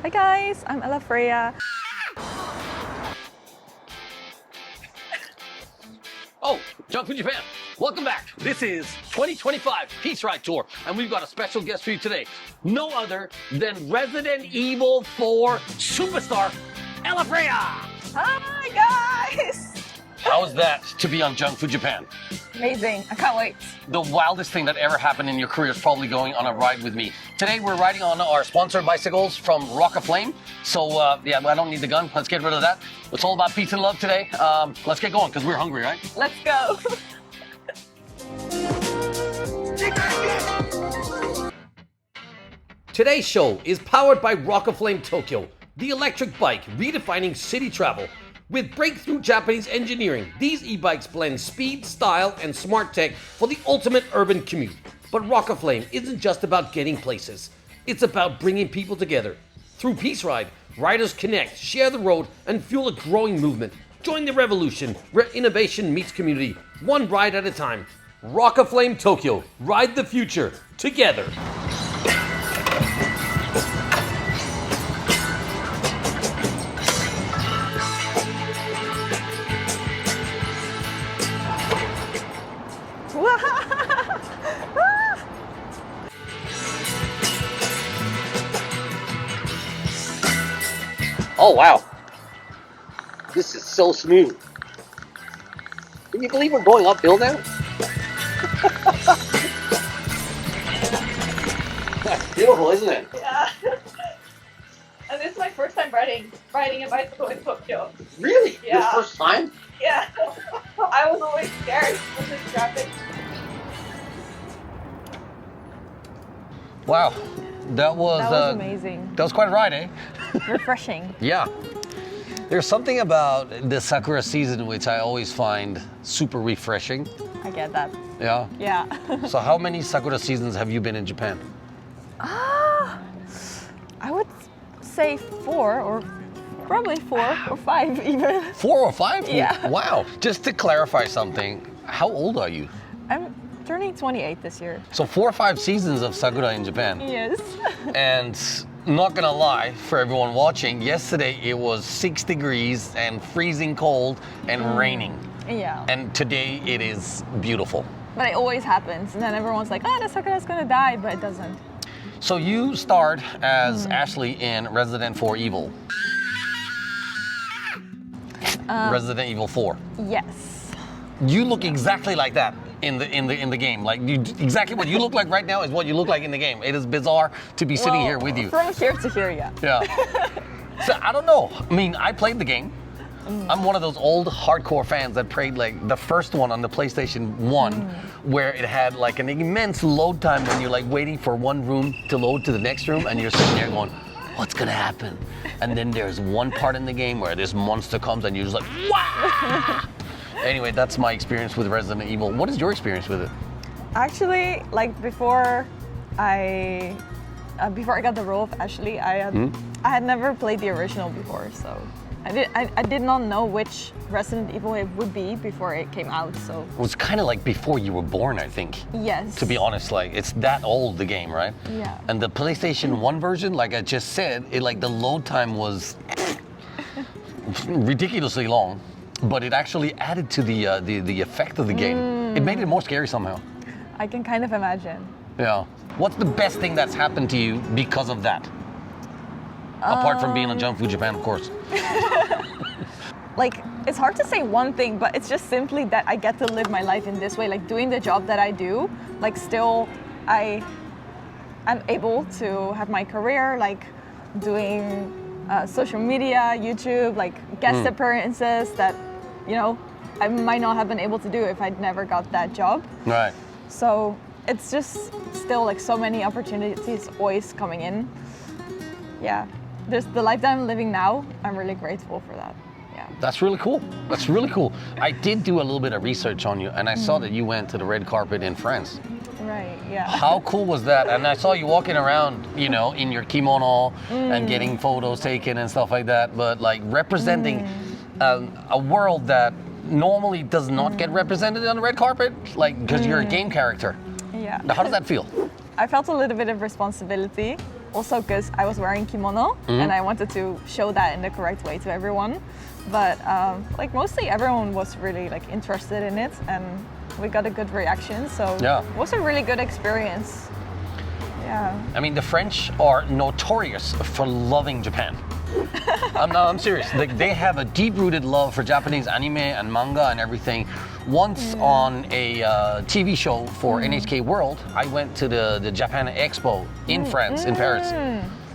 Hi guys, I'm Ella Freya. Oh, Junk Food Japan, welcome back. This is 2025 Peace Ride Tour, and we've got a special guest for you today. No other than Resident Evil 4 superstar, Ella Freya. Hi guys! How is that to be on Junk Food Japan? Amazing, I can't wait. The wildest thing that ever happened in your career is probably going on a ride with me. Today we're riding on our sponsored bicycles from Rock of Flame. So yeah, I don't need the gun. Let's get rid of that. It's all about peace and love today. Let's get going because we're hungry, right? Let's go. Today's show is powered by Rock of Flame Tokyo, the electric bike redefining city travel. With breakthrough Japanese engineering, these e-bikes blend speed, style, and smart tech for the ultimate urban commute. But Rock of Flame isn't just about getting places. It's about bringing people together. Through Peace Ride, riders connect, share the road, and fuel a growing movement. Join the revolution where innovation meets community, one ride at a time. Rock of Flame Tokyo, ride the future together. Oh wow, this is so smooth. Can you believe we're going uphill now? That's beautiful, isn't it? Yeah. And this is my first time riding a bicycle in Tokyo. Really? Yeah. Your first time? Yeah. I was always scared with this traffic. Wow, that was amazing. That was quite a ride, eh? Refreshing. Yeah. There's something about the sakura season which I always find super refreshing. I get that. Yeah? Yeah. So how many sakura seasons have you been in Japan? I would say 4 or probably 4 or 5 even. 4 or 5? Yeah. Wow. Just to clarify something, how old are you? I'm turning 28 this year. So 4 or 5 seasons of sakura in Japan. Yes. And not gonna lie, for everyone watching, yesterday it was 6 degrees and freezing cold and raining. Yeah. And today it is beautiful. But it always happens. And then everyone's like, oh, the sakura's gonna die, but it doesn't. So you starred as Ashley in Resident 4 Evil. Resident Evil 4. Yes. You look exactly like that in the game. Like exactly what you look like right now is what you look like in the game. It is bizarre to be sitting here with you. From here to here, yeah. Yeah. So I don't know. I mean, I played the game. I'm one of those old hardcore fans that played like the first one on the PlayStation 1 where it had like an immense load time when you're like waiting for one room to load to the next room and you're sitting there going, what's gonna happen? And then there's one part in the game where this monster comes and you're just like, wow! Anyway, that's my experience with Resident Evil. What is your experience with it? Actually, like before I got the role of Ashley, I had never played the original before, so I did not know which Resident Evil it would be before it came out. So It was kind of like before you were born, I think. yes. To be honest, like it's that old, the game, right? Yeah. And the PlayStation 1 version, like I just said, it like the load time was ridiculously long, but it actually added to the effect of the game. It made it more scary somehow. I can kind of imagine. Yeah. What's the best thing that's happened to you because of that? Apart from being on Junk Food Japan, of course. Like, it's hard to say one thing, but it's just simply that I get to live my life in this way, like doing the job that I do, like still I'm able to have my career, like doing social media, YouTube, like guest appearances that, you know, I might not have been able to do if I'd never got that job. Right. So it's just still like so many opportunities always coming in. Yeah, there's the life that I'm living now. I'm really grateful for that. Yeah. That's really cool. That's really cool. I did do a little bit of research on you, and I saw that you went to the red carpet in France. Right, yeah. How cool was that? And I saw you walking around, you know, in your kimono and getting photos taken and stuff like that, but like representing a world that normally does not get represented on the red carpet, like because you're a game character. Yeah. Now, how does that feel? I felt a little bit of responsibility also because I was wearing kimono and I wanted to show that in the correct way to everyone. But like mostly everyone was really like interested in it, and we got a good reaction. So it was a really good experience. Yeah. I mean, the French are notorious for loving Japan. I'm serious. Like, they have a deep-rooted love for Japanese anime and manga and everything. Once on a TV show for NHK World, I went to the Japan Expo in France, in Paris.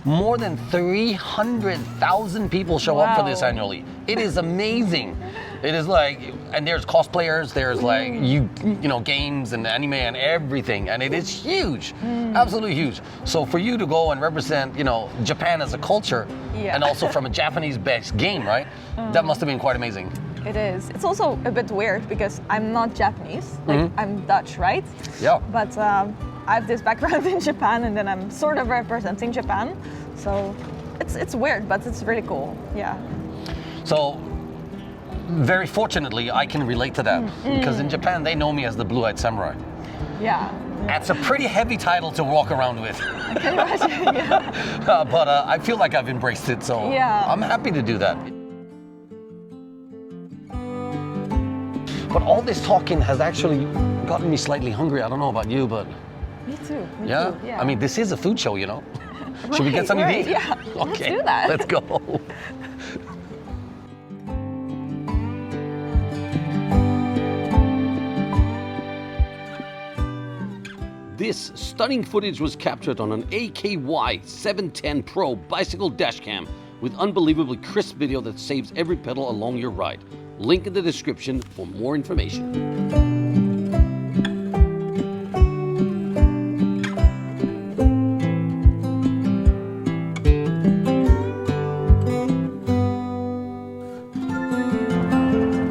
More than 300,000 people show up for this annually. It is amazing. It is like, and there's cosplayers, there's like, you know, games and anime and everything, and it is huge, absolutely huge. So for you to go and represent, you know, Japan as a culture, and also from a Japanese-based game, right? That must have been quite amazing. It is. It's also a bit weird because I'm not Japanese, like I'm Dutch, right? Yeah. But I have this background in Japan, and then I'm sort of representing Japan. So it's weird, but it's really cool. Yeah. So very fortunately, I can relate to that because in Japan they know me as the Blue-Eyed Samurai. Yeah. That's a pretty heavy title to walk around with. I can imagine. Yeah. But I feel like I've embraced it, so I'm happy to do that. But all this talking has actually gotten me slightly hungry. I don't know about you, but... Me too. Me yeah? too. Yeah. I mean, this is a food show, you know? Should we get something to eat? Yeah. Okay, Let's do that. Let's go. This stunning footage was captured on an AKY 710 Pro bicycle dashcam with unbelievably crisp video that saves every pedal along your ride. Link in the description for more information.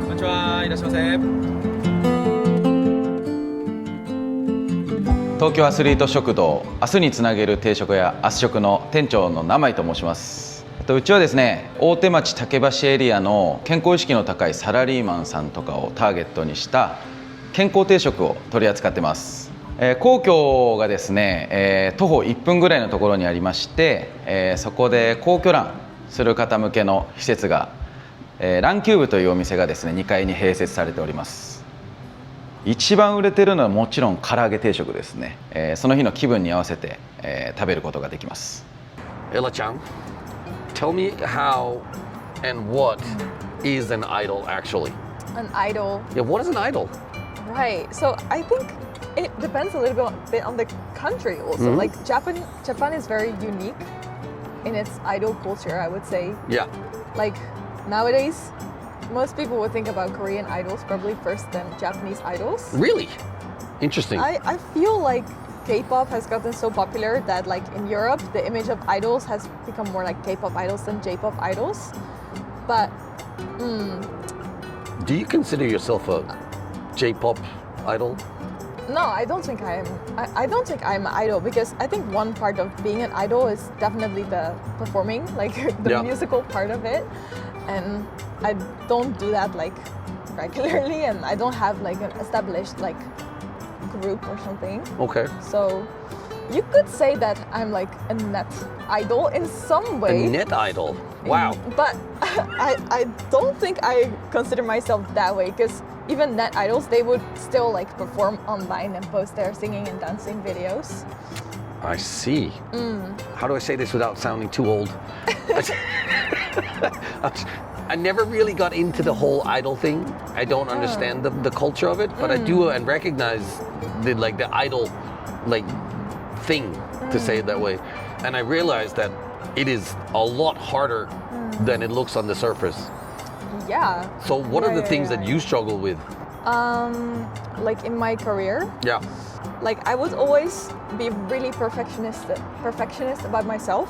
Konnichiwa, いらっしゃいませ。 東京アスリート食堂、明日につなげる定食屋明日食の店長の名前と申します。うちはですね、大手町竹橋エリアの健康意識の高いサラリーマンさんとかをターゲットにした健康定食を取り扱ってます。皇居がですね、徒歩1分ぐらいのところにありまして、そこで皇居ランする方向けの施設が、ランキューブというお店がですね、2階に併設されております。一番売れてるのはもちろん唐揚げ定食ですね。その日の気分に合わせて、食べることができます。Ella-chan, tell me how and what is an idol actually? An idol. Yeah, what is an idol? Right. So I think it depends a little bit on the country also. Like Japan is very unique in its idol culture, I would say. Yeah. Like nowadays, most people would think about Korean idols probably first than Japanese idols. Really? Interesting. I feel like K-pop has gotten so popular that like in Europe, the image of idols has become more like K-pop idols than J-pop idols. But do you consider yourself a J-pop idol? no, I don't think I am. I don't think I'm an idol because I think one part of being an idol is definitely the performing, like the musical part of it. And I don't do that like regularly, and I don't have like an established like group or something. Okay. So you could say that I'm like a net idol in some way. A net idol? Wow. But I don't think I consider myself that way because even net idols, they would still like perform online and post their singing and dancing videos. I see. How do I say this without sounding too old? I never really got into the whole idol thing. I don't understand the culture of it, but I do and recognize the idol like thing, to say it that way. And I realized that it is a lot harder than it looks on the surface. Yeah. So what are the things that you struggle with? Like in my career, Yeah. like I would always be really perfectionist about myself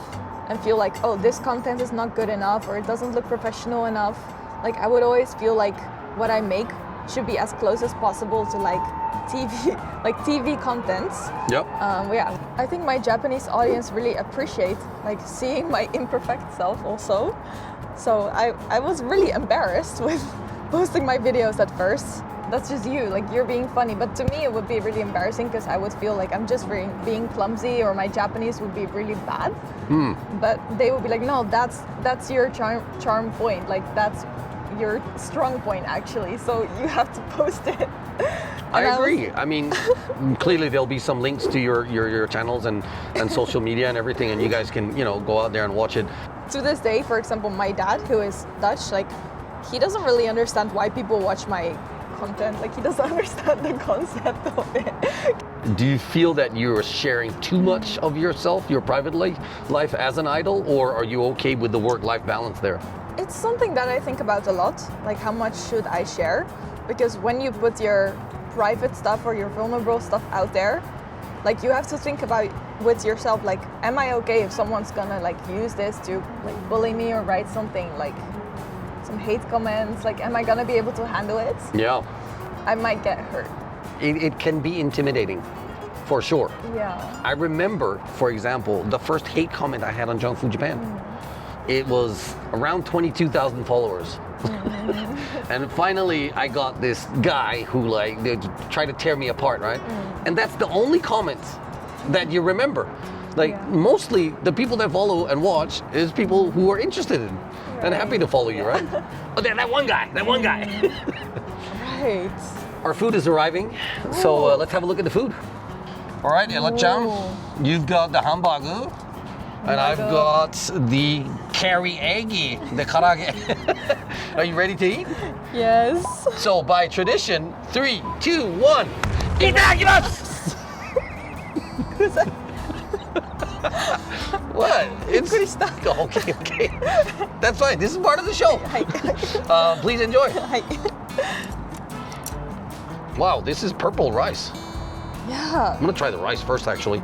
and feel like, oh, this content is not good enough or it doesn't look professional enough. Like I would always feel like what I make should be as close as possible to like TV contents. Yep. Yeah, I think my Japanese audience really appreciate like seeing my imperfect self also. So I was really embarrassed with posting my videos at first that's just you, like you're being funny. But to me, it would be really embarrassing because I would feel like I'm just being clumsy, or my Japanese would be really bad. But they would be like, no, that's your charm point. Like that's your strong point actually. So you have to post it. I agree. I mean, clearly there'll be some links to your channels and social media and everything, and you guys can, you know, go out there and watch it. To this day, for example, my dad, who is Dutch, like he doesn't really understand why people watch my content. Like he doesn't understand the concept of it. Do you feel that you're sharing too much of yourself, your private life as an idol, or are you okay with the work-life balance there? It's something that I think about a lot, like how much should I share? Because when you put your private stuff or your vulnerable stuff out there, like you have to think about with yourself, like, am I okay if someone's gonna like use this to like bully me or write something like some hate comments? Like, am I gonna be able to handle it? Yeah. I might get hurt. It can be intimidating, for sure. Yeah. I remember, for example, the first hate comment I had on Junk Food Japan. It was around 22,000 followers. And finally, I got this guy who like they tried to tear me apart, right? And that's the only comment that you remember. Like mostly the people that follow and watch is people who are interested in and happy to follow you, right? Oh, that one guy. Right. Our food is arriving, so let's have a look at the food. All right, Ella-chan, you've got the hamburger, and I've got the karaage, the karaage. Are you ready to eat? Yes. So by tradition, 3, 2, 1, ITADAKIMASU! What? It's okay. That's fine. This is part of the show. Please enjoy. Wow, this is purple rice. Yeah. I'm gonna try the rice first, actually.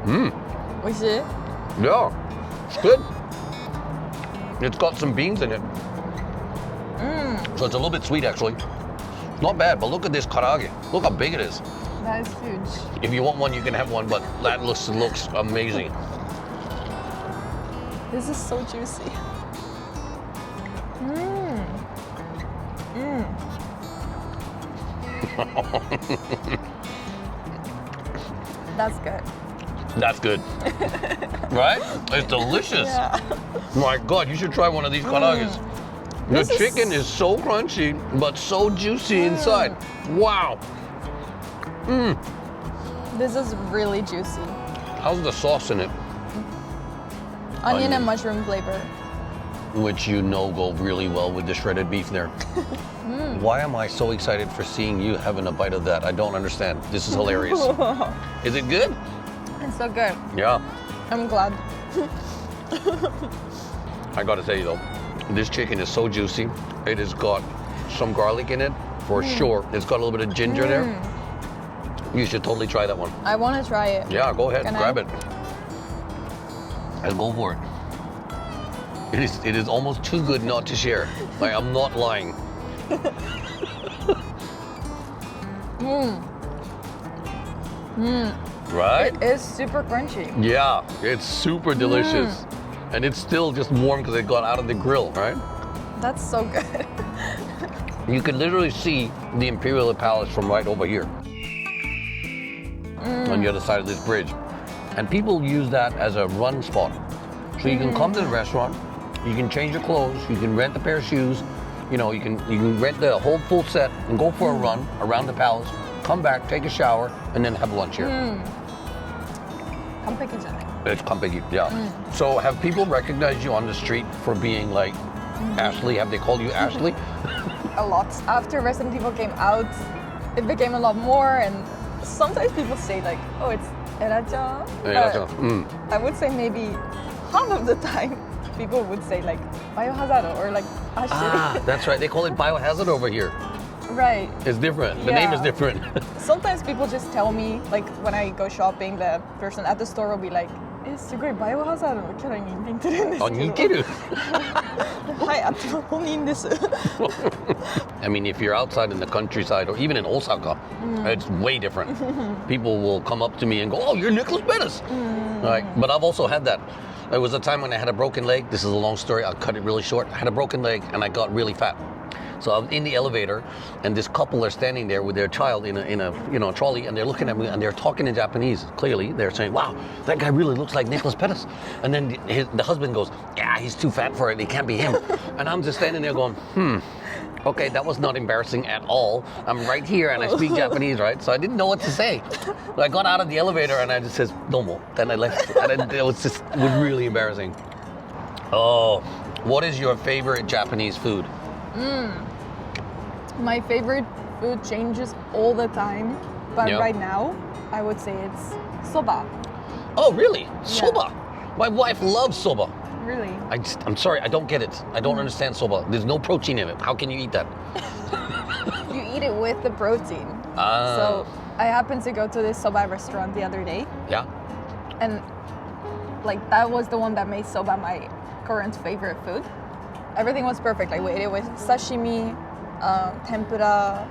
Oishii? Yeah, it's good. It's got some beans in it. So it's a little bit sweet, actually. Not bad, but look at this karaage. Look how big it is. That is huge. If you want one, you can have one, but that looks amazing. This is so juicy. That's good. That's good. Right? It's delicious. Yeah. My God, you should try one of these karaages. The This is- chicken is so crunchy, but so juicy inside. Wow. This is really juicy. How's the sauce in it? Onion and mushroom flavor. Which you know go really well with the shredded beef there. Why am I so excited for seeing you having a bite of that? I don't understand. This is hilarious. Is it good? It's so good. Yeah. I'm glad. I gotta tell you though, this chicken is so juicy. It has got some garlic in it, for sure. It's got a little bit of ginger there. You should totally try that one. I want to try it. Yeah, go ahead, Can grab I? it. And go for it. It is almost too good not to share. Like, I'm not lying. Right? It is super crunchy. Yeah, it's super delicious. And it's still just warm because it got out of the grill, right? That's so good. You can literally see the Imperial Palace from right over here. On the other side of this bridge. And people use that as a run spot. So you can come to the restaurant, you can change your clothes, you can rent a pair of shoes, you know, you can rent the whole full set and go for a run around the palace, come back, take a shower, and then have lunch here. It's kampeki, yeah. So have people recognized you on the street for being like Ashley? Have they called you Ashley? A lot. After Resident Evil came out, it became a lot more, and sometimes people say like, oh, it's Era-chan. I would say maybe half of the time people would say like Biohazard or like Ashley. Ah, that's right. They call it Biohazard over here. Right. It's different. The name is different. Sometimes people just tell me, like when I go shopping, the person at the store will be like, it's a great Biohazard. I mean, if you're outside in the countryside or even in Osaka, it's way different. People will come up to me and go, oh, you're Nicholas Pettas. But I've also had that. There was a time when I had a broken leg. This is a long story. I'll cut it really short. I had a broken leg and I got really fat. So I'm in the elevator, and this couple are standing there with their child in a trolley, and they're looking at me and they're talking in Japanese. Clearly, they're saying, "Wow, that guy really looks like Nicholas Pettas." And then the husband goes, "Yeah, he's too fat for it. It can't be him." And I'm just standing there going, okay, that was not embarrassing at all. I'm right here and I speak Japanese, right? So I didn't know what to say. I got out of the elevator and I just said, "Domo." Then I left. And it was really embarrassing. Oh, what is your favorite Japanese food? My favorite food changes all the time, but Yeah. right now, I would say it's soba. Oh, really? Soba. My wife loves soba. Really? I'm sorry, I don't get it. I don't understand soba. There's no protein in it. How can you eat that? You eat it with the protein. Ah. So I happened to go to this soba restaurant the other day, Yeah. and like that was the one that made soba my current favorite food. Everything was perfect. Like we ate it with sashimi, tempura.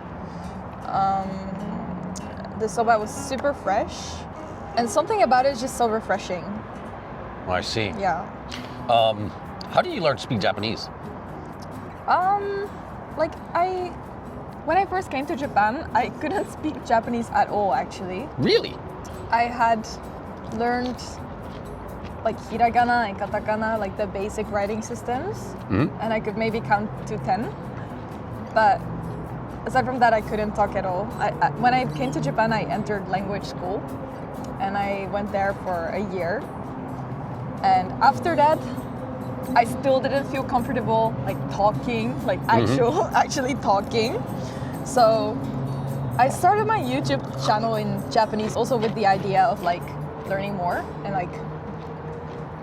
The soba was super fresh, and something about it is just so refreshing. I see. Yeah. How do you learn to speak Japanese? Like when I first came to Japan, I couldn't speak Japanese at all actually. Really? I had learned like hiragana and katakana, like the basic writing systems, and I could maybe count to 10. But aside from that, I couldn't talk at all. When I came to Japan, I entered language school, and I went there for a year. And after that, I still didn't feel comfortable like talking, like actually talking. So I started my YouTube channel in Japanese also with the idea of like learning more and like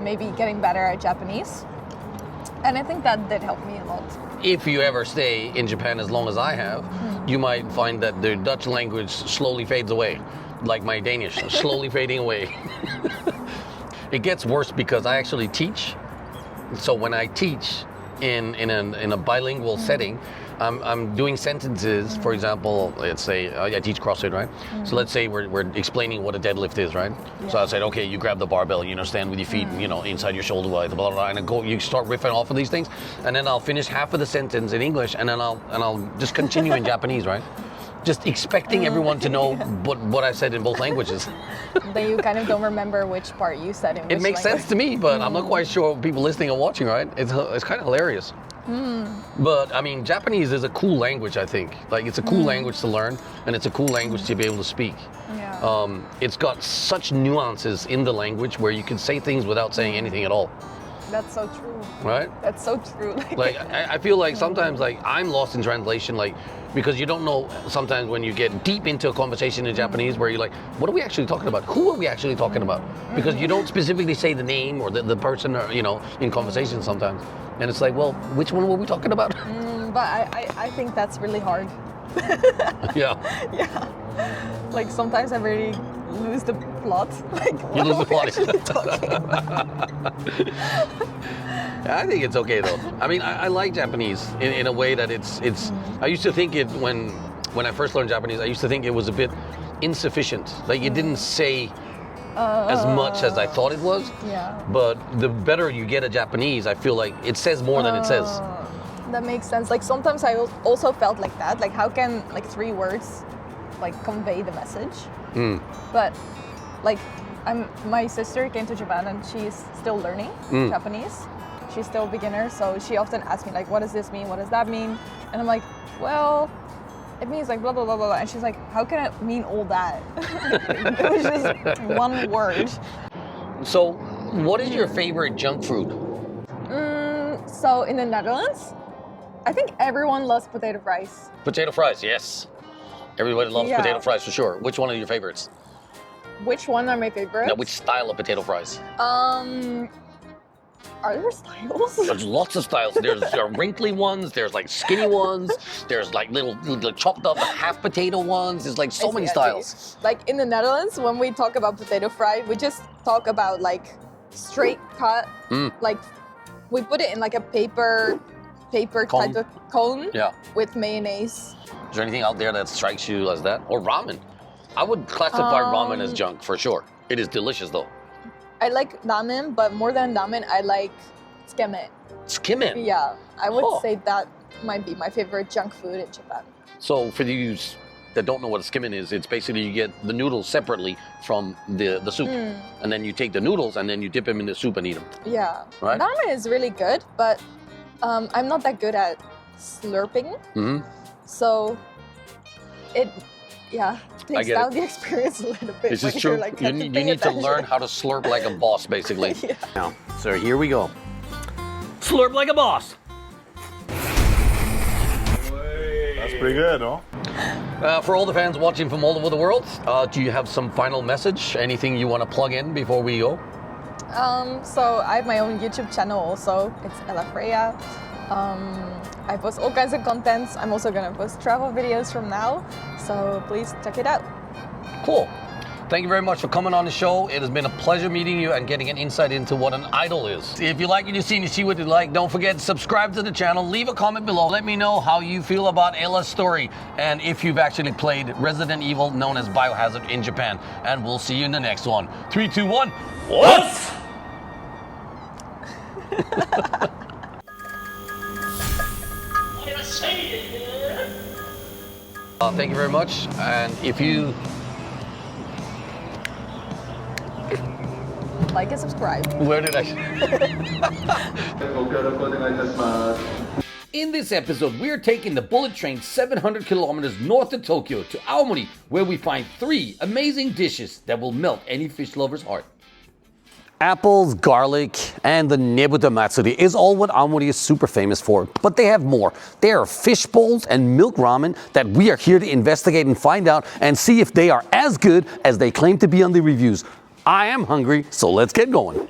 maybe getting better at Japanese. And I think that did help me a lot. If you ever stay in Japan as long as I have, you might find that the Dutch language slowly fades away, like my Danish, slowly fading away. It gets worse because I actually teach. So when I teach in a bilingual setting, I'm doing sentences. For example, let's say I teach CrossFit, right? So let's say we're explaining what a deadlift is, right? Yeah. So I said, okay, you grab the barbell, stand with your feet, inside your shoulder blades, blah, blah, blah, and you start riffing off of these things, and then I'll finish half of the sentence in English, and then I'll just continue in Japanese, right? Just expecting everyone to know what I said in both languages. Then you kind of don't remember which part you said in which It makes language. sense to me, but I'm not quite sure people listening or watching, right? It's kind of hilarious. But I mean, Japanese is a cool language, I think. Like, it's a cool language to learn, and it's a cool language to be able to speak. Yeah. It's got such nuances in the language where you can say things without saying anything at all, That's so true. right? That's so true. Like, I feel like sometimes, like, I'm lost in translation, like, because you don't know sometimes when you get deep into a conversation in Japanese where you're like, what are we actually talking about? Who are we actually talking about? Because you don't specifically say the name or the person, or, in conversation sometimes. And it's like, well, which one were we talking about? But I think that's really hard. Yeah. Yeah. Like sometimes I really lose the plot. Like You lose the plot. plot. I think it's okay though. I mean, I like Japanese in a way that it's. I used to think it when I first learned Japanese. I used to think it was a bit insufficient. Like it didn't say as much as I thought it was. Yeah. But the better you get at Japanese, I feel like it says more than it says. That makes sense. Like sometimes I also felt like that. Like how can like 3 words like convey the message? But like my sister came to Japan and she's still learning Japanese. She's still a beginner, so she often asks me like, what does this mean? What does that mean? And I'm like, well, it means like blah, blah, blah, blah. And she's like, how can it mean all that? It was just 1 word. So, what is your favorite junk food? So in the Netherlands, I think everyone loves potato fries. Potato fries, yes. Everybody loves Yeah. potato fries for sure. Which one are your favorites? Which one are my favorites? Now, which style of potato fries? Are there styles? There's lots of styles. There are wrinkly ones, there's like skinny ones, there's like little chopped up half potato ones. There's like so many I see. styles. Like in the Netherlands, when we talk about potato fry, we just talk about like straight cut. Like we put it in like a paper Cone. type of cone Yeah. with mayonnaise. Is there anything out there that strikes you as that? Or ramen? I would classify ramen as junk for sure. It is delicious though. I like ramen, but more than ramen, I like tsukemen. Skimming. Yeah, I would say that might be my favorite junk food in Japan. So for these that don't know what a skimming is, it's basically you get the noodles separately from the soup. And then you take the noodles and then you dip them in the soup and eat them. Yeah. Right? Ramen is really good, but I'm not that good at slurping. So it takes down the experience a little bit. This is when true. You're, like, You need to learn how to slurp like a boss, basically. Yeah. Now, so here we go. Slurp like a boss. That's pretty good, no? For all the fans watching from all over the world, do you have some final message? Anything you want to plug in before we go? So I have my own YouTube channel also. It's Ella Freya. I post all kinds of contents. I'm also gonna post travel videos from now, so please check it out. Cool. Thank you very much for coming on the show. It has been a pleasure meeting you and getting an insight into what an idol is. If you like what you see and you see what you like, don't forget to subscribe to the channel. Leave a comment below. Let me know how you feel about Ella's story and if you've actually played Resident Evil, known as Biohazard, in Japan. And we'll see you in the next one. 3, 2, 1. What? Thank you very much. And if you Like and subscribe. where did I? In this episode, we're taking the bullet train 700 kilometers north of Tokyo to Aomori, where we find 3 amazing dishes that will melt any fish lover's heart. Apples, garlic, and the Nebuta Matsuri is all what Aomori is super famous for. But they have more. There are fish bowls and milk ramen that we are here to investigate and find out and see if they are as good as they claim to be on the reviews. I am hungry, so let's get going.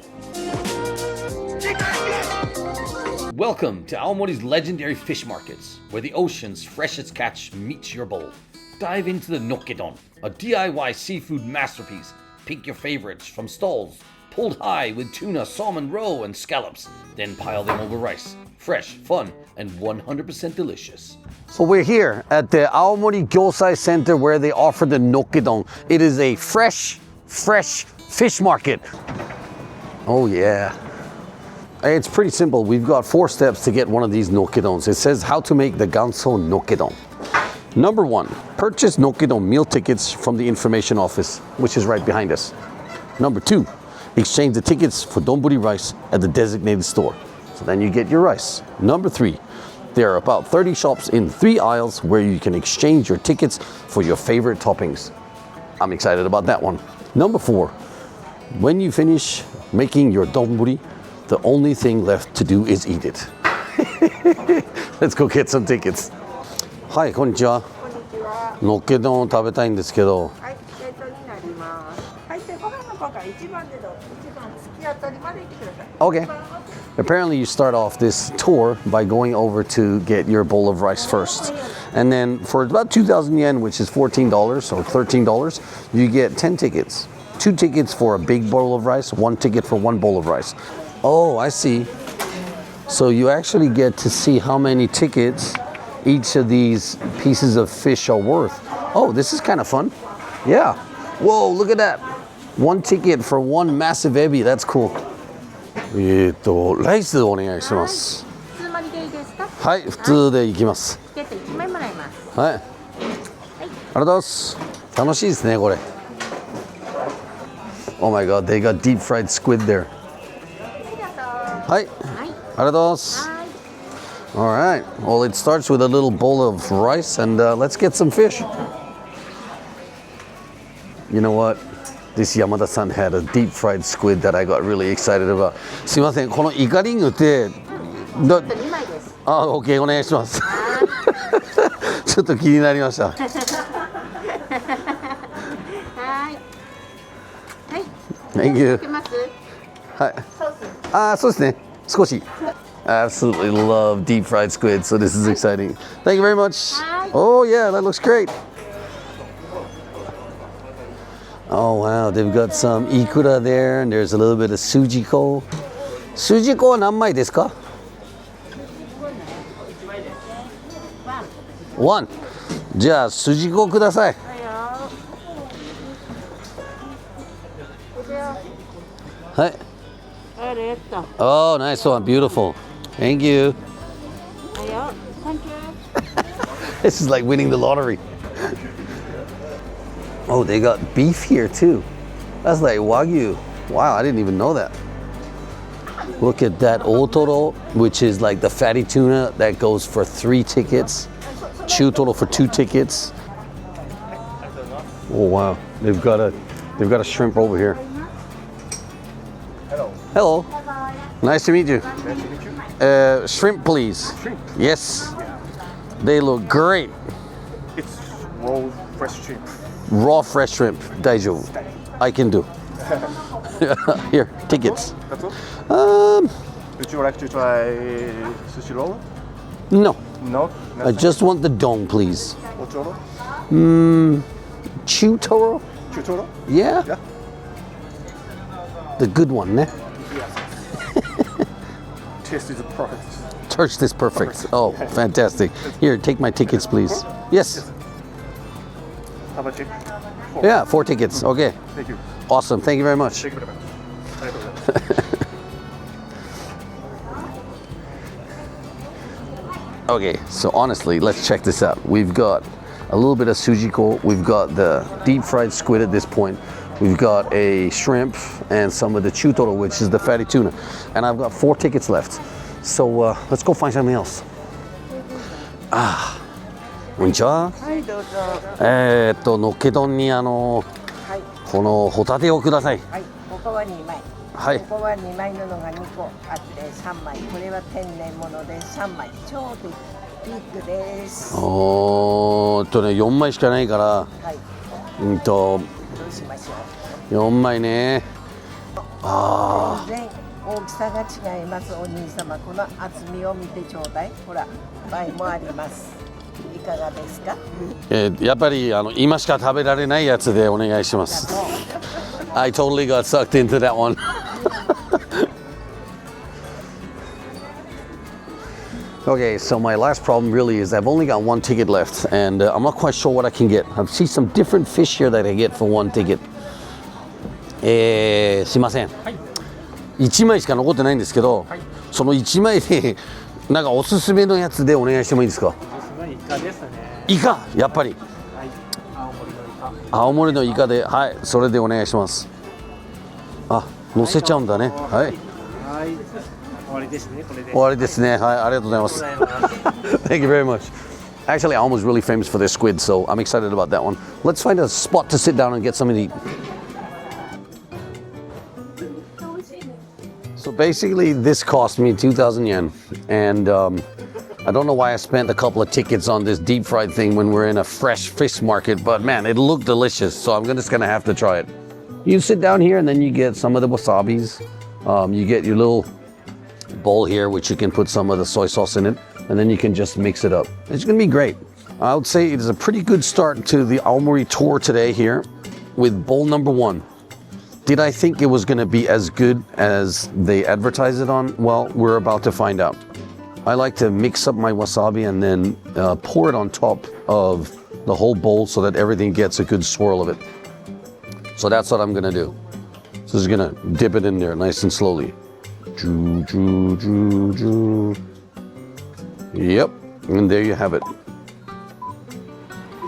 Welcome to Aomori's legendary fish markets, where the ocean's freshest catch meets your bowl. Dive into the Nokedon, a DIY seafood masterpiece. Pick your favorites from stalls pulled high with tuna, salmon, roe, and scallops. Then pile them over rice. Fresh, fun, and 100% delicious. So we're here at the Aomori Gyosai Center where they offer the Nokedon. It is a fresh fish market. Oh yeah. It's pretty simple. We've got 4 steps to get one of these Nokedons. It says how to make the Ganso Nokedon. Number 1, purchase Nokedon meal tickets from the information office, which is right behind us. Number 2, exchange the tickets for donburi rice at the designated store. So then you get your rice. Number 3, there are about 30 shops in 3 aisles where you can exchange your tickets for your favorite toppings. I'm excited about that one. Number 4, when you finish making your donburi, the only thing left to do is eat it. Let's go get some tickets. Hi, こんにちは。のっけ丼を食べたいんですけど。はい、冷凍になります。はい、でご飯の方が1番でどうぞ。1番突き当たりまで行ってください。Okay. Apparently you start off this tour by going over to get your bowl of rice first. And then for about 2,000 yen, which is $14 or $13, you get 10 tickets. 2 tickets for a big bowl of rice, 1 ticket for 1 bowl of rice. Oh, I see. So you actually get to see how many tickets each of these pieces of fish are worth. Oh, this is kind of fun. Yeah. Whoa, look at that. 1 ticket for 1 massive ebi. That's cool. ライスお願いします。普通盛りでいいですか？はい、普通でいきます。チケット1枚もらいます。はい。ありがとうございます。楽しいですね、これ。Oh my god, they got deep fried squid there. はい。ありがとうございます。All right. Well, it starts with a little bowl of rice, and let's get some fish. You know what? This Yamada-san had a deep fried squid that I got really excited about. すいません、このイカリングって2枚です。あ、OK、お願いします。ちょっと気になりました。はい。はい。 Thank you. つけます？はい。ソース。あ、そうですね。少し。I absolutely love deep fried squid, so this is exciting. Thank you very much. Oh yeah, that looks great. Oh wow, they've got some ikura there, and there's a little bit of sujiko. Sujiko は何枚ですか？1. じゃあsujikoください。はい。ありがとう。Oh, nice one, beautiful. Thank you. はいよ。は This is like winning the lottery. Oh, they got beef here too. That's like wagyu. Wow, I didn't even know that. Look at that otoro, which is like the fatty tuna that goes for 3 tickets. Chutoro for 2 tickets. Oh wow, they've got a shrimp over here. Hello. Hello. Nice to meet you. Nice to meet you. Shrimp, please. Shrimp. Yes. They look great. It's raw fresh shrimp. Raw fresh shrimp. Daijoubu. I can do. Here, tickets. That's all? Um, Would you like to try sushi roll? no. No? I just want the don, please. Otoro? Chutoro? Chutoro? Yeah? Yeah. The good one, ne? Taste is perfect. Taste is perfect. Oh, fantastic. Here, take my tickets, please. Yes. How much? Yeah, 4 tickets. Okay. Thank you. Awesome. Thank you very much. Thank you very much. Okay, so honestly, let's check this out. We've got a little bit of sujiko. We've got the deep fried squid at this point. We've got a shrimp and some of the chutoro, which is the fatty tuna. And I've got 4 tickets left. So let's go find something else. Ah, konnichiwa. はいどうぞ。のっけ丼にはい。このホタテをください。はい。ここは2枚。はい。ここは2枚のが2個あって3枚。これは天然物で3枚。ちょうどビッグです。4枚しかないから、はい。どうしましょ4枚ね。う。全然大きさが違います。お兄様、この厚みを見てちょうだい。ほら、倍もあります。いかがですか？やっぱり今しか食べられないやつでお願いします。I totally got sucked into that one. Okay, so my last problem really is I've only got 1 ticket left, and I'm not quite sure what I can get. I see some different fish here that I get for 1 ticket. すいません。1枚しか残ってないんですけど、その1枚でなんかおすすめのやつでお願いしてもいいですか？イカですね。イカ、やっぱり。はい。青森のイカ。青森のイカで、はい、それでお願いします。あ、乗せちゃうんだね。はい。はい。終わりですね。これで。終わりですね。はい、ありがとうございます。Thank you very much. Actually, Aomo's really famous for their squid, so I'm excited about that one. Let's find a spot to sit down and get something to eat. So basically, this cost me 2,000 yen, and I don't know why I spent a couple of tickets on this deep fried thing when we're in a fresh fish market, but man, it looked delicious, so I'm just gonna have to try it. You sit down here and then you get some of the wasabis. You get your little bowl here, which you can put some of the soy sauce in it, and then you can just mix it up. It's gonna be great. I would say it is a pretty good start to the Aomori tour today here with bowl number 1. Did I think it was gonna be as good as they advertise it on? Well, we're about to find out. I like to mix up my wasabi and then pour it on top of the whole bowl so that everything gets a good swirl of it. So that's what I'm gonna do. So just gonna dip it in there nice and slowly. Joo, joo, joo, joo. Yep, and there you have it.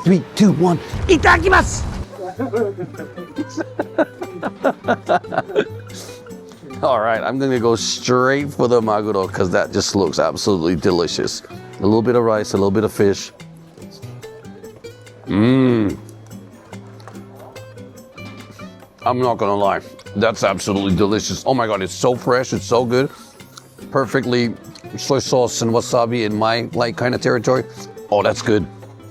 3, 2, 1, ITADAKIMASU! All right, I'm gonna go straight for the maguro because that just looks absolutely delicious. A little bit of rice, a little bit of fish. I'm not gonna lie, that's absolutely delicious. Oh my God, it's so fresh, it's so good. Perfectly soy sauce and wasabi in my kind of territory. Oh, that's good.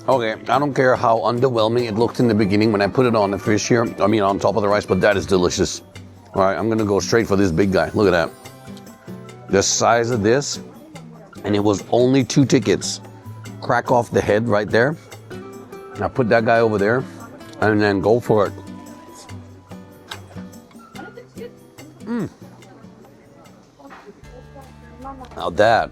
Okay, I don't care how underwhelming it looked in the beginning when I put it on the fish here. I mean, on top of the rice, but that is delicious. All right, I'm gonna go straight for this big guy. Look at that. The size of this, and it was only 2 tickets. Crack off the head right there. Now put that guy over there, and then go for it. Now that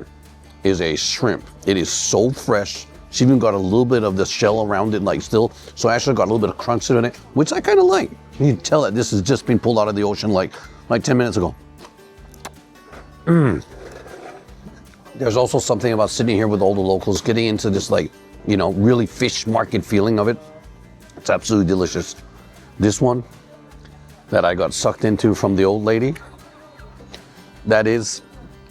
is a shrimp. It is so fresh. It's even got a little bit of the shell around it, like still. So I actually got a little bit of crunch in it, which I kind of like. You can tell that this has just been pulled out of the ocean like 10 minutes ago. There's also something about sitting here with all the locals, getting into this like, you know, really fish market feeling of it. It's absolutely delicious. This one that I got sucked into from the old lady, that is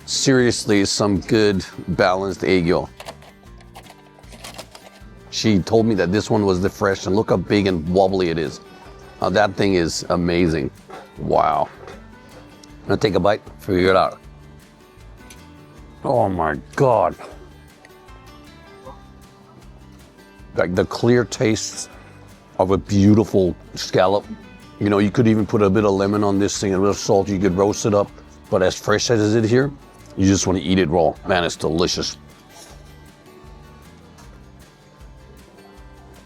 seriously some good balanced aegyo. She told me that this one was the fresh, and look how big and wobbly it is. That thing is amazing. Wow. I'm gonna take a bite, figure it out. Oh my God. Like the clear taste of a beautiful scallop. You know, you could even put a bit of lemon on this thing, a little salt, you could roast it up. But as fresh as it is here, you just want to eat it raw. Man, it's delicious.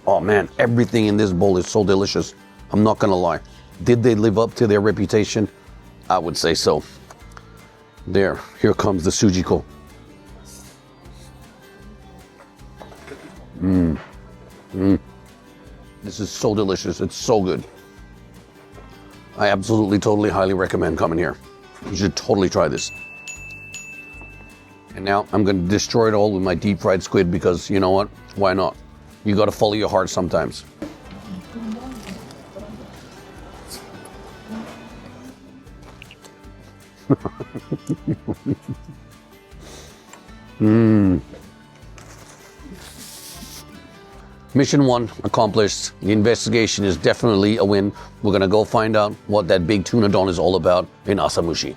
Oh man, everything in this bowl is so delicious. I'm not gonna lie. Did they live up to their reputation? I would say so. There, here comes the sujiko. This is so delicious, it's so good. I absolutely, totally, highly recommend coming here. You should totally try this. And now I'm gonna destroy it all with my deep fried squid because you know what? Why not? You gotta follow your heart sometimes. Mission 1 accomplished. The investigation is definitely a win. We're gonna go find out what that big tuna don is all about in Asamushi.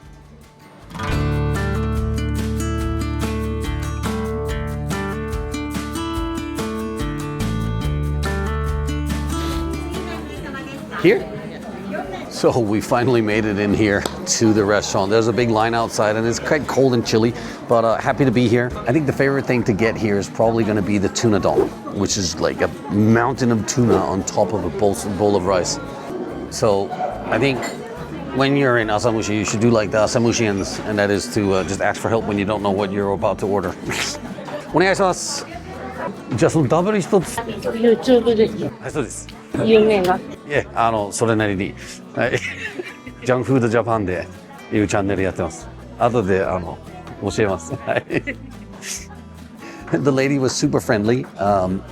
Here? So we finally made it in here to the restaurant. There's a big line outside and it's quite cold and chilly, but happy to be here. I think the favorite thing to get here is probably gonna be the tuna don, which is like a mountain of tuna on top of a bowl of rice. So I think when you're in Asamushi, you should do like the Asamushians, and that is to just ask for help when you don't know what you're about to order. お願いします。じゃあそのダブル一つ。YouTube です。はい、そうです。有名な。いえ、それなりに、はい、ジャンクフードジャパンでいうチャンネルやってます。後で教えます。はい。The lady was super friendly.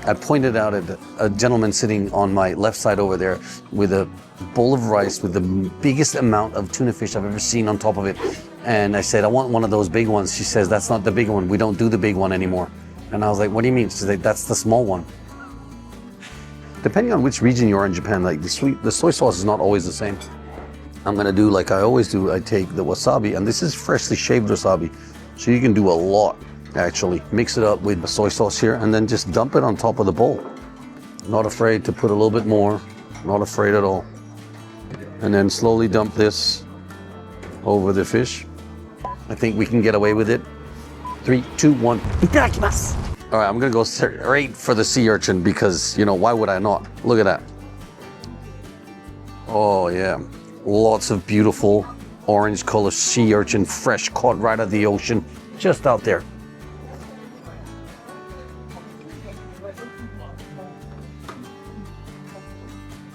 I pointed out at a gentleman sitting on my left side over there with a bowl of rice with the biggest amount of tuna fish I've ever seen on top of it. And I said, I want one of those big ones. She says, that's not the big one. We don't do the big one anymore. And I was like, what do you mean? She's like, that's the small one. Depending on which region you are in Japan, like the soy sauce is not always the same. I'm gonna do like I always do. I take the wasabi, and this is freshly shaved wasabi. So you can do a lot, actually. Mix it up with the soy sauce here, and then just dump it on top of the bowl. Not afraid to put a little bit more, not afraid at all. And then slowly dump this over the fish. I think we can get away with it. 3, 2, 1. Itadakimasu! All right, I'm gonna go straight for the sea urchin because, you know, why would I not? Look at that. Oh yeah, lots of beautiful orange color sea urchin, fresh caught right out of the ocean, just out there.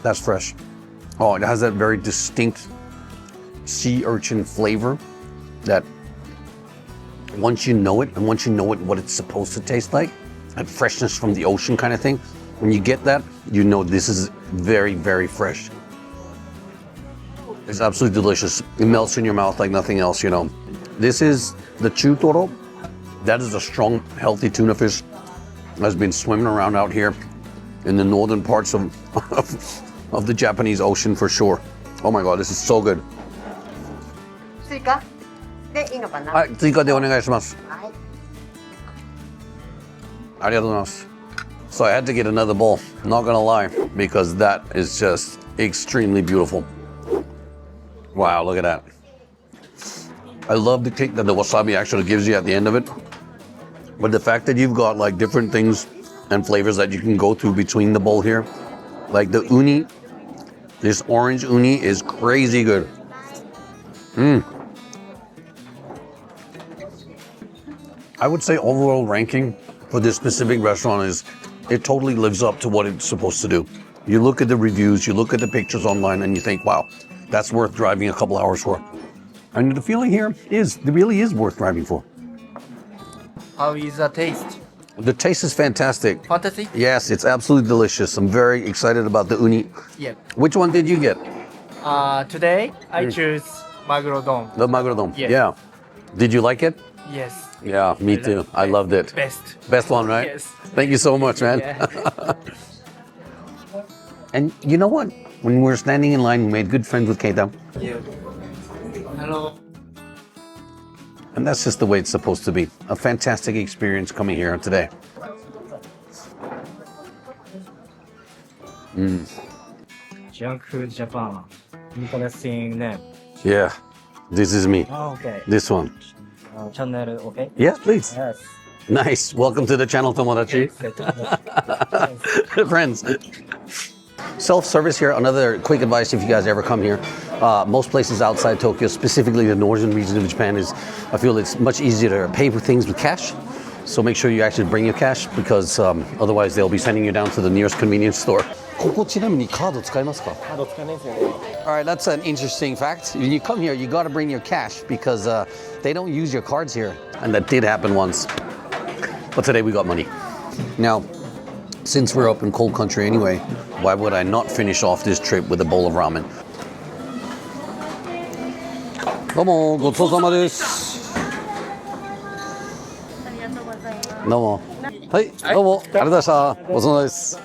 That's fresh. Oh, it has that very distinct sea urchin flavor that once you know it, and once you know what it's supposed to taste like, that freshness from the ocean kind of thing, when you get that, you know this is very, very fresh. It's absolutely delicious. It melts in your mouth like nothing else, you know. This is the chutoro. That is a strong, healthy tuna fish that's been swimming around out here in the northern parts of the Japanese Ocean for sure. Oh my God, this is so good. 追加でいいのかな。はい、追加でお願いします。はい。ありがとうございます。So I had to get another bowl, not gonna lie, because that is just extremely beautiful. Wow, look at that. I love the kick that the wasabi actually gives you at the end of it. But the fact that you've got like different things and flavors that you can go through between the bowl here. Like the uni, this orange uni is crazy good. I would say overall ranking for this specific restaurant is it totally lives up to what it's supposed to do. You look at the reviews, you look at the pictures online, and you think, wow, that's worth driving a couple hours for. And the feeling here is, it really is worth driving for. How is the taste? The taste is fantastic. Fantastic? Yes, it's absolutely delicious. I'm very excited about the uni. Yeah. Which one did you get? Today I choose Maguro Don. The Maguro-don. Yes. Yeah. Did you like it? Yes. Yeah, me too. I loved it. Best. Best one, right? Yes. Thank you so much, man. Yeah. And you know what? When we were standing in line, we made good friends with Keita. Yeah. Hello. And that's just the way it's supposed to be. A fantastic experience coming here today. Junk Food Japan. Interesting name. Yeah, this is me. Okay. This one. Channel, okay? Yes, please. Yes. Nice. Welcome to the channel, Tomodachi. Friends. Self-service here. Another quick advice if you guys ever come here. Most places outside Tokyo, specifically the northern region of Japan, I feel it's much easier to pay for things with cash. So make sure you actually bring your cash because otherwise they'll be sending you down to the nearest convenience store. ここちなみにカード使いますか? カード使えないですよね。 All right, that's an interesting fact. When you come here, you got to bring your cash because they don't use your cards here. And that did happen once. But today we got money. Now, since we're up in cold country anyway, why would I not finish off this trip with a bowl of ramen? どうも、ごちそうさまです。どうも。はい、どうも。ありがとうございました。ごちそうさまです。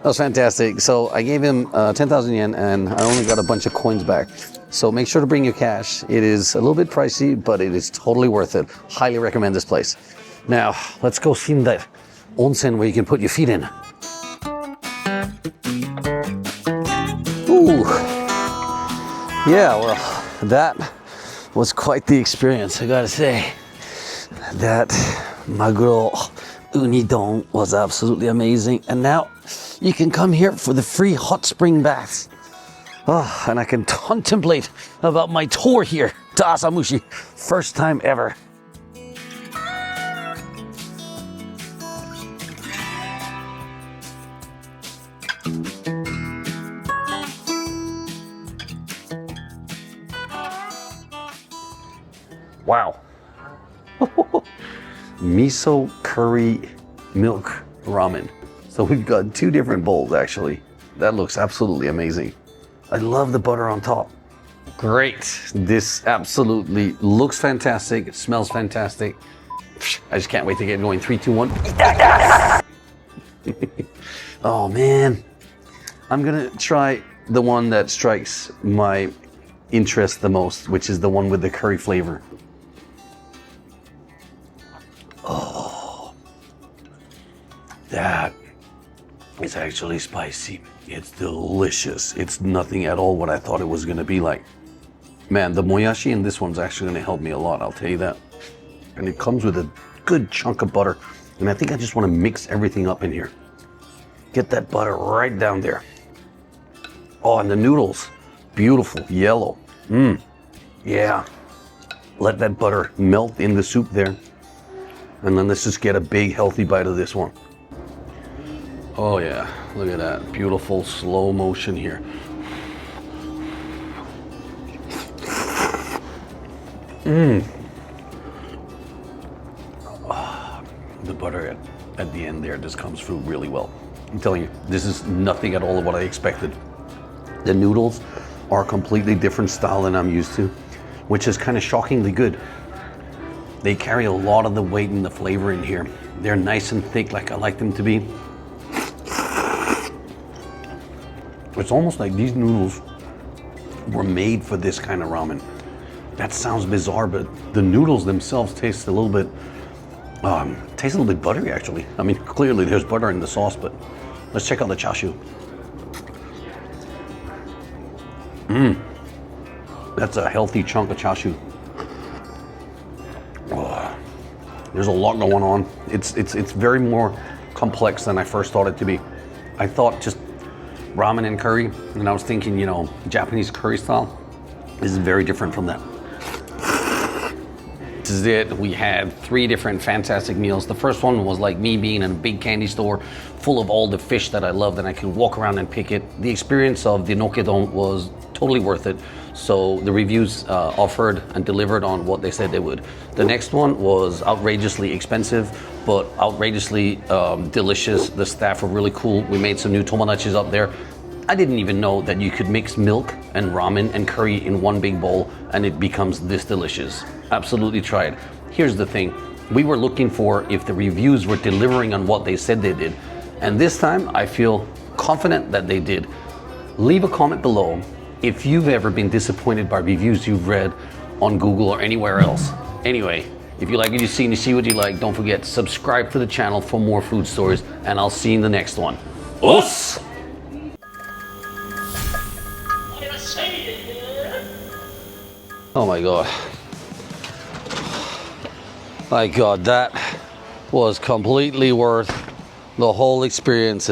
That was fantastic. So I gave him 10,000 yen and I only got a bunch of coins back. So make sure to bring your cash. It is a little bit pricey, but it is totally worth it. Highly recommend this place. Now, let's go see that onsen where you can put your feet in. Ooh. Yeah, well, that was quite the experience, I gotta say. That Maguro Unidon was absolutely amazing. And now you can come here for the free hot spring baths. Oh, and I can contemplate about my tour here to Asamushi. First time ever. Wow. Miso curry milk ramen. So we've got two different bowls actually. That looks absolutely amazing. I love the butter on top. Great. This absolutely looks fantastic. It smells fantastic. I just can't wait to get going. 3, 2, 1. Oh man. I'm gonna try the one that strikes my interest the most, which is the one with the curry flavor. Oh, that is actually spicy. It's delicious. It's nothing at all what I thought it was gonna be like. Man, the moyashi in this one's actually gonna help me a lot, I'll tell you that. And it comes with a good chunk of butter. And I think I just wanna mix everything up in here. Get that butter right down there. Oh, and the noodles, beautiful, yellow. Yeah. Let that butter melt in the soup there. And then let's just get a big healthy bite of this one. Oh yeah, look at that. Beautiful slow motion here. Oh, the butter at the end there just comes through really well. I'm telling you, this is nothing at all of what I expected. The noodles are a completely different style than I'm used to, which is kind of shockingly good. They carry a lot of the weight and the flavor in here. They're nice and thick like I like them to be. It's almost like these noodles were made for this kind of ramen. That sounds bizarre, but the noodles themselves taste a little bit buttery actually. I mean, clearly there's butter in the sauce, but let's check out the chashu. That's a healthy chunk of chashu. Oh, there's a lot going on. It's very more complex than I first thought it to be. I thought just ramen and curry, and I was thinking, you know, Japanese curry style. This is very different from that. This is it. We had 3 different fantastic meals. The first one was like me being in a big candy store full of all the fish that I loved, and I could walk around and pick it. The experience of the nokedon was totally worth it. So the reviews offered and delivered on what they said they would. The next one was outrageously expensive, but outrageously delicious. The staff were really cool. We made some new tomodachis up there. I didn't even know that you could mix milk and ramen and curry in one big bowl and it becomes this delicious. Absolutely try it. Here's the thing. We were looking for if the reviews were delivering on what they said they did. And this time I feel confident that they did. Leave a comment below if you've ever been disappointed by reviews you've read on Google or anywhere else. Anyway, if you like what you see and you see what you like, don't forget to subscribe to the channel for more food stories and I'll see you in the next one. Us! Oh my God. My God, that was completely worth the whole experience.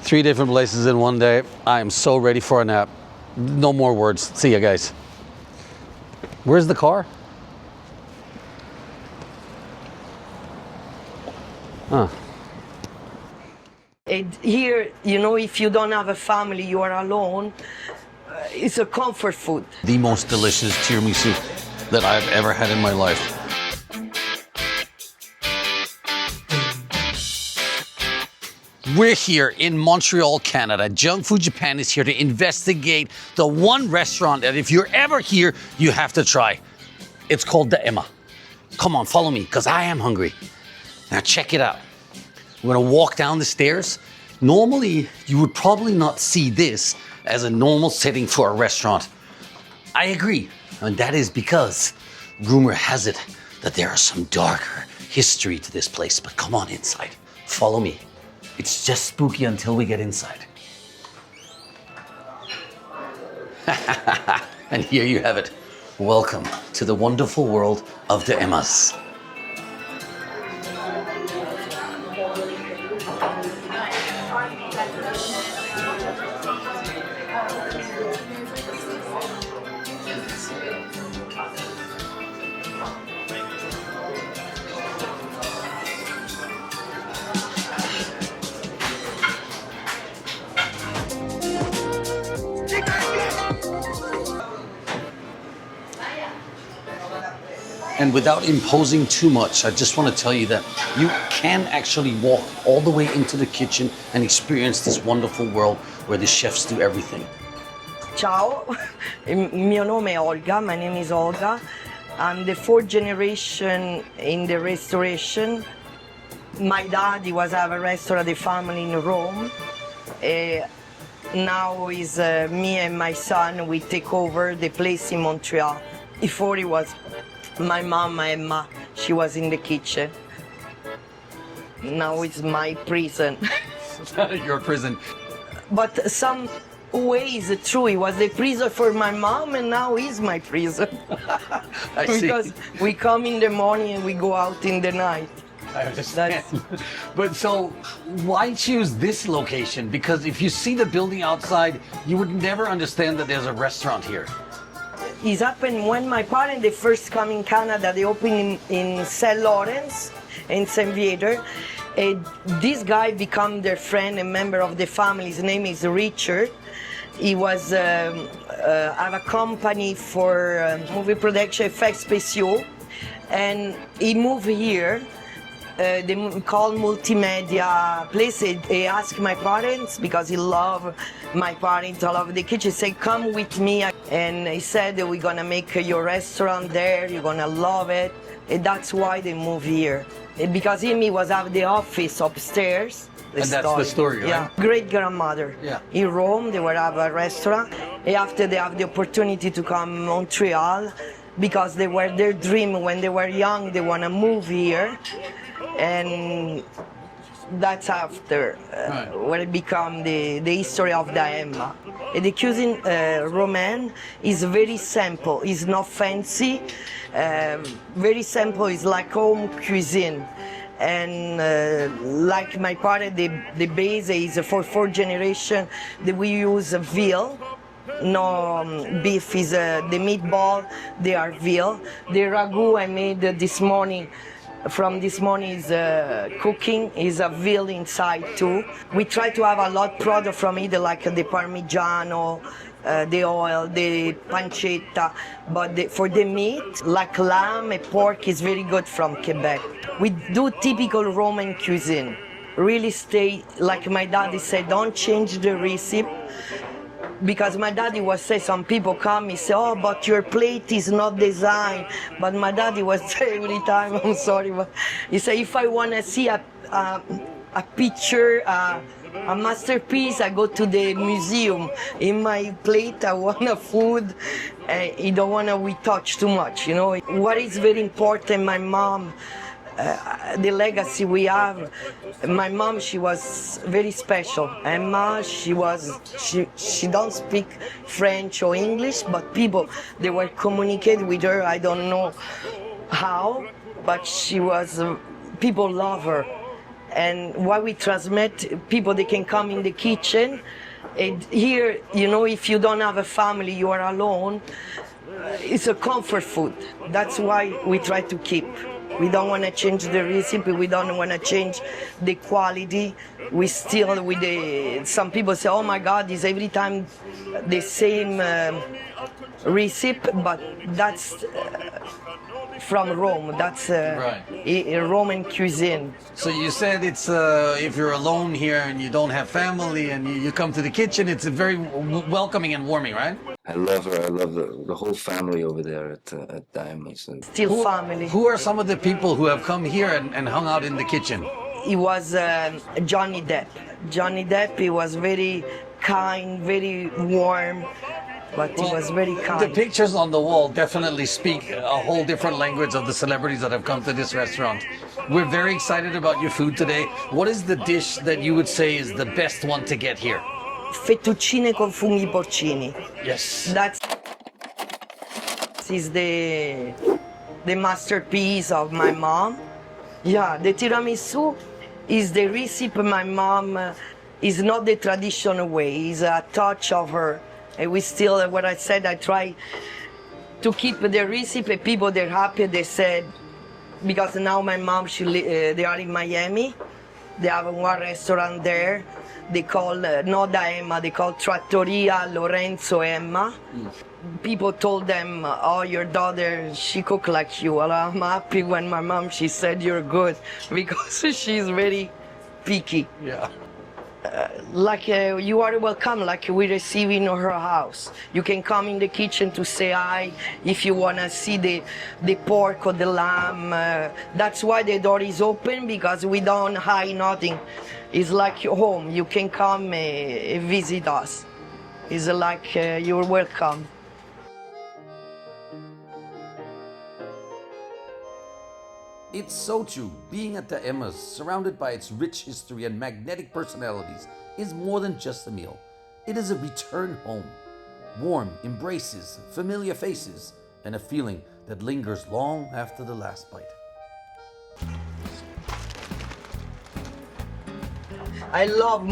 3 different places in one day. I am so ready for a nap. No more words. See ya, guys. Where's the car? Huh. Here, you know, if you don't have a family, you are alone, it's a comfort food. The most delicious tiramisu that I've ever had in my life. We're here in Montreal, Canada. Junk Food Japan is here to investigate the one restaurant that if you're ever here, you have to try. It's called the Emma. Come on, follow me, because I am hungry. Now check it out. We're gonna walk down the stairs. Normally, you would probably not see this as a normal setting for a restaurant. I agree, and that is because rumor has it that there is some darker history to this place, but come on inside, follow me. It's just spooky until we get inside. And here you have it. Welcome to the wonderful world of the Emmas. And without imposing too much, I just want to tell you that you can actually walk all the way into the kitchen and experience this wonderful world where the chefs do everything. Ciao, mio nome è Olga, my name is Olga. I'm the 4th generation in the restoration. My dad, he was have a restaurant, the family in Rome. Now is me and my son, we take over the place in Montreal. Before it was my mom, Emma, she was in the kitchen. Now it's my prison. Your prison. But some ways true, it was the prison for my mom and now it's my prison. I see. Because we come in the morning and we go out in the night. I understand. But so, why choose this location? Because if you see the building outside, you would never understand that there's a restaurant here. It happened when my parents, they first come in Canada, they opened in St. Lawrence, in St. Viator. This guy became their friend and member of the family. His name is Richard. He was have a company for movie production, effects spéciaux, and he moved here. They call multimedia place. He asked my parents because he loved my parents. I love the kitchen. He said, "Come with me," and he said, "We're gonna make your restaurant there. You're gonna love it." And that's why they moved here. Because he was at the office upstairs. And that's the story, right? Yeah. Great grandmother. Yeah. In Rome, they were have a restaurant. And after they have the opportunity to come Montreal, because they were their dream when they were young, they wanna move here. And that's after when it became the history of the Emma. The cuisine Roman is very simple. It's not fancy. Very simple. It's like home cuisine. And like my parents, the base is for 4th generation. We use veal. No beef is the meatball. They are veal. The ragu I made this morning. From this morning is cooking, is a veal inside too. We try to have a lot of product from either like the Parmigiano, the oil, the pancetta, but for the meat, like lamb and pork is very good from Quebec. We do typical Roman cuisine. Really stay, like my daddy said, don't change the recipe. Because my daddy was say, some people come, he say, oh, but your plate is not designed. But my daddy was say every time, I'm sorry, but he say, if I want to see a picture, a masterpiece, I go to the museum. In my plate, I want a food. You don't want to we touch too much, you know. What is very important, my mom, the legacy we have. My mom, she was very special. Emma, she don't speak French or English, but people, they were communicating with her. I don't know how, but she was, people love her. And what we transmit, people, they can come in the kitchen. And here, you know, if you don't have a family, you are alone, it's a comfort food. That's why we try to keep. We don't want to change the recipe. We don't want to change the quality. We still with the. Some people say, "Oh my God, it's every time the same recipe," but that's from Rome. That's a Roman cuisine. So you said it's if you're alone here and you don't have family and you come to the kitchen, it's a very welcoming and warming, right? I love her. I love the whole family over there at ITADAKIMASU. Still family. Who are some of the people who have come here and hung out in the kitchen? It was Johnny Depp. Johnny Depp, he was very kind, very warm, but he was very kind. The pictures on the wall definitely speak a whole different language of the celebrities that have come to this restaurant. We're very excited about your food today. What is the dish that you would say is the best one to get here? Fettuccine con funghi porcini. Yes. That is the masterpiece of my mom. Yeah, the tiramisu is the recipe my mom is not the traditional way. It's a touch of her. And we still, what I said, I try to keep the recipe. People, they're happy. They said, because now my mom, they are in Miami. They have one restaurant there. They call, not da Emma, they call Trattoria Lorenzo Emma. People told them, oh, your daughter, she cook like you. Well, I'm happy when my mom, she said you're good, because she's very picky. Yeah. You are welcome, like we receive in her house. You can come in the kitchen to say hi if you want to see the pork or the lamb. That's why the door is open, because we don't hide nothing. It's like your home. You can come visit us. It's like you're welcome. It's so true. Being at the Emma's, surrounded by its rich history and magnetic personalities, is more than just a meal. It is a return home. Warm embraces, familiar faces, and a feeling that lingers long after the last bite. I love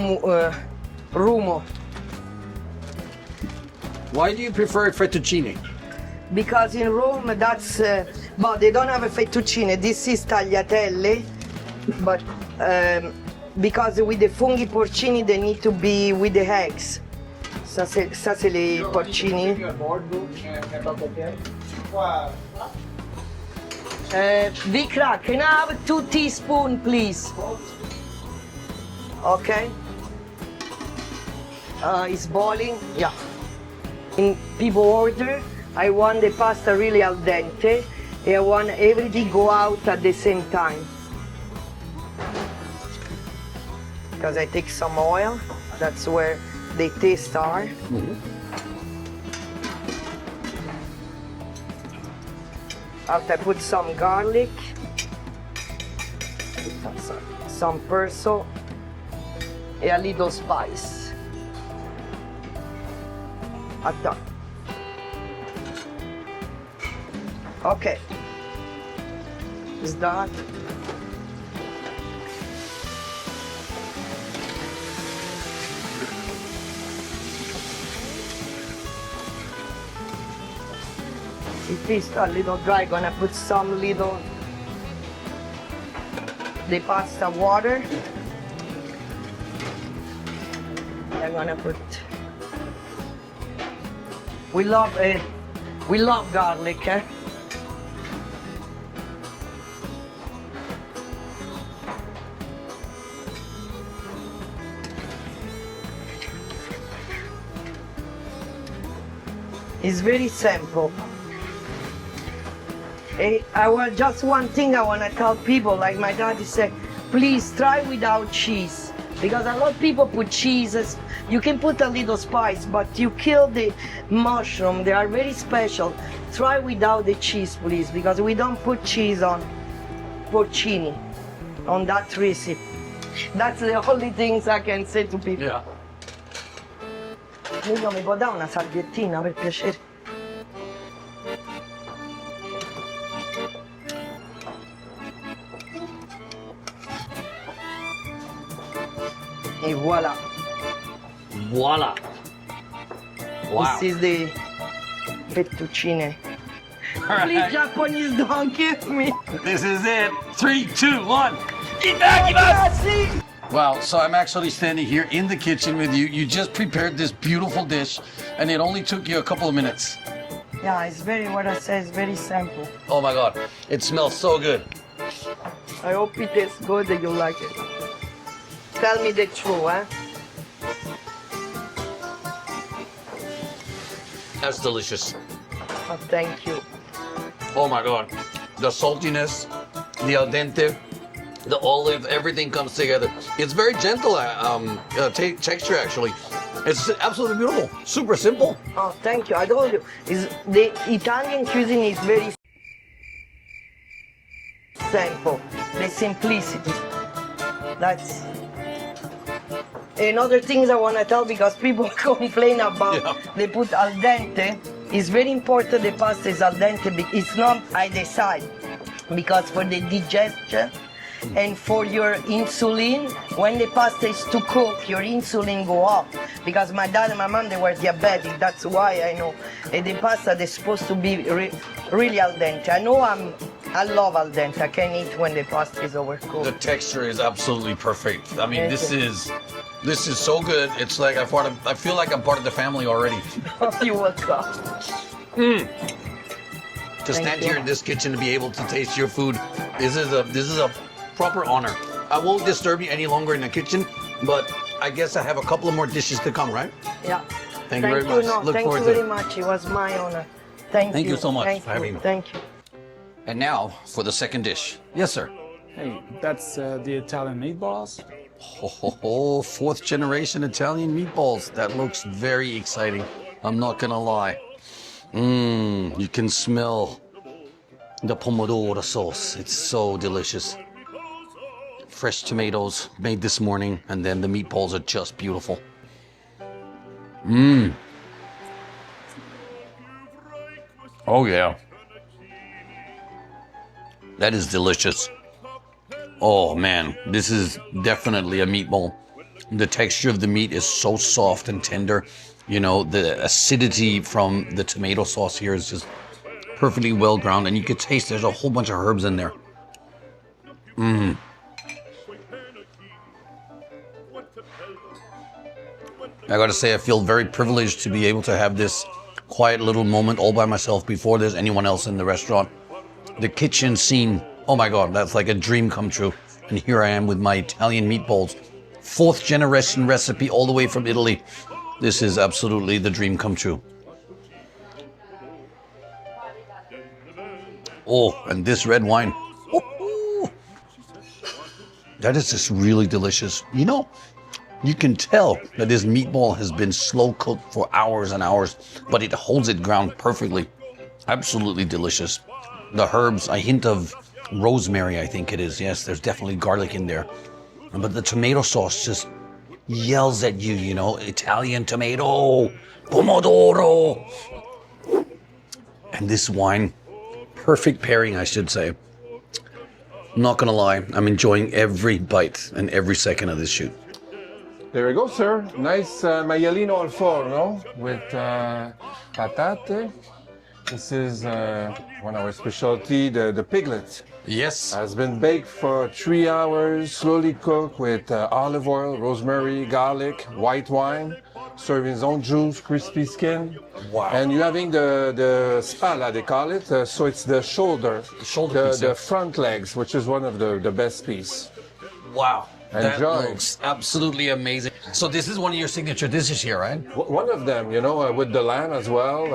rumo. Why do you prefer fettuccine? Because in Rome, that's, but they don't have a fettuccine. This is tagliatelle, but because with the funghi porcini, they need to be with the eggs. Ça, c'est les porcini. Vikra, can I have 2 teaspoons, please? Okay. It's boiling. Yeah. People order. I want the pasta really al dente, and I want everything go out at the same time. Because I take some oil, that's where the taste are. After I put some garlic, some perso, and a little spice. Attends. Okay. Is that? It is a little dry. Gonna put some little the pasta water. I'm gonna put We love garlic, eh? It's very simple. Just one thing I want to tell people, like my daddy said, please try without cheese. Because a lot of people put cheeses. You can put a little spice, but you kill the mushroom. They are very special. Try without the cheese, please, because we don't put cheese on porcini, on that recipe. That's the only things I can say to people. Yeah. Io mi può dare una salviettina per piacere? E voila. Voila. Wow. This is the fettuccine. Please, Japanese, don't give me. This is it. 3, 2, 1. Itadakimasu! Wow, so I'm actually standing here in the kitchen with you. You just prepared this beautiful dish, and it only took you a couple of minutes. Yeah, it's very, what I say is very simple. Oh my God, it smells so good. I hope it tastes good and you like it. Tell me the truth, eh? That's delicious. Oh, thank you. Oh my God, the saltiness, the al dente, the olive, everything comes together. It's very gentle texture, actually. It's absolutely beautiful. Super simple. Oh, thank you. I told you, the Italian cuisine is very simple. The simplicity. That's another things I want to tell, because people complain about they put al dente. It's very important the pasta is al dente. It's not I decide, because for the digestion and for your insulin, when the pasta is too cooked, your insulin go up. Because my dad and my mom, they were diabetic. That's why I know. And the pasta, they're supposed to be really al dente. I love al dente. I can eat when the pasta is overcooked. The texture is absolutely perfect. I mean, this is so good. It's like I feel like I'm part of the family already. You're welcome. To stand here in this kitchen to be able to taste your food, this is a proper honor. I won't disturb you any longer in the kitchen, but I guess I have a couple of more dishes to come, right? Yeah. Thank you very much. No, Look thank forward you to very much. It was my honor. Thank you so much Thank for having me. Thank you. And now for the second dish. Yes, sir. Hey, that's the Italian meatballs. Oh, fourth generation Italian meatballs. That looks very exciting. I'm not gonna lie. You can smell the pomodoro sauce. It's so delicious. Fresh tomatoes made this morning, and then the meatballs are just beautiful. Oh yeah. That is delicious. Oh man, this is definitely a meatball. The texture of the meat is so soft and tender. You know, the acidity from the tomato sauce here is just perfectly well ground, and you can taste there's a whole bunch of herbs in there. I gotta say, I feel very privileged to be able to have this quiet little moment all by myself before there's anyone else in the restaurant. The kitchen scene, oh my God, that's like a dream come true. And here I am with my Italian meatballs. Fourth generation recipe all the way from Italy. This is absolutely the dream come true. Oh, and this red wine. Ooh, that is just really delicious. You know, you can tell that this meatball has been slow cooked for hours and hours, but it holds it ground perfectly. Absolutely delicious. The herbs, a hint of rosemary, I think it is. Yes, there's definitely garlic in there. But the tomato sauce just yells at you, you know, Italian tomato, pomodoro. And this wine, perfect pairing, I should say. I'm not gonna lie, I'm enjoying every bite and every second of this shoot. There we go, sir. Nice maialino al forno with patate. This is one of our specialty, the piglet. Yes. Has been baked for 3 hours, slowly cooked with olive oil, rosemary, garlic, white wine. serving his own juice, crispy skin. Wow. And you're having the spalla, they call it. So it's the shoulder, the front legs, which is one of the best piece. Wow. That Enjoy. looks absolutely amazing. So this is one of your signature dishes here, right? One of them, with the lamb as well.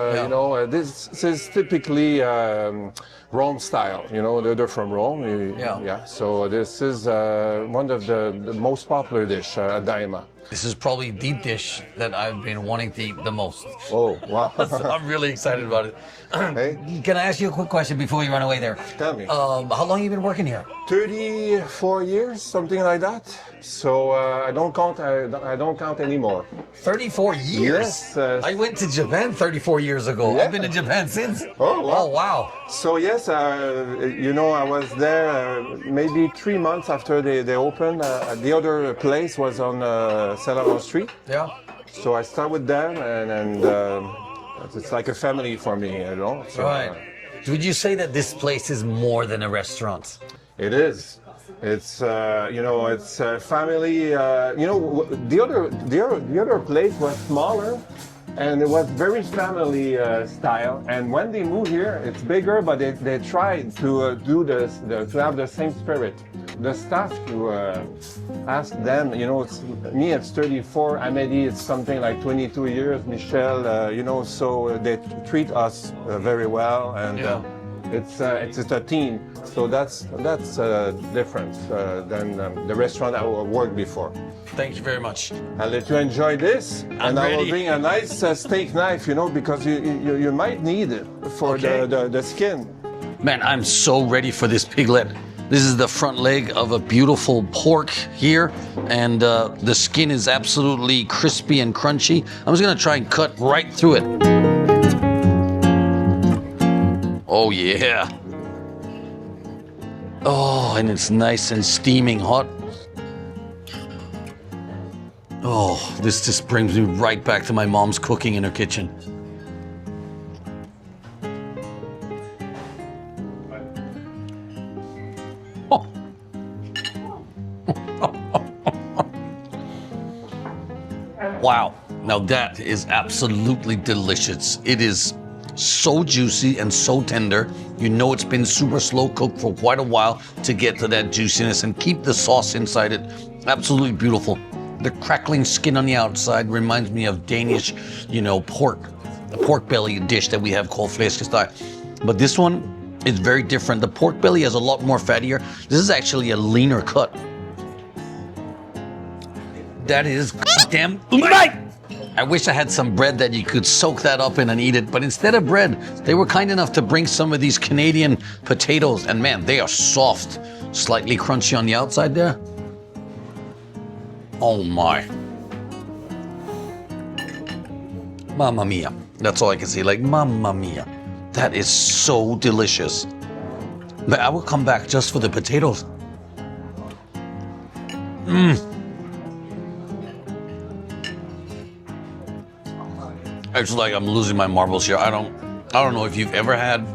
This is typically Rome style. They're from Rome. Yeah. So this is one of the most popular dish at Daima. This is probably the dish that I've been wanting to eat the most. Oh, wow. So I'm really excited about it. Hey. Can I ask you a quick question before you run away there? Tell me. How long have you been working here? 34 years, something like that. So I don't count. I don't count anymore. 34 years. Yes. I went to Japan 34 years ago. Yeah. I've been in Japan since. Oh, wow. Oh, wow. So yes, I was there maybe 3 months after they opened. The other place was on Saint Street. Yeah. So I start with them, and it's like a family for me, So, Right. Would you say that this place is more than a restaurant? It is. It's it's family. The other place was smaller, and it was very family style. And when they moved here, it's bigger, but they tried to do to have the same spirit. The staff, to ask them, it's me. It's 34. Amélie, it's something like 22 years. Michelle, so they treat us very well, and. It's a team, so that's different than the restaurant I worked before. Thank you very much. I'll let you enjoy this, and I will bring a nice steak knife, because you might need it for the skin. Man, I'm so ready for this piglet. This is the front leg of a beautiful pork here, and the skin is absolutely crispy and crunchy. I'm just gonna try and cut right through it. Oh yeah. Oh, and it's nice and steaming hot. Oh, this just brings me right back to my mom's cooking in her kitchen. Oh. Wow. Now that is absolutely delicious. It is so juicy and so tender. It's been super slow cooked for quite a while to get to that juiciness and keep the sauce inside it. Absolutely beautiful. The crackling skin on the outside reminds me of Danish, pork, the pork belly dish that we have called flæskesteg. But this one is very different. The pork belly has a lot more fattier. This is actually a leaner cut. That is damn right. I wish I had some bread that you could soak that up in and eat it, but instead of bread, they were kind enough to bring some of these Canadian potatoes, and man, they are soft, slightly crunchy on the outside there. Oh my. Mamma mia. That's all I can say, like mamma mia. That is so delicious. But I will come back just for the potatoes. It's like I'm losing my marbles here. I don't know if you've ever had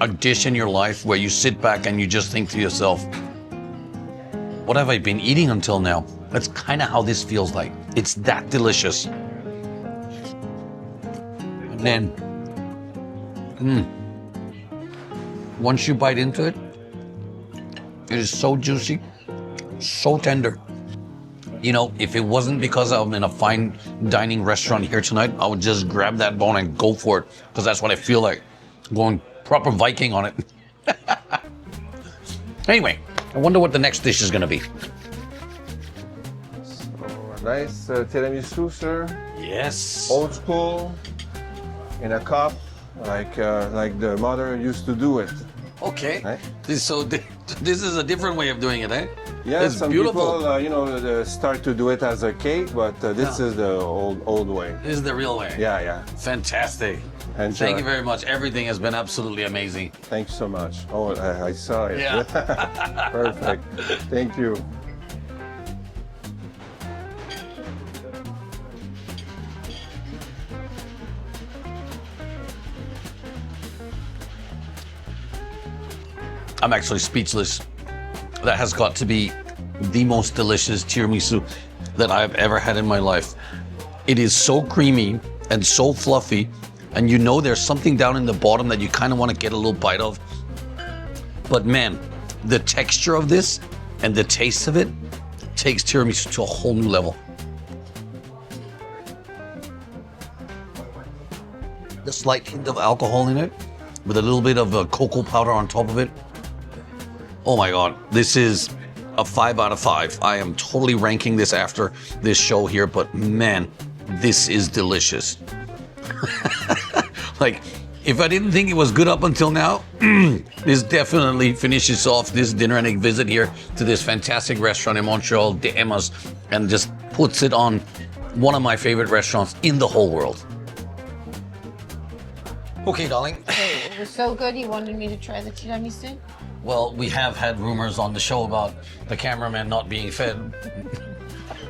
a dish in your life where you sit back and you just think to yourself, what have I been eating until now? That's kind of how this feels like. It's that delicious. And then, once you bite into it, it is so juicy, so tender. If it wasn't because I'm in a fine dining restaurant here tonight, I would just grab that bone and go for it, because that's what I feel like, going proper Viking on it. Anyway, I wonder what the next dish is gonna be. So a nice tiramisu, sir. Yes. Old school, in a cup, like the mother used to do it. Okay. Right? This is a different way of doing it, eh? Yeah, it's some beautiful. people, start to do it as a cake, but this is the old way. This is the real way. Yeah. Fantastic. Enjoy. Thank you very much. Everything has been absolutely amazing. Thanks so much. Oh, I saw it. Yeah. Perfect. Thank you. I'm actually speechless. That has got to be the most delicious tiramisu that I've ever had in my life. It is so creamy and so fluffy, and you know there's something down in the bottom that you kind of want to get a little bite of. But man, the texture of this and the taste of it takes tiramisu to a whole new level. The slight hint of alcohol in it, with a little bit of cocoa powder on top of it. Oh my God, this is a 5 out of 5. I am totally ranking this after this show here, but man, this is delicious. Like, if I didn't think it was good up until now, this definitely finishes off this dinner and a visit here to this fantastic restaurant in Montreal, Pettas, and just puts it on one of my favorite restaurants in the whole world. Okay, darling. It was so good you wanted me to try the tiramisu? Well, we have had rumors on the show about the cameraman not being fed.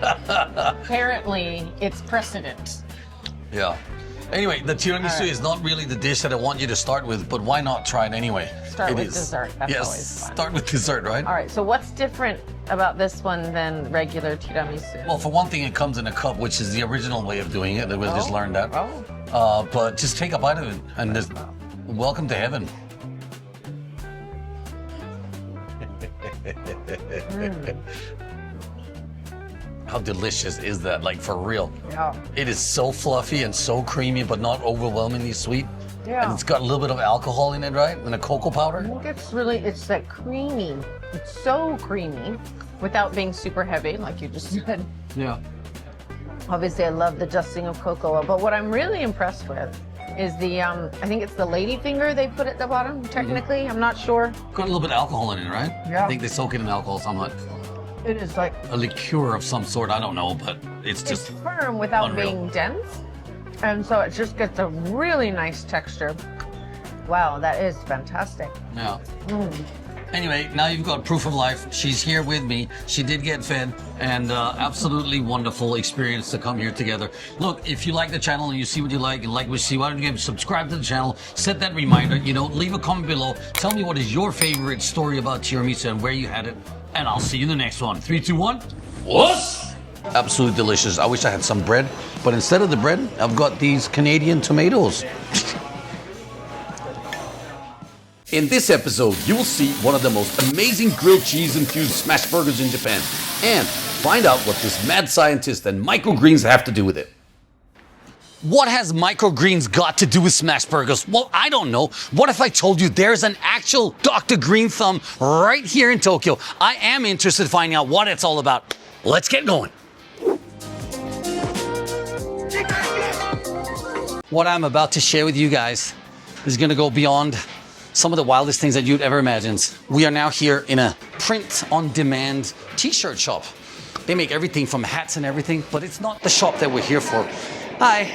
Apparently, it's precedent. Yeah. Anyway, the tiramisu is not really the dish that I want you to start with, but why not try it anyway? Start with dessert. That's always fun. Start with dessert, right? All right, so what's different about this one than regular tiramisu? Well, for one thing, it comes in a cup, which is the original way of doing it. We just learned that. But just take a bite of it and just welcome to heaven. How delicious is that? Like, for real. Yeah. It is so fluffy and so creamy, but not overwhelmingly sweet. Yeah. And it's got a little bit of alcohol in it, right? And a cocoa powder. I think it's like creamy. It's so creamy without being super heavy, like you just said. Yeah. Obviously, I love the dusting of cocoa, but what I'm really impressed with is the, I think it's the lady finger they put at the bottom, technically. I'm not sure. Got a little bit of alcohol in it, right? Yeah. I think they soak it in alcohol somewhat. It is like A liqueur of some sort, I don't know, but it's just it's firm without unreal. being dense. And so it just gets a really nice texture. Wow, that is fantastic. Yeah. Anyway, now you've got proof of life. She's here with me. She did get fed, and absolutely wonderful experience to come here together. Look, if you like the channel and you see what you like and like what you see, why don't you subscribe to the channel, set that reminder, leave a comment below. Tell me what is your favorite story about tiramisu and where you had it, and I'll see you in the next one. 3, 2, 1. What? Absolutely delicious. I wish I had some bread, but instead of the bread, I've got these Canadian tomatoes. In this episode, you will see one of the most amazing grilled cheese-infused smash burgers in Japan and find out what this mad scientist and microgreens have to do with it. What has microgreens got to do with smash burgers? Well, I don't know. What if I told you there's an actual Dr. Green Thumb right here in Tokyo? I am interested in finding out what it's all about. Let's get going. What I'm about to share with you guys is going to go beyond some of the wildest things that you'd ever imagine. We are now here in a print-on-demand t-shirt shop. They make everything from hats and everything, but it's not the shop that we're here for. Hi,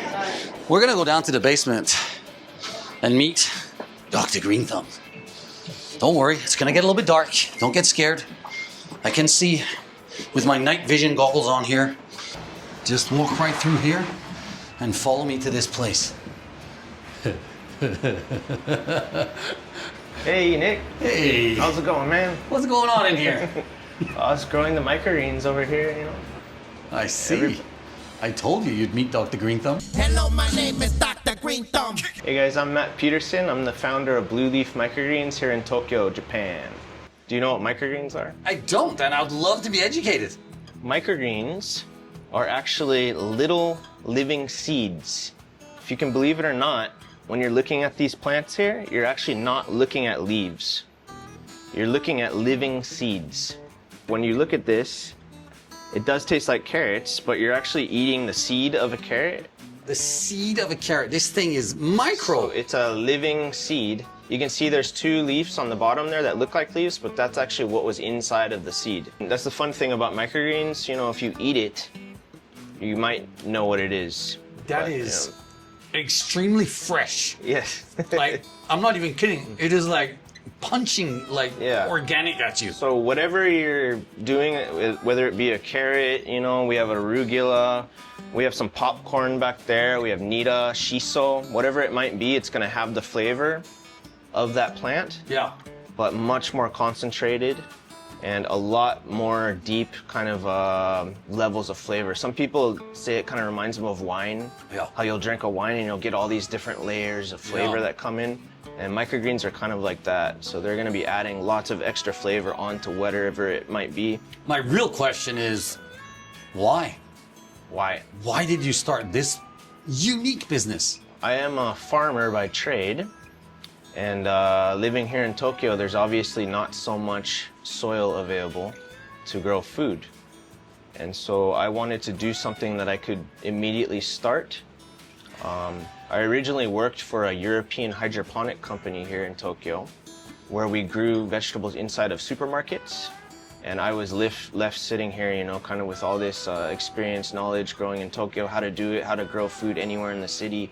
we're gonna go down to the basement and meet Dr. Green Thumb. Don't worry, it's gonna get a little bit dark. Don't get scared. I can see with my night vision goggles on here. Just walk right through here and follow me to this place. Hey, Nick. Hey. How's it going, man? What's going on in here? I was growing the microgreens over here, I see. I told you you'd meet Dr. Green Thumb. Hello, my name is Dr. Green Thumb. Hey guys, I'm Matt Peterson. I'm the founder of Blue Leaf Microgreens here in Tokyo, Japan. Do you know what microgreens are? I don't, and I'd love to be educated. Microgreens are actually little living seeds. If you can believe it or not, when you're looking at these plants here, you're actually not looking at leaves. You're looking at living seeds. When you look at this, it does taste like carrots, but you're actually eating the seed of a carrot. The seed of a carrot. This thing is micro. So it's a living seed. You can see there's 2 leaves on the bottom there that look like leaves, but that's actually what was inside of the seed. And that's the fun thing about microgreens. If you eat it, you might know what it is. That is extremely fresh. Yes. Like, I'm not even kidding. It is like punching organic at you. So whatever you're doing, whether it be a carrot, we have arugula, we have some popcorn back there, we have nita, shiso, whatever it might be, it's gonna have the flavor of that plant. Yeah. But much more concentrated and a lot more deep kind of levels of flavor. Some people say it kind of reminds them of wine. Yeah. How you'll drink a wine and you'll get all these different layers of flavor that come in. And microgreens are kind of like that. So they're gonna be adding lots of extra flavor onto whatever it might be. My real question is, why? Why? Why did you start this unique business? I am a farmer by trade. And living here in Tokyo, there's obviously not so much soil available to grow food. And so I wanted to do something that I could immediately start. I originally worked for a European hydroponic company here in Tokyo, where we grew vegetables inside of supermarkets. And I was left sitting here, you know, kind of with all this experience, knowledge growing in Tokyo, how to do it, how to grow food anywhere in the city.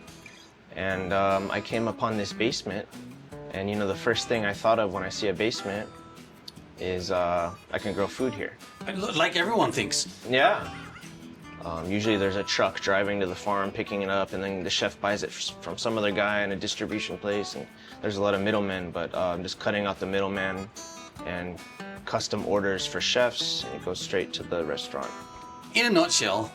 And I came upon this basement, and you know, the first thing I thought of when I see a basement is I can grow food here. Like everyone thinks. Yeah. Usually there's a truck driving to the farm, picking it up, and then the chef buys it from some other guy in a distribution place, and there's a lot of middlemen, but I'm just cutting out the middleman and custom orders for chefs, and it goes straight to the restaurant. In a nutshell,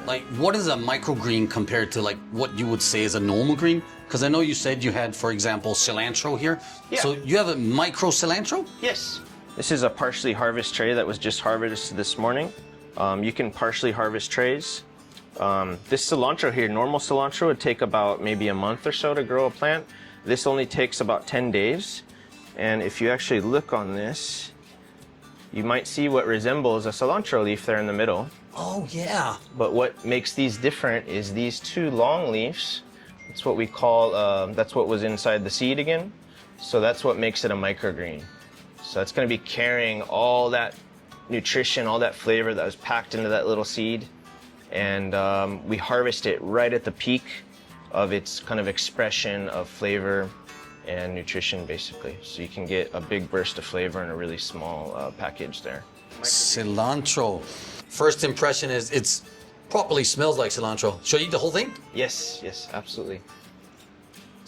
like, what is a microgreen compared to like what you would say is a normal green? Because I know you said you had, for example, cilantro here. Yeah. So you have a micro cilantro? Yes. This is a partially harvest tray that was just harvested this morning. You can partially harvest trays. This cilantro here, normal cilantro would take about maybe a month or so to grow a plant. This only takes about 10 days. And if you actually look on this, you might see what resembles a cilantro leaf there in the middle. Oh, yeah. But what makes these different is these two long leaves. That's what we call, that's what was inside the seed again. So that's what makes it a microgreen. So it's gonna be carrying all that nutrition, all that flavor that was packed into that little seed. And we harvest it right at the peak of its kind of expression of flavor and nutrition, basically. So you can get a big burst of flavor in a really small package there. Cilantro. First impression is it's properly smells like cilantro. Should I eat the whole thing? Yes, yes, absolutely.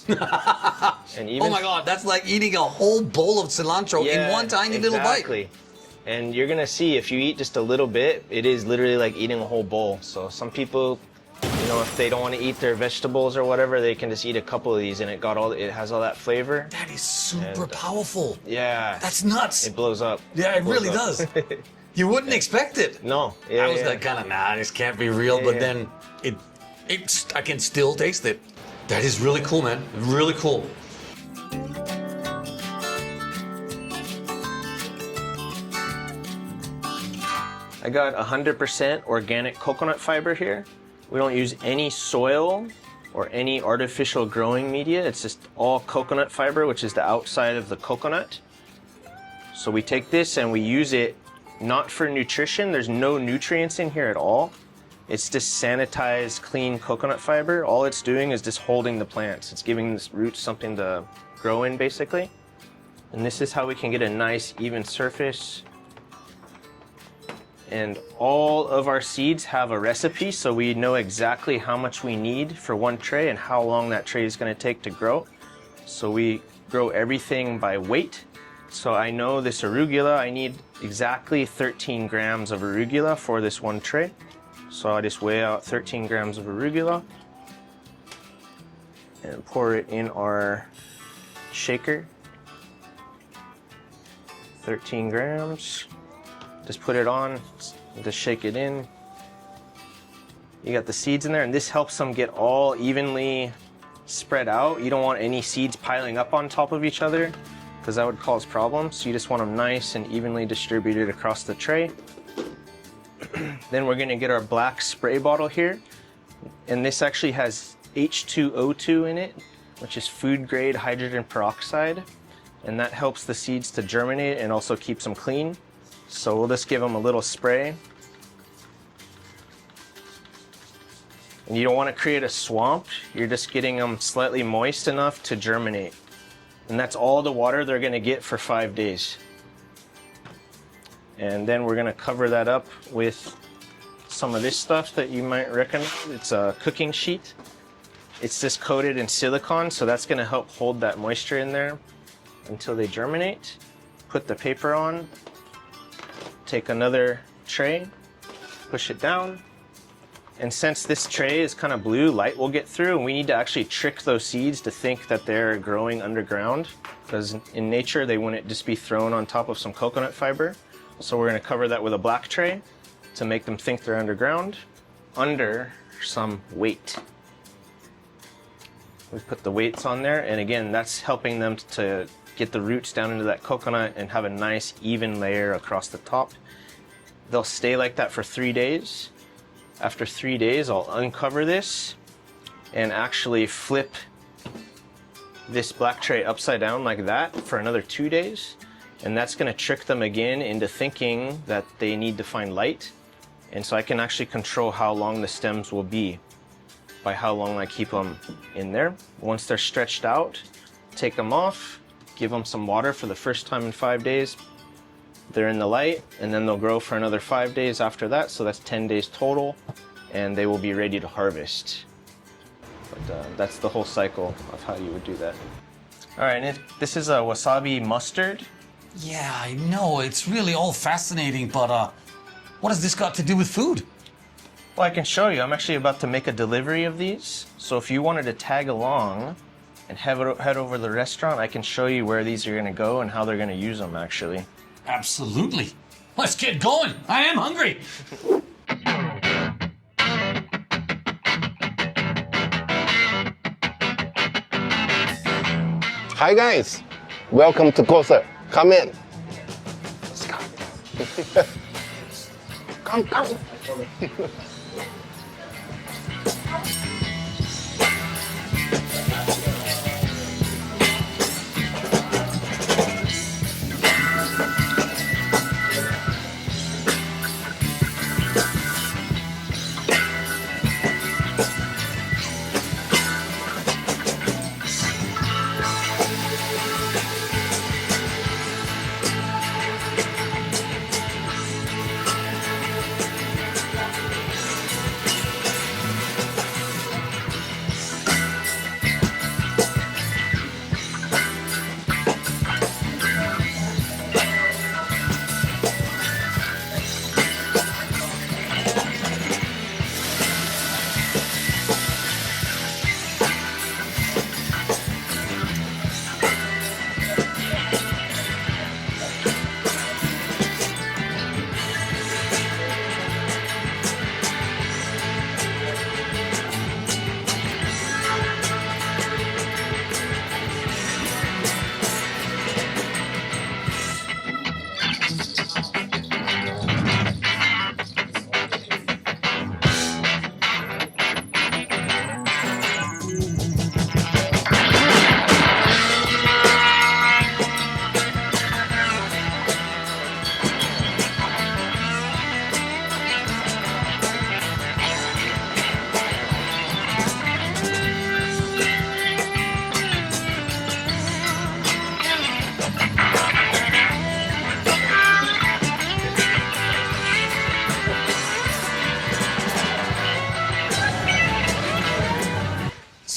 And even, oh my God, that's like eating a whole bowl of cilantro in one tiny little bite. Exactly. And you're gonna see if you eat just a little bit, it is literally like eating a whole bowl. So some people, you know, if they don't want to eat their vegetables or whatever, they can just eat a couple of these, and it has all that flavor. That is super powerful. Yeah. That's nuts. It blows up. Yeah, it really does. You wouldn't expect it. No. I was like kind of, nah, this can't be real. But then I can still taste it. That is really cool, man. Really cool. I got 100% organic coconut fiber here. We don't use any soil or any artificial growing media. It's just all coconut fiber, which is the outside of the coconut. So we take this and we use it not for nutrition. There's no nutrients in here at all. It's just sanitized, clean coconut fiber. All it's doing is just holding the plants. It's giving this roots something to grow in, basically. And this is how we can get a nice, even surface. And all of our seeds have a recipe, so we know exactly how much we need for one tray and how long that tray is going to take to grow. So we grow everything by weight. So I know this arugula, I need exactly 13 grams of arugula for this one tray. So I just weigh out 13 grams of arugula and pour it in our shaker. 13 grams. Just put it on, just shake it in. You got the seeds in there, and this helps them get all evenly spread out. You don't want any seeds piling up on top of each other, because that would cause problems. So you just want them nice and evenly distributed across the tray. Then we're gonna get our black spray bottle here. And this actually has H2O2 in it, which is food grade hydrogen peroxide. And that helps the seeds to germinate and also keeps them clean. So we'll just give them a little spray. And you don't want to create a swamp. You're just getting them slightly moist enough to germinate. And that's all the water they're going to get for 5 days. And then we're going to cover that up with some of this stuff that you might recognize. It's a cooking sheet. It's just coated in silicone, so that's going to help hold that moisture in there until they germinate. put the paper on, take another tray, push it down, and since this tray is kind of blue, light will get through, and we need to actually trick those seeds to think that they're growing underground, because in nature they wouldn't just be thrown on top of some coconut fiber. So we're going to cover that with a black tray to make them think they're underground, under some weight. We put the weights on there, and again, that's helping them to get the roots down into that coconut and have a nice even layer across the top. They'll stay like that for 3 days. After 3 days, I'll uncover this and actually flip this black tray upside down like that for another 2 days. And that's gonna trick them again into thinking that they need to find light. And so I can actually control how long the stems will be by how long I keep them in there. Once they're stretched out, take them off, give them some water for the first time in 5 days. They're in the light, and then they'll grow for another 5 days after that, so that's 10 days total, and they will be ready to harvest. But that's the whole cycle of how you would do that. All right, and this is a wasabi mustard. Yeah, I know. It's really all fascinating, but what has this got to do with food? Well, I can show you. I'm actually about to make a delivery of these. So if you wanted to tag along and head over to the restaurant, I can show you where these are going to go and how they're going to use them, actually. Absolutely. Let's get going. I am hungry. Hi guys, welcome to Kyoto. Come in. Let's go. Come.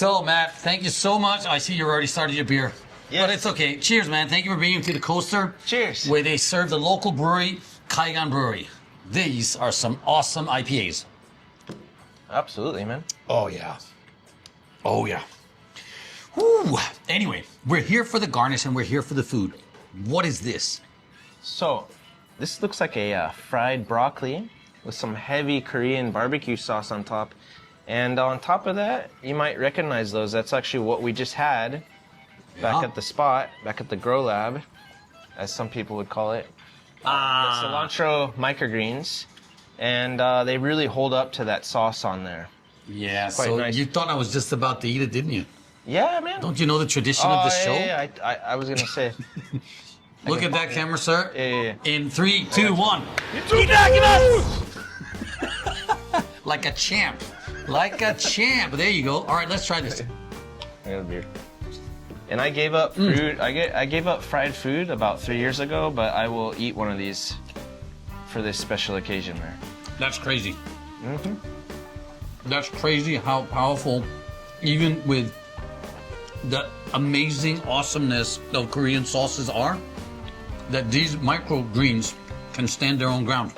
So, Matt, thank you so much. I see you already started your beer. Yes. But it's okay. Cheers, man. Thank you for being to the Coaster. Cheers. Where they serve the local brewery, Kaigan Brewery. These are some awesome IPAs. Absolutely, man. Oh, yeah. Oh, yeah. Whew. Anyway, we're here for the garnish and we're here for the food. What is this? So, this looks like a fried broccoli with some heavy Korean barbecue sauce on top. And on top of that, you might recognize those. That's actually what we just had back at the spot, back at the Grow Lab, as some people would call it. The cilantro microgreens. And they really hold up to that sauce on there. Yeah, Quite so nice. you thought I was just about to eat it, didn't you? Yeah, man. Don't you know the tradition of the show? Yeah, I was going to say. Look at that camera, sir. Yeah. In 3, 2, 1. Like a champ. Like a champ. There you go. All right, let's try this. I got a beer. And I gave up food. I gave up fried food about 3 years ago, but I will eat one of these for this special occasion there. That's crazy. Mm-hmm. That's crazy how powerful, even with the amazing awesomeness of Korean sauces are, that these microgreens can stand their own ground.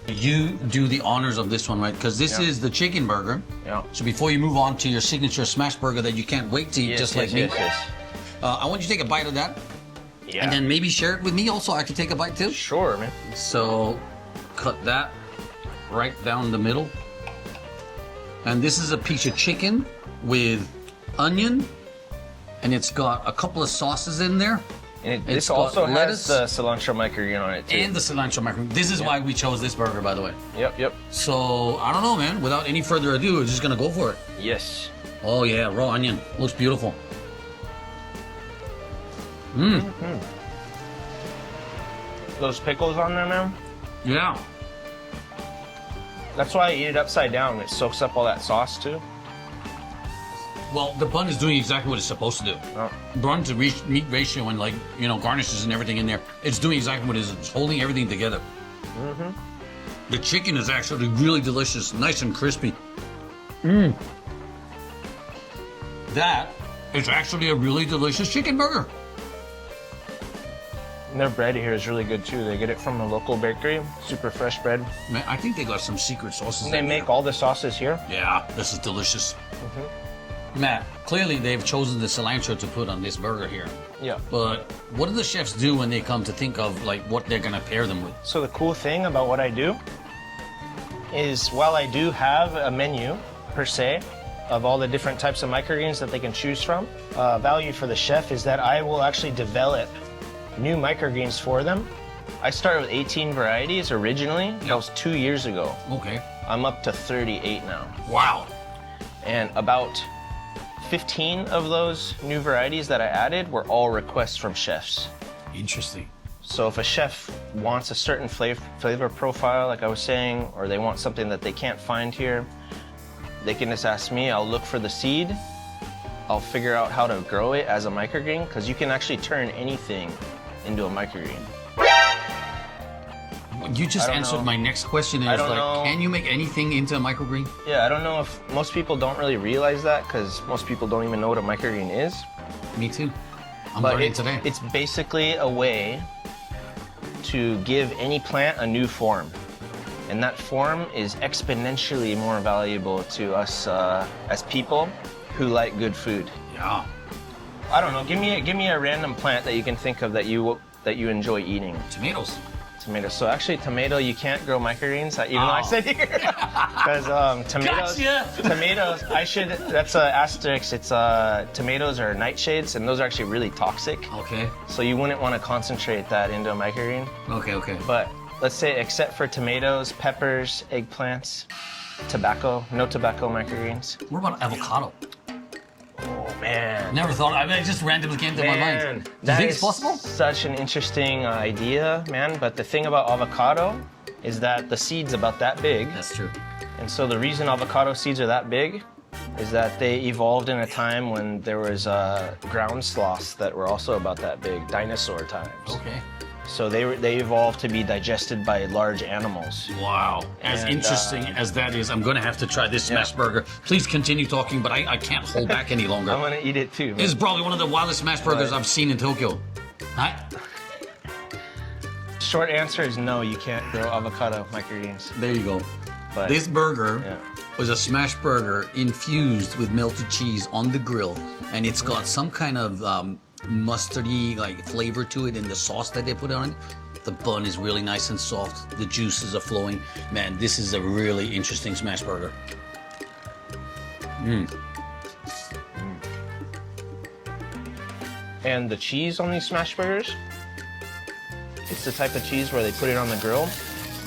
You do the honors of this one, right? Because this is the chicken burger. Yeah. So before you move on to your signature smash burger that you can't wait to eat, just like me, I want you to take a bite of that. Yeah. And then maybe share it with me also. I can take a bite too. Sure, man. So cut that right down the middle. And this is a piece of chicken with onion, and it's got a couple of sauces in there. And this also has the cilantro microgreen on it too. And the cilantro microgreen. This is why we chose this burger, by the way. Yep. So, I don't know, man. Without any further ado, we're just gonna go for it. Yes. Oh yeah, raw onion. Looks beautiful. Those pickles on there, man? Yeah. That's why I eat it upside down. It soaks up all that sauce too. Well, the bun is doing exactly what it's supposed to do. Oh. Bun to meat ratio and, like, you know, garnishes and everything in there. It's doing exactly what it is. It's holding everything together. The chicken is actually really delicious, nice and crispy. That is actually a really delicious chicken burger. And their bread here is really good too. They get it from a local bakery, super fresh bread. Man, I think they got some secret sauces. They make all the sauces here. Yeah, this is delicious. Matt, clearly they've chosen the cilantro to put on this burger here. Yeah. But what do the chefs do when they come to think of like what they're gonna pair them with? So the cool thing about what I do is while I do have a menu per se of all the different types of microgreens that they can choose from, value for the chef is that I will actually develop new microgreens for them. I started with 18 varieties originally. That was 2 years ago. Okay. I'm up to 38 now. Wow. And about 15 of those new varieties that I added were all requests from chefs. Interesting. So if a chef wants a certain flavor profile, like I was saying, or they want something that they can't find here, they can just ask me. I'll look for the seed. I'll figure out how to grow it as a microgreen, because you can actually turn anything into a microgreen. You just answered my next question. Is like, can you make anything into a microgreen? Yeah, I don't know if most people don't really realize that, because most people don't even know what a microgreen is. Me too. I'm learning today. It's basically a way to give any plant a new form. And that form is exponentially more valuable to us as people who like good food. Yeah. I don't know. Give me a random plant that you can think of that you enjoy eating. Tomatoes. Tomatoes. So actually, tomato you can't grow microgreens, even though I said here, because tomatoes. Gotcha. Tomatoes. That's a asterisk. It's tomatoes are nightshades, and those are actually really toxic. Okay. So you wouldn't want to concentrate that into a microgreen. Okay. But let's say, except for tomatoes, peppers, eggplants, tobacco, no tobacco microgreens. What about avocado? Oh man. Never thought. I mean, it just randomly came to my mind. Do you think it's possible? Such an interesting idea, man. But the thing about avocado is that the seed's about that big. That's true. And so the reason avocado seeds are that big is that they evolved in a time when there was ground sloths that were also about that big, dinosaur times. Okay. So they evolved to be digested by large animals. Wow. As interesting as that is, I'm going to have to try this smash burger. Please continue talking, but I can't hold back any longer. I want to eat it too. This is probably one of the wildest smash burgers I've seen in Tokyo. Short answer is no, you can't grow avocado microgreens. There you go. But this burger was a smash burger infused with melted cheese on the grill, and it's got some kind of mustardy like flavor to it in the sauce that they put on it. The bun is really nice and soft. The juices are flowing. Man, this is a really interesting smash burger. And the cheese on these smash burgers, it's the type of cheese where they put it on the grill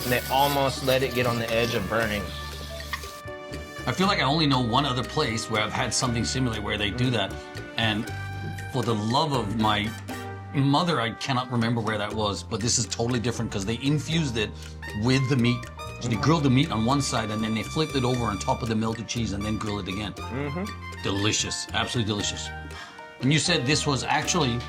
and they almost let it get on the edge of burning. I feel like I only know one other place where I've had something similar where they do that, and for the love of my mother, I cannot remember where that was, but this is totally different because they infused it with the meat. So they grilled the meat on one side and then they flipped it over on top of the melted cheese and then grill it again. Delicious, absolutely delicious. And you said this was actually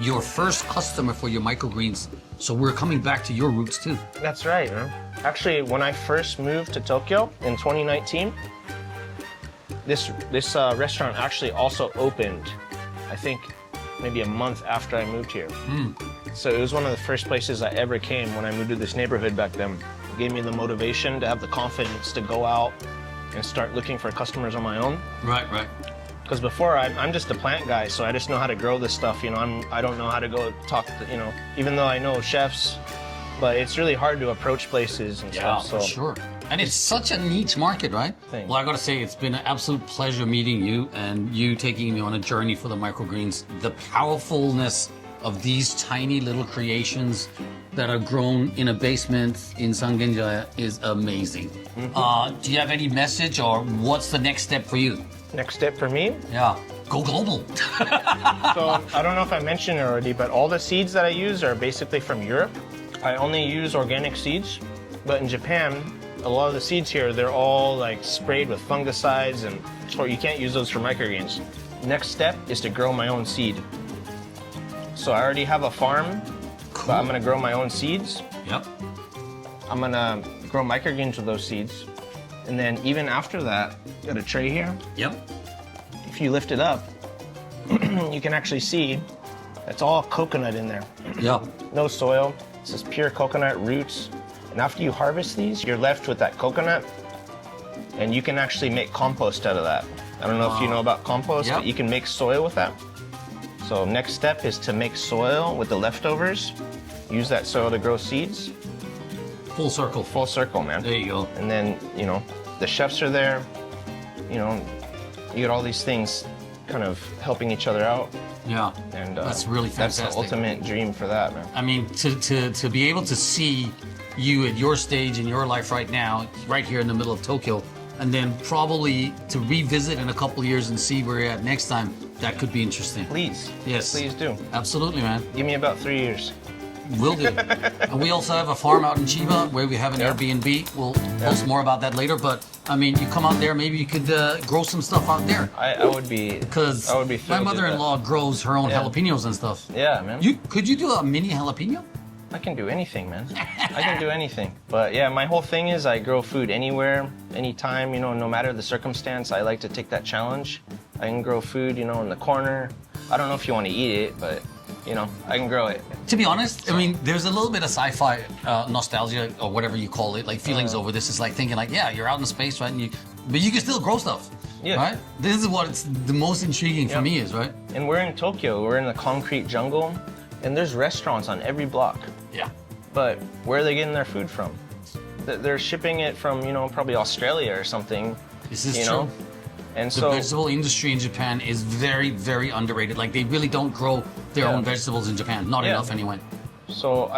your first customer for your microgreens, so we're coming back to your roots too. That's right, man. Actually, when I first moved to Tokyo in 2019, this restaurant actually also opened, I think, maybe a month after I moved here. So it was one of the first places I ever came when I moved to this neighborhood back then. It gave me the motivation to have the confidence to go out and start looking for customers on my own. Right. Because before I'm just a plant guy, so I just know how to grow this stuff. You know, I don't know how to go talk to, you know, even though I know chefs, but it's really hard to approach places and stuff. For sure. And it's such a niche market, right? Thanks. Well, I gotta say, it's been an absolute pleasure meeting you and you taking me on a journey for the microgreens. The powerfulness of these tiny little creations that are grown in a basement in Sangenjaya is amazing. Do you have any message or what's the next step for you? Next step for me? Yeah, go global. So I don't know if I mentioned it already, but all the seeds that I use are basically from Europe. I only use organic seeds, but in Japan, a lot of the seeds here, they're all like sprayed with fungicides, and so you can't use those for microgreens. Next step is to grow my own seed. So I already have a farm, but I'm gonna grow my own seeds. Yep. I'm gonna grow microgreens with those seeds. And then even after that, got a tray here. Yep. If you lift it up, you can actually see it's all coconut in there. Yeah. No soil, it's just pure coconut roots. And after you harvest these, you're left with that coconut, and you can actually make compost out of that. I don't know if you know about compost, but you can make soil with that. So next step is to make soil with the leftovers. Use that soil to grow seeds. Full circle. Full circle, man. There you go. And then, you know, the chefs are there. You know, you get all these things kind of helping each other out. Yeah. And that's really fantastic. That's the ultimate dream for that, man. I mean, to be able to see you at your stage in your life right now, right here in the middle of Tokyo, and then probably to revisit in a couple of years and see where you're at next time, that could be interesting. Please. Yes. Please do. Absolutely, man. Give me about 3 years. Will do. And we also have a farm out in Chiba where we have an Airbnb. We'll post more about that later. But I mean, you come out there, maybe you could grow some stuff out there. I would be. Because I would be my mother-in-law grows her own jalapenos and stuff. Yeah, man. Could you do a mini jalapeno? I can do anything, man. I can do anything. But yeah, my whole thing is I grow food anywhere, anytime, you know, no matter the circumstance. I like to take that challenge. I can grow food, you know, in the corner. I don't know if you want to eat it, but you know, I can grow it. To be honest, I mean, there's a little bit of sci-fi nostalgia or whatever you call it, like feelings over this. It's like thinking like, yeah, you're out in space, right? But you can still grow stuff, right? This is what it's the most intriguing for me is, right? And we're in Tokyo, we're in the concrete jungle, and there's restaurants on every block. Yeah. But where are they getting their food from? They're shipping it from, you know, probably Australia or something. This is you true. know? And The so vegetable industry in Japan is very, very underrated. Like they really don't grow their own vegetables in Japan. Not enough anyway. So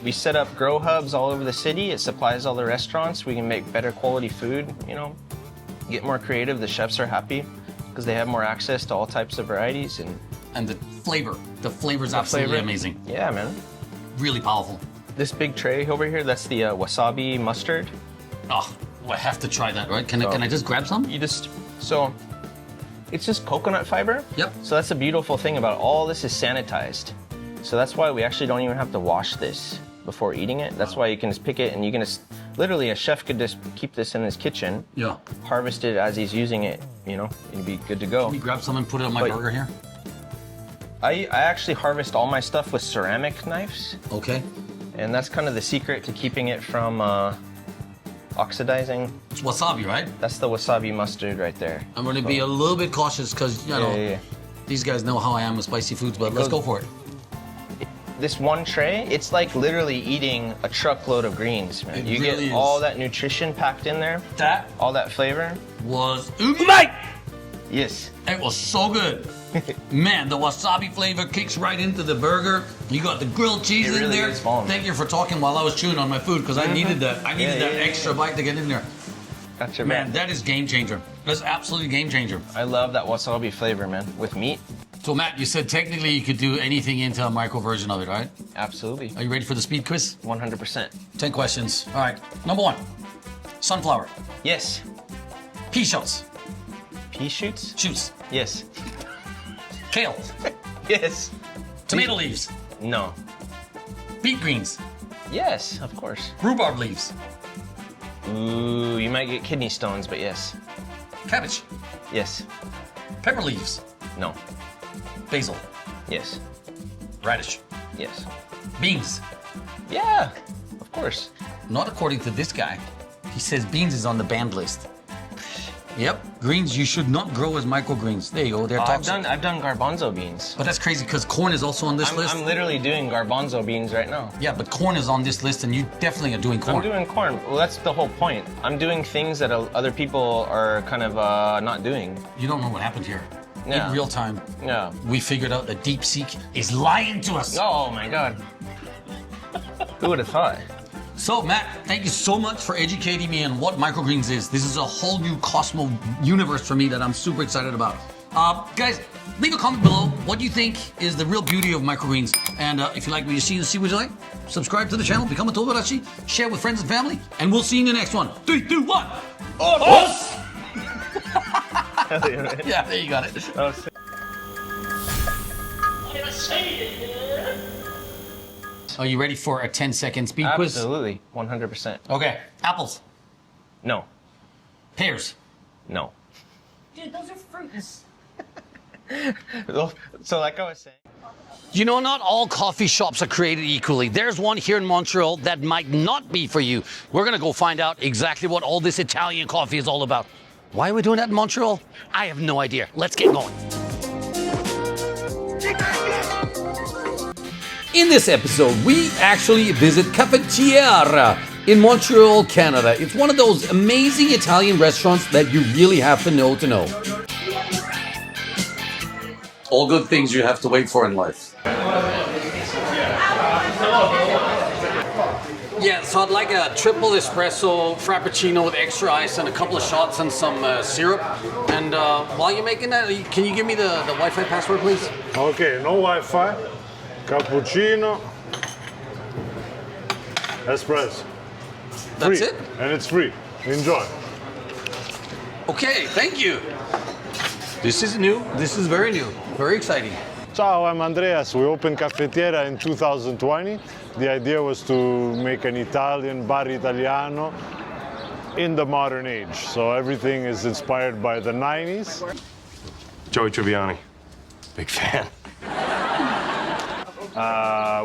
we set up grow hubs all over the city. It supplies all the restaurants. We can make better quality food, you know, get more creative. The chefs are happy because they have more access to all types of varieties. And the flavor. The flavor is absolutely amazing. Yeah, man. Really powerful. This big tray over here, that's the wasabi mustard. Oh, I have to try that, right? Can I just grab some? So it's just coconut fiber. Yep. So that's the beautiful thing about it. All this is sanitized. So that's why we actually don't even have to wash this before eating it. That's why you can just pick it and you can just, literally a chef could just keep this in his kitchen. Yeah. Harvest it as he's using it, you know, it'd be good to go. Can you grab some and put it on my burger here? I actually harvest all my stuff with ceramic knives. Okay. And that's kind of the secret to keeping it from oxidizing. It's wasabi, right? That's the wasabi mustard right there. I'm going to be a little bit cautious because, you know, these guys know how I am with spicy foods, but let's go for it. This one tray, it's like literally eating a truckload of greens, man. You get all that nutrition packed in there. All that flavor. Was umai! Yes. It was so good. Man, the wasabi flavor kicks right into the burger. You got the grilled cheese in there. Thank you for talking while I was chewing on my food because I needed that. I needed that extra bite to get in there. Gotcha, man. That is game changer. That's absolutely game changer. I love that wasabi flavor, man, with meat. So Matt, you said technically you could do anything into a micro version of it, right? Absolutely. Are you ready for the speed quiz? 100%. 10 questions. All right. Number 1, sunflower. Yes. Pea shoots. Pea shoots? Shoots. Yes. Kale. Yes. Tomato leaves. No. Beet greens. Yes, of course. Rhubarb leaves. Ooh, you might get kidney stones, but yes. Cabbage. Yes. Pepper leaves. No. Basil. Yes. Radish. Yes. Beans. Yeah, of course. Not according to this guy. He says beans is on the banned list. Yep, greens you should not grow as microgreens. There you go, they're toxic. I've done garbanzo beans. But that's crazy because corn is also on this list. I'm literally doing garbanzo beans right now. Yeah, but corn is on this list and you definitely are doing corn. I'm doing corn. Well, that's the whole point. I'm doing things that other people are kind of not doing. You don't know what happened here. Yeah. In real time, yeah, we figured out that DeepSeek is lying to us. Oh my God. Who would have thought? So Matt, thank you so much for educating me on what microgreens is. This is a whole new cosmo universe for me that I'm super excited about. Guys, leave a comment below. What do you think is the real beauty of microgreens? And if you like what you see what you like, subscribe to the channel, become a Tomodachi, share with friends and family, and we'll see you in the next one. 3, 2, 1. Os! Yeah, there you got it. Are you ready for a 10-second speed quiz? Absolutely, 100%. Okay, apples. No. Pears. No. Dude, those are fruits. So like I was saying. You know, not all coffee shops are created equally. There's one here in Montreal that might not be for you. We're gonna go find out exactly what all this Italian coffee is all about. Why are we doing that in Montreal? I have no idea. Let's get going. In this episode, we actually visit Cafetiera in Montreal, Canada. It's one of those amazing Italian restaurants that you really have to know. All good things you have to wait for in life. Yeah, so I'd like a triple espresso frappuccino with extra ice and a couple of shots and some syrup. And while you're making that, can you give me the Wi-Fi password, please? Okay, no Wi-Fi. Cappuccino, espresso. That's Free. it? And it's free. Enjoy. Okay, thank you. This is new. This is very new. Very exciting. Ciao, I'm Andreas. We opened Cafetiera in 2020. The idea was to make an Italian bar Italiano in the modern age. So everything is inspired by the 90s. Joey Tribbiani. Big fan.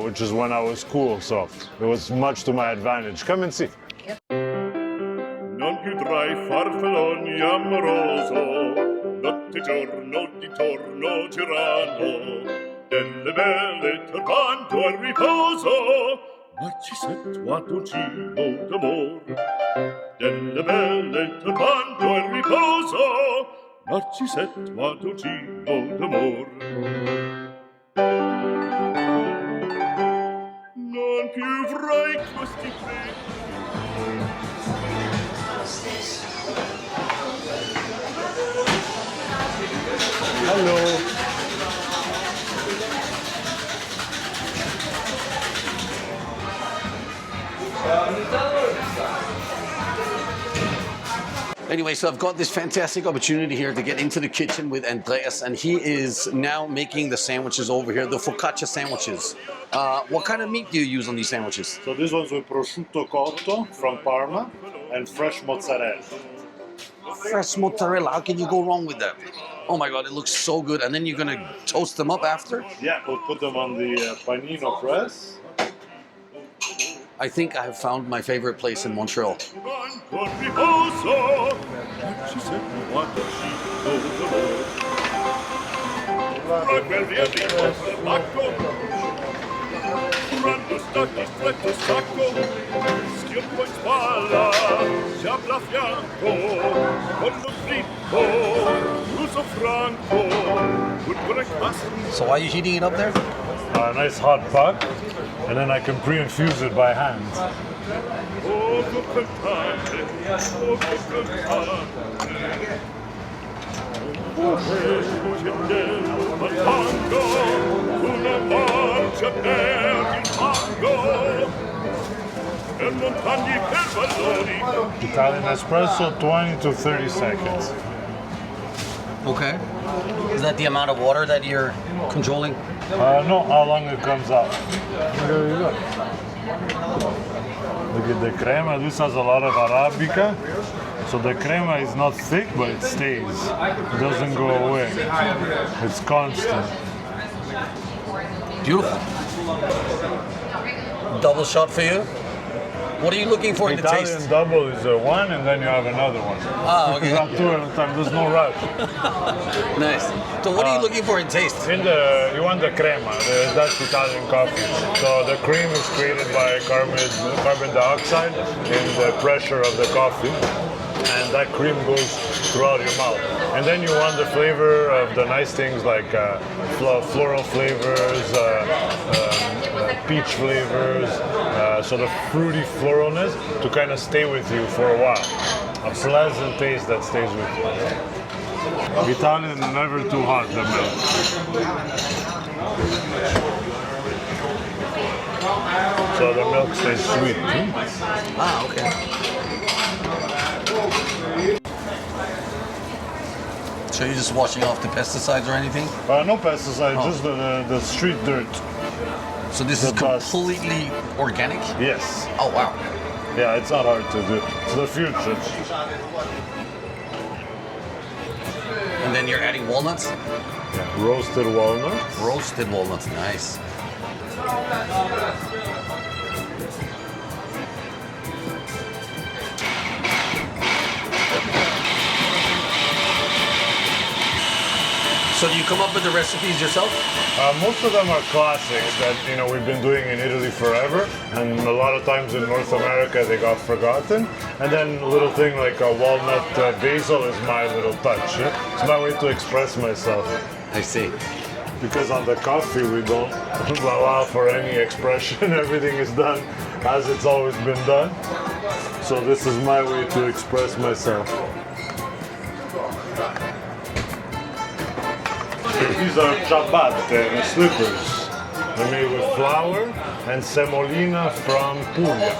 Which is when I was cool, so it was much to my advantage. Come and see. Non più tra i farfalloni amoroso, notte giorno di torno girano, delle belle turbando al riposo, ma ci sento ad un cibo d'amor. Delle belle turbando al riposo, ma ci sento ad un cibo d'amor. Non più avrai questi Hello. Anyway, so I've got this fantastic opportunity here to get into the kitchen with Andreas, and he is now making the sandwiches over here, the focaccia sandwiches. What kind of meat do you use on these sandwiches? So this one's with prosciutto cotto from Parma and fresh mozzarella. Fresh mozzarella, how can you go wrong with that? Oh my God, it looks so good. And then you're gonna toast them up after? Yeah, we'll put them on the panino press. I think I have found my favorite place in Montreal. So why are you heating it up there? A nice hot pot, and then I can pre-infuse it by hand. Italian espresso, 20 to 30 seconds. Okay. Is that the amount of water that you're controlling? No, how long it comes out. There you go. Look at the crema. This has a lot of Arabica. So the crema is not thick, but it stays. It doesn't go away. It's constant. Beautiful. double shot for you. What are you looking for in the taste? Italian double is one, and then you have another one. Ah, okay. Not two at a time. There's no rush. Nice. So what are you looking for in taste? You want the crema. That's Italian coffee. So the cream is created by carbon dioxide in the pressure of the coffee, and that cream goes throughout your mouth. And then you want the flavor of the nice things like floral flavors, peach flavors, so the fruity floralness to kind of stay with you for a while. A pleasant taste that stays with you. Italian, never too hot, the milk. So the milk stays sweet. Ah, okay. So you're just washing off the pesticides or anything? No pesticides, just the street dirt. So this is completely organic? Yes. Oh, wow. Yeah, it's not hard to do. It's the future. And then you're adding walnuts? Yeah, roasted walnuts. Roasted walnuts, nice. So do you come up with the recipes yourself? Most of them are classics that we've been doing in Italy forever, and a lot of times in North America they got forgotten. And then a little thing like a walnut basil is my little touch. Yeah? It's my way to express myself. I see. Because on the coffee we don't allow for any expression. Everything is done as it's always been done. So this is my way to express myself. These are ciabatte, slippers. They're made with flour and semolina from Puglia.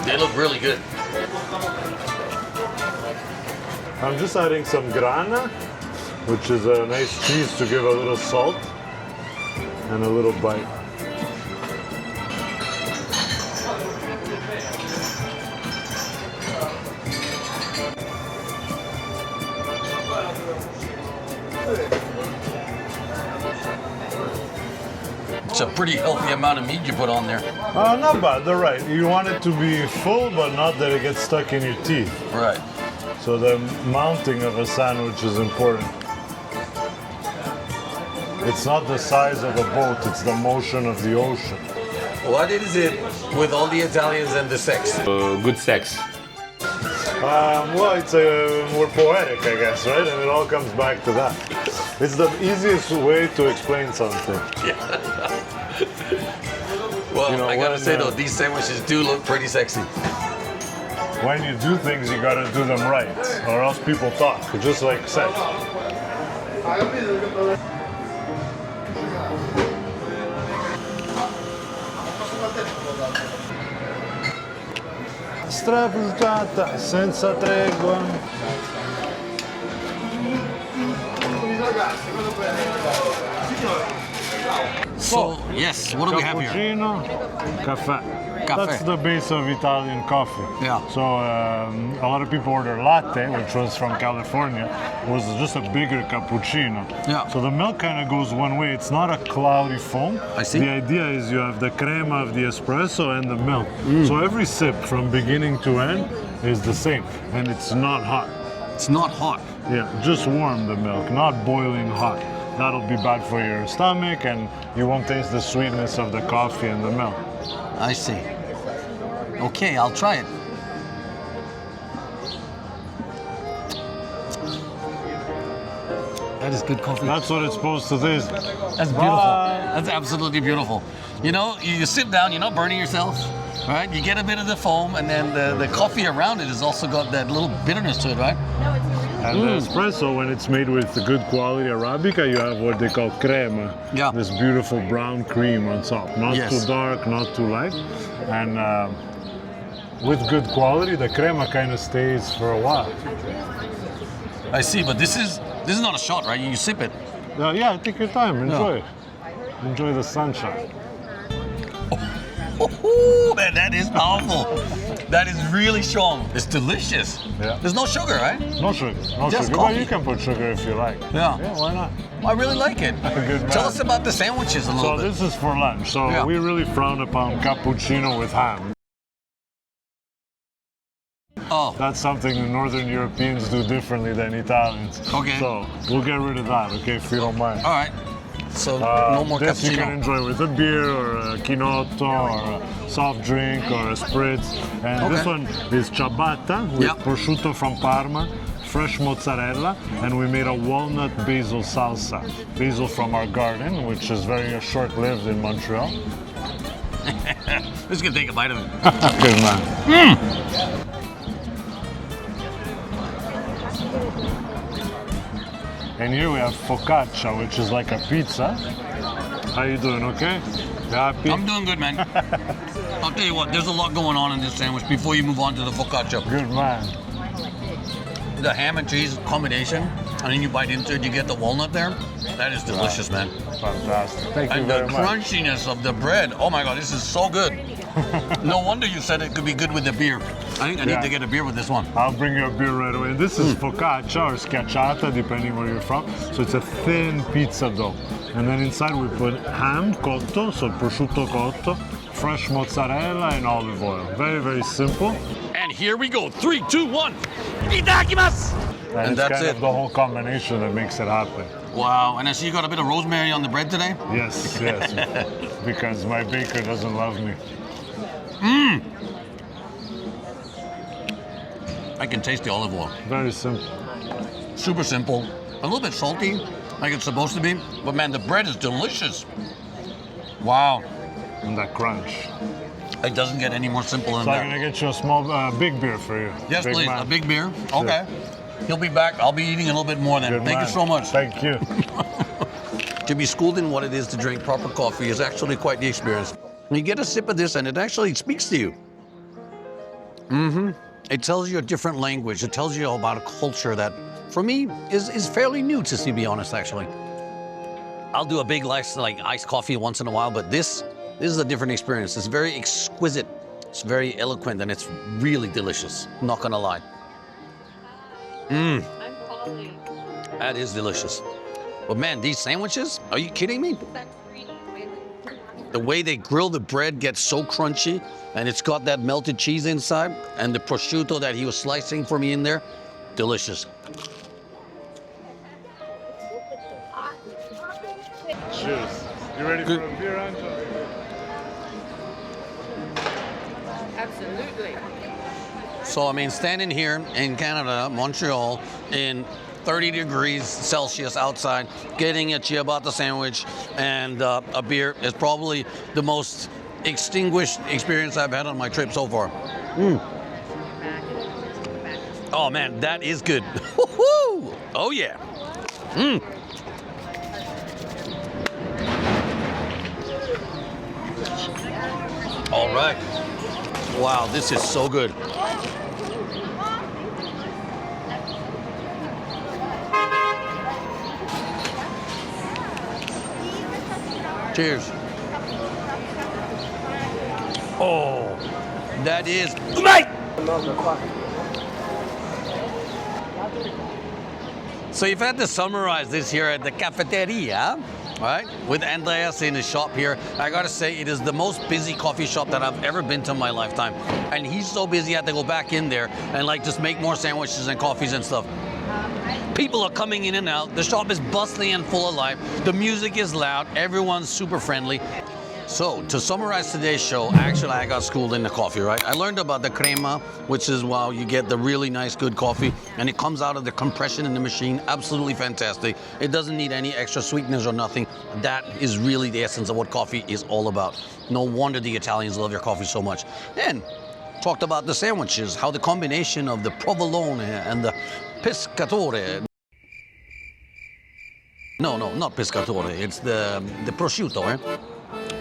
They look really good. I'm just adding some grana, which is a nice cheese to give a little salt and a little bite. It's a pretty healthy amount of meat you put on there. Not bad, they're right. You want it to be full, but not that it gets stuck in your teeth. Right. So the mounting of a sandwich is important. It's not the size of a boat, it's the motion of the ocean. What is it with all the Italians and the sex? Good sex. Well, we're poetic, I guess, right? And it all comes back to that. It's the easiest way to explain something. Yeah. Well, I gotta say though, these sandwiches do look pretty sexy. When you do things, you gotta do them right, or else people talk, just like sex. Strabuzzata, senza tregua. So, yes, what do we have here? Cappuccino, caffè. That's the base of Italian coffee. Yeah. So a lot of people order latte, which was from California, was just a bigger cappuccino. Yeah. So the milk kind of goes one way. It's not a cloudy foam. I see. The idea is you have the crema of the espresso and the milk. So every sip from beginning to end is the same, and it's not hot. It's not hot. Yeah, just warm the milk, not boiling hot. That'll be bad for your stomach, and you won't taste the sweetness of the coffee and the milk. I see. Okay, I'll try it. That is good coffee. That's what it's supposed to taste. That's beautiful. That's absolutely beautiful. You know, you sit down, you're not burning yourself, right? You get a bit of the foam, and then the coffee around it has also got that little bitterness to it, right? And the espresso, when it's made with good quality Arabica, you have what they call crema. Yeah. This beautiful brown cream on top. Not Yes. too dark, not too light. And with good quality, the crema kind of stays for a while. I see, but this is not a shot, right? You sip it. Yeah, take your time, enjoy it. Enjoy the sunshine. Man, that is powerful. That is really strong. It's delicious. Yeah. There's no sugar, right? No sugar. No Just sugar. coffee. Well, you can put sugar if you like. Yeah. Why not? I really like it. Good man. Tell us about the sandwiches a little So bit. this is for lunch. So Yeah. we really frown upon cappuccino with ham. Oh. That's something the Northern Europeans do differently than Italians. Okay. So we'll get rid of that, okay, if you don't mind. All right. So no more this cappuccino. you can enjoy with a beer or a Kyoto or a soft drink or a spritz. And this one is ciabatta with prosciutto from Parma, fresh mozzarella, and we made a walnut basil salsa. Basil from our garden, which is very short-lived in Montreal. Just gonna take a bite of it. Good man. And here we have focaccia, which is like a pizza. How you doing, okay? You happy? I'm doing good, man. I'll tell you what, there's a lot going on in this sandwich before you move on to the focaccia. Good man. The ham and cheese combination, and then you bite into it, you get the walnut there. That is delicious, man. Fantastic. Thank you and very the much. crunchiness of the bread. Oh my God, this is so good. No wonder you said it could be good with the beer. I think I need to get a beer with this one. I'll bring you a beer right away. This is focaccia or schiacciata, depending where you're from. So it's a thin pizza dough. And then inside we put ham cotto, so prosciutto cotto, fresh mozzarella, and olive oil. Very, very simple. And here we go. 3, 2, 1. Itadakimasu! And that's kind it. of the whole combination that makes it happen. Wow, and I see you got a bit of rosemary on the bread today? Yes, yes. Because my baker doesn't love me. Mmm! I can taste the olive oil. Very simple. Super simple. A little bit salty, like it's supposed to be. But man, the bread is delicious. Wow. And that crunch. It doesn't get any more simple than So that. I'm gonna get you a small, big beer for you. Yes, big please. man. A big beer. Okay. He'll be back. I'll be eating a little bit more then. Good Thank man. you so much. Thank you. To be schooled in what it is to drink proper coffee is actually quite the experience. You get a sip of this and it actually speaks to you. Mm-hmm. It tells you a different language. It tells you about a culture that, for me, is fairly new, to be honest, actually. I'll do a big iced coffee once in a while, but this is a different experience. It's very exquisite. It's very eloquent, and it's really delicious. I'm not gonna lie. Mmm. That is delicious. But man, these sandwiches, are you kidding me? The way they grill the bread gets so crunchy, and it's got that melted cheese inside, and the prosciutto that he was slicing for me in there, delicious. Cheers. You ready for a beer, Angela? Absolutely. So, I mean, standing here in Canada, Montreal, in 30 degrees Celsius outside, getting a ciabatta sandwich and a beer is probably the most extinguished experience I've had on my trip so far. Mm. Oh man, that is good. Woo-hoo! Oh yeah. Mm. All right. Wow, this is so good. Cheers. Oh, that is umai! So you've had to summarize this here at the cafeteria, right? With Andreas in his shop here. I gotta say, it is the most busy coffee shop that I've ever been to in my lifetime. And he's so busy, I had to go back in there and just make more sandwiches and coffees and stuff. People are coming in and out. The shop is bustling and full of life. The music is loud. Everyone's super friendly. So, to summarize today's show, actually I got schooled in the coffee, right? I learned about the crema, which is you get the really nice, good coffee, and it comes out of the compression in the machine. Absolutely fantastic. It doesn't need any extra sweeteners or nothing. That is really the essence of what coffee is all about. No wonder the Italians love their coffee so much. And talked about the sandwiches, how the combination of the provolone and the pescatore. No, not pescatore. It's the prosciutto,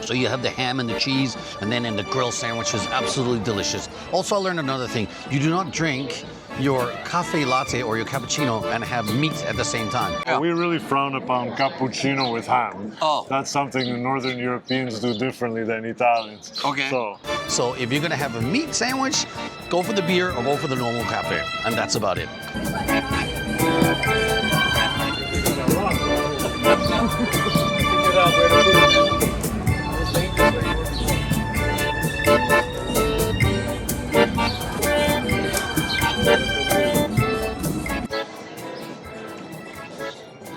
So you have the ham and the cheese, and then in the grill sandwiches, absolutely delicious. Also, I learned another thing. You do not drink your cafe latte or your cappuccino and have meat at the same time. We really frown upon cappuccino with ham. Oh. That's something the Northern Europeans do differently than Italians. Okay. So if you're gonna have a meat sandwich, go for the beer or go for the normal cafe, and that's about it.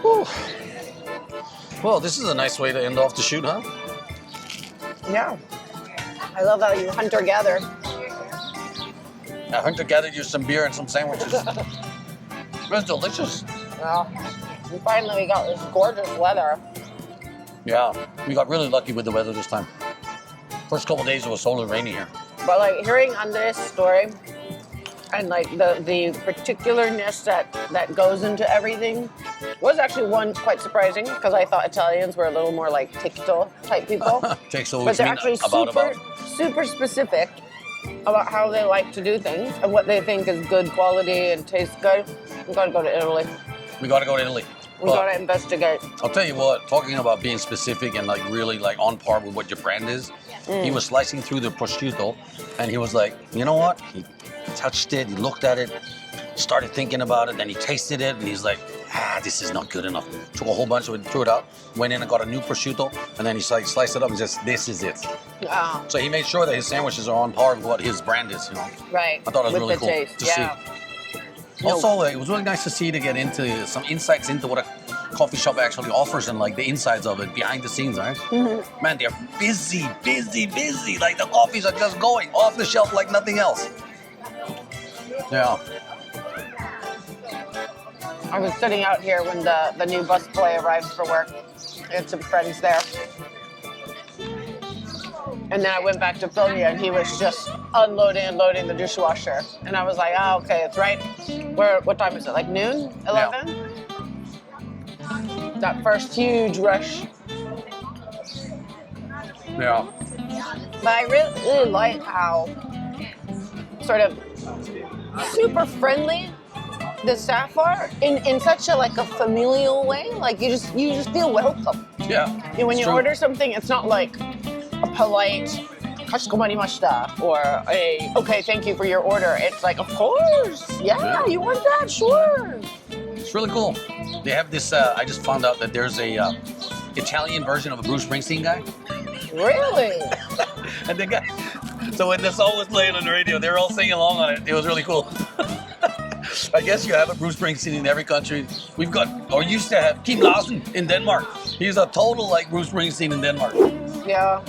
Whew. Well, this is a nice way to end off the shoot, huh? Yeah. I love how you hunter-gather. I hunter-gathered you some beer and some sandwiches. It's delicious. Well, and finally we got this gorgeous weather. Yeah, we got really lucky with the weather this time. First couple days it was so rainy here. But like hearing Andres' story and like the particularness that goes into everything was actually one quite surprising because I thought Italians were a little more like tikto type people. Tikto, But they're actually super specific about how they like to do things and what they think is good quality and tastes good. We gotta go to Italy. We gotta go to Italy. We gotta investigate. I'll tell you what, talking about being specific and like really like on par with what your brand is, he was slicing through the prosciutto and he was like, you know what? He touched it, he looked at it, started thinking about it, then he tasted it and he's like, this is not good enough. Took a whole bunch of it, threw it out, went in and got a new prosciutto, and then he sliced it up and just, this is it. Yeah. So he made sure that his sandwiches are on par with what his brand is, you know? Right. I thought it was With really the cool taste. to see. Also, it was really nice to see to get into some insights into what a coffee shop actually offers and like the insides of it, behind the scenes, right? Mm-hmm. Man, they're busy. Like the coffees are just going off the shelf like nothing else. Yeah. I was sitting out here when the new busboy arrived for work. I had some friends there. And then I went back to film you, and he was just unloading and loading the dishwasher. And I was like, oh, okay, it's right. What time is it? Like noon? 11? Yeah. That first huge rush. Yeah. But I really like how sort of super friendly the staff are in such a like a familial way. Like you just feel welcome. Yeah. And when you order something, it's not like a polite "kashikomari or a "okay, thank you for your order." It's like, of course, yeah, you want that, sure. It's really cool. They have this. I just found out that there's a Italian version of a Bruce Springsteen guy. Really? And the guy. So when the song was playing on the radio, they were all singing along on it. It was really cool. I guess you have a Bruce Springsteen in every country. We've got, or used to have, Kim Larsen in Denmark. He's a total like Bruce Springsteen in Denmark. Yeah.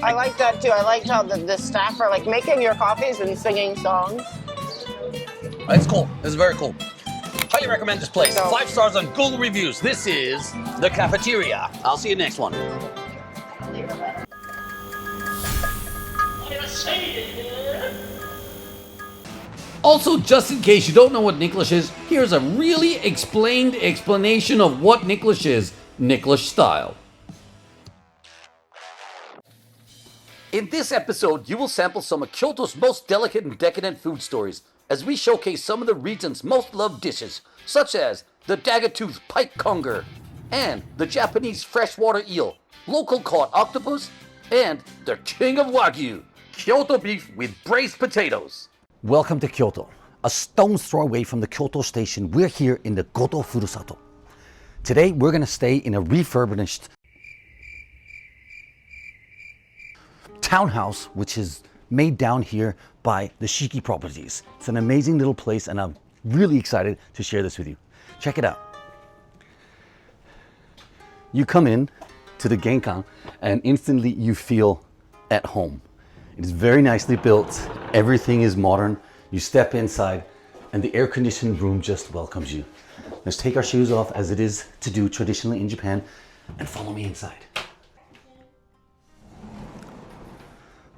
I like that too. I liked how the staff are like making your coffees and singing songs. It's cool. It's very cool. Highly recommend this place. 5 stars on Google reviews. This is the cafeteria. I'll see you next one. Also, just in case you don't know what Nicklish is, here's a really explained explanation of what Nicklish is, Nicklish style. In this episode, you will sample some of Kyoto's most delicate and decadent food stories as we showcase some of the region's most loved dishes, such as the dagger-toothed pike conger, and the Japanese freshwater eel, local caught octopus, and the king of wagyu, Kyoto beef with braised potatoes. Welcome to Kyoto. A stone's throw away from the Kyoto station, we're here in the Goto Furusato. Today, we're going to stay in a refurbished townhouse, which is made down here by the Shiki Properties. It's an amazing little place, and I'm really excited to share this with you. Check it out. You come in to the Genkan, and instantly you feel at home. It is very nicely built. Everything is modern. You step inside and the air-conditioned room just welcomes you. Let's take our shoes off as it is to do traditionally in Japan and follow me inside.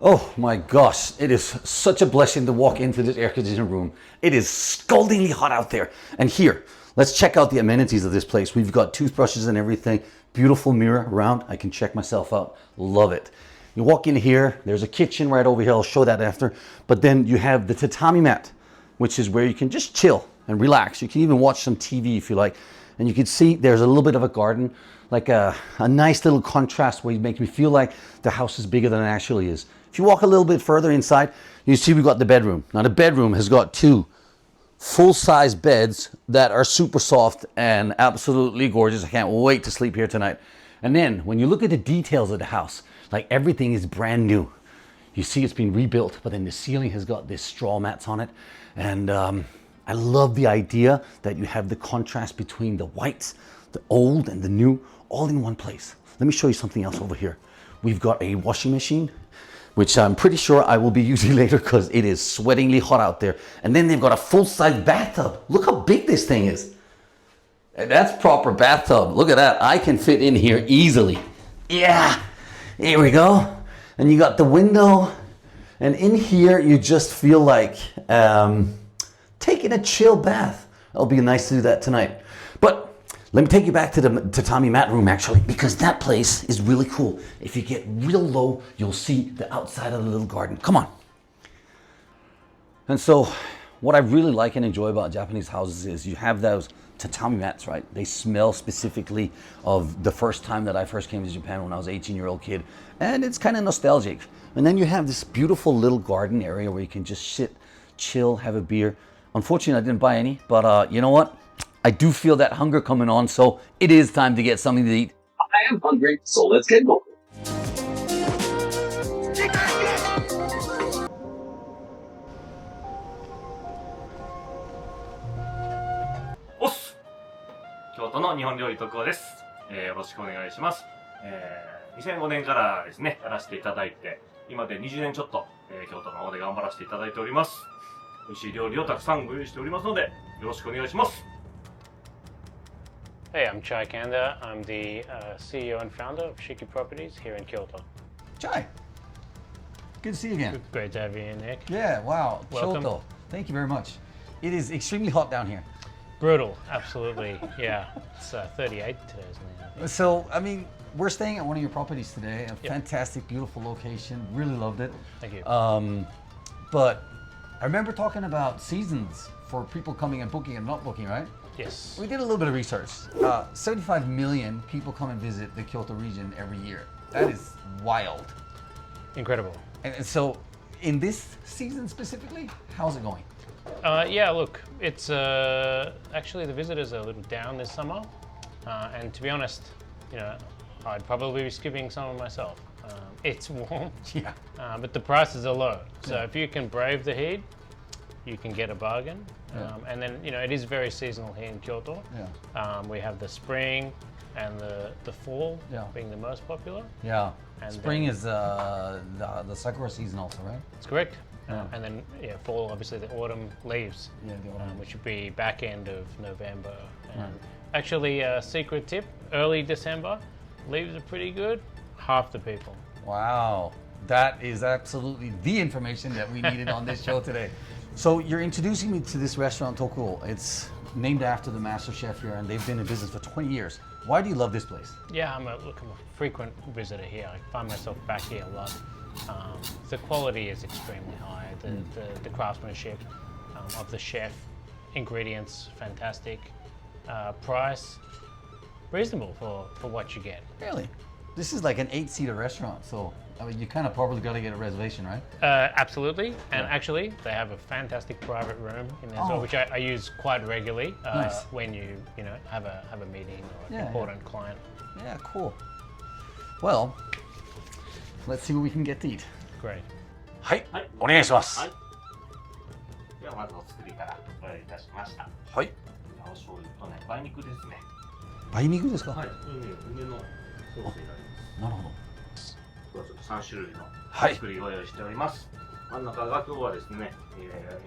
Oh my gosh, it is such a blessing to walk into this air conditioned room. It is scaldingly hot out there. And here, let's check out the amenities of this place. We've got toothbrushes and everything. Beautiful mirror around. I can check myself out. Love it. You walk in here, there's a kitchen right over here. I'll show that after. But then you have the tatami mat, which is where you can just chill and relax. You can even watch some TV if you like. And you can see there's a little bit of a garden, like a nice little contrast where you make me feel like the house is bigger than it actually is. If you walk a little bit further inside, you see we've got the bedroom. Now the bedroom has got 2 full-size beds that are super soft and absolutely gorgeous. I can't wait to sleep here tonight. And then when you look at the details of the house, like everything is brand new. You see it's been rebuilt, but then the ceiling has got this straw mats on it. And I love the idea that you have the contrast between the whites, the old and the new, all in one place. Let me show you something else over here. We've got a washing machine, which I'm pretty sure I will be using later because it is sweatingly hot out there. And then they've got a full-size bathtub. Look how big this thing is. And that's proper bathtub. Look at that. I can fit in here easily. Yeah, here we go. And you got the window. And in here, you just feel like taking a chill bath. It'll be nice to do that tonight. But let me take you back to the tatami mat room actually, because that place is really cool. If you get real low, you'll see the outside of the little garden. Come on. And so what I really like and enjoy about Japanese houses is you have those tatami mats, right? They smell specifically of the first time that I first came to Japan when I was an 18-year-old kid. And it's kind of nostalgic. And then you have this beautiful little garden area where you can just sit, chill, have a beer. Unfortunately, I didn't buy any, but you know what? I do feel that hunger coming on, so it is time to get something to eat. I am hungry, so let's get going. Oss! 京都の日本料理特攻です。よろしくお願いします。2005年からですね、やらせていただいて、今で20年ちょっと、京都の方で頑張らせていただいております。美味しい料理をたくさんご用意しておりますので、よろしくお願いします。Hey, I'm Chai Kanda. I'm the CEO and founder of Shiki Properties here in Kyoto. Chai, good to see you again. Great to have you in, Nick. Yeah, wow, Welcome. Kyoto. Thank you very much. It is extremely hot down here. Brutal, absolutely. Yeah, it's 38 today, isn't it? So, I mean, we're staying at one of your properties today. A fantastic, beautiful location. Really loved it. Thank you. But I remember talking about seasons for people coming and booking and not booking, right? Yes. We did a little bit of research. 75 million people come and visit the Kyoto region every year. That is wild. Incredible. And so, in this season specifically, how's it going? Yeah, look, it's actually the visitors are a little down this summer, and to be honest, you know, I'd probably be skipping some of myself. It's warm, yeah, but the prices are low. So Yeah. if you can brave the heat, you can get a bargain. Yeah. And then, you know, it is very seasonal here in Kyoto. Yeah. We have the spring and the fall being the most popular. Yeah. And Spring then- is the sakura season also, right? That's correct. Yeah. And then, yeah, fall, obviously the autumn leaves, Yeah, the autumn. which would be back end of November. And Right. actually, a secret tip, early December, leaves are pretty good, half the people. Wow, that is absolutely the information that we needed on this show today. So you're introducing me to this restaurant, Tokuo. It's named after the master chef here, and they've been in business for 20 years. Why do you love this place? Yeah, I'm a frequent visitor here. I find myself back here a lot. The quality is extremely high. The craftsmanship of the chef, ingredients fantastic, price reasonable for what you get. Really? This is like an 8-seater restaurant, so I mean, you kind of probably got to get a reservation, right? Absolutely, and actually they have a fantastic private room in there as well, which I use quite regularly Nice. when you know have a meeting or an Yeah, important client. Yeah, cool. Well, let's see what we can get to eat. Great. はい、お願いします。はい。ではまずお作りからご用意いたしました。はい。お醤油とね、梅肉ですね。梅肉ですか？はい。梅のソースになります。なるほど。今日はちょっと3種類のはい作りご用意しております。真ん中が今日はですね、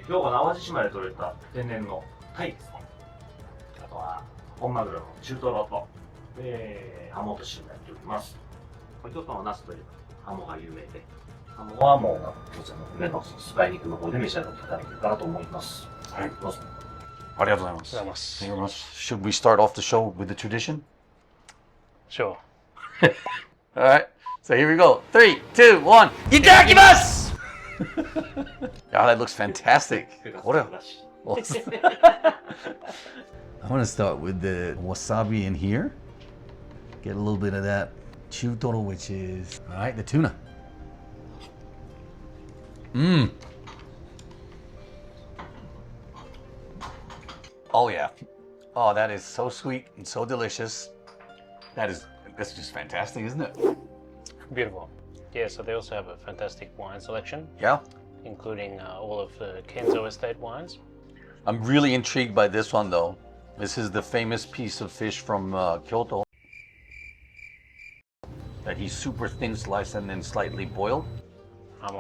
兵庫の淡路島で採れた天然の鯛ですね。あとは本マグロの中トロと、ハモと塩になっております。京都のナスというハモが有名で、ハモはもうこちらの上のスパイ肉の方で召し上がっていただけるかなと思います。はい、どうぞ。ありがとうございます。Thank you very much. Should we start off the show with the tradition? Sure. All right. So here we go. 3, 2, 1. Itadakimasu! Oh, that looks fantastic. I want to start with the wasabi in here. Get a little bit of that chutoro, which is, all right, the tuna. Mmm. Oh yeah. Oh, that is so sweet and so delicious. That's just fantastic, isn't it? Beautiful. Yeah, so they also have a fantastic wine selection. Yeah. Including all of the Kenzo estate wines. I'm really intrigued by this one though. This is the famous piece of fish from Kyoto that he's super thin sliced and then slightly boiled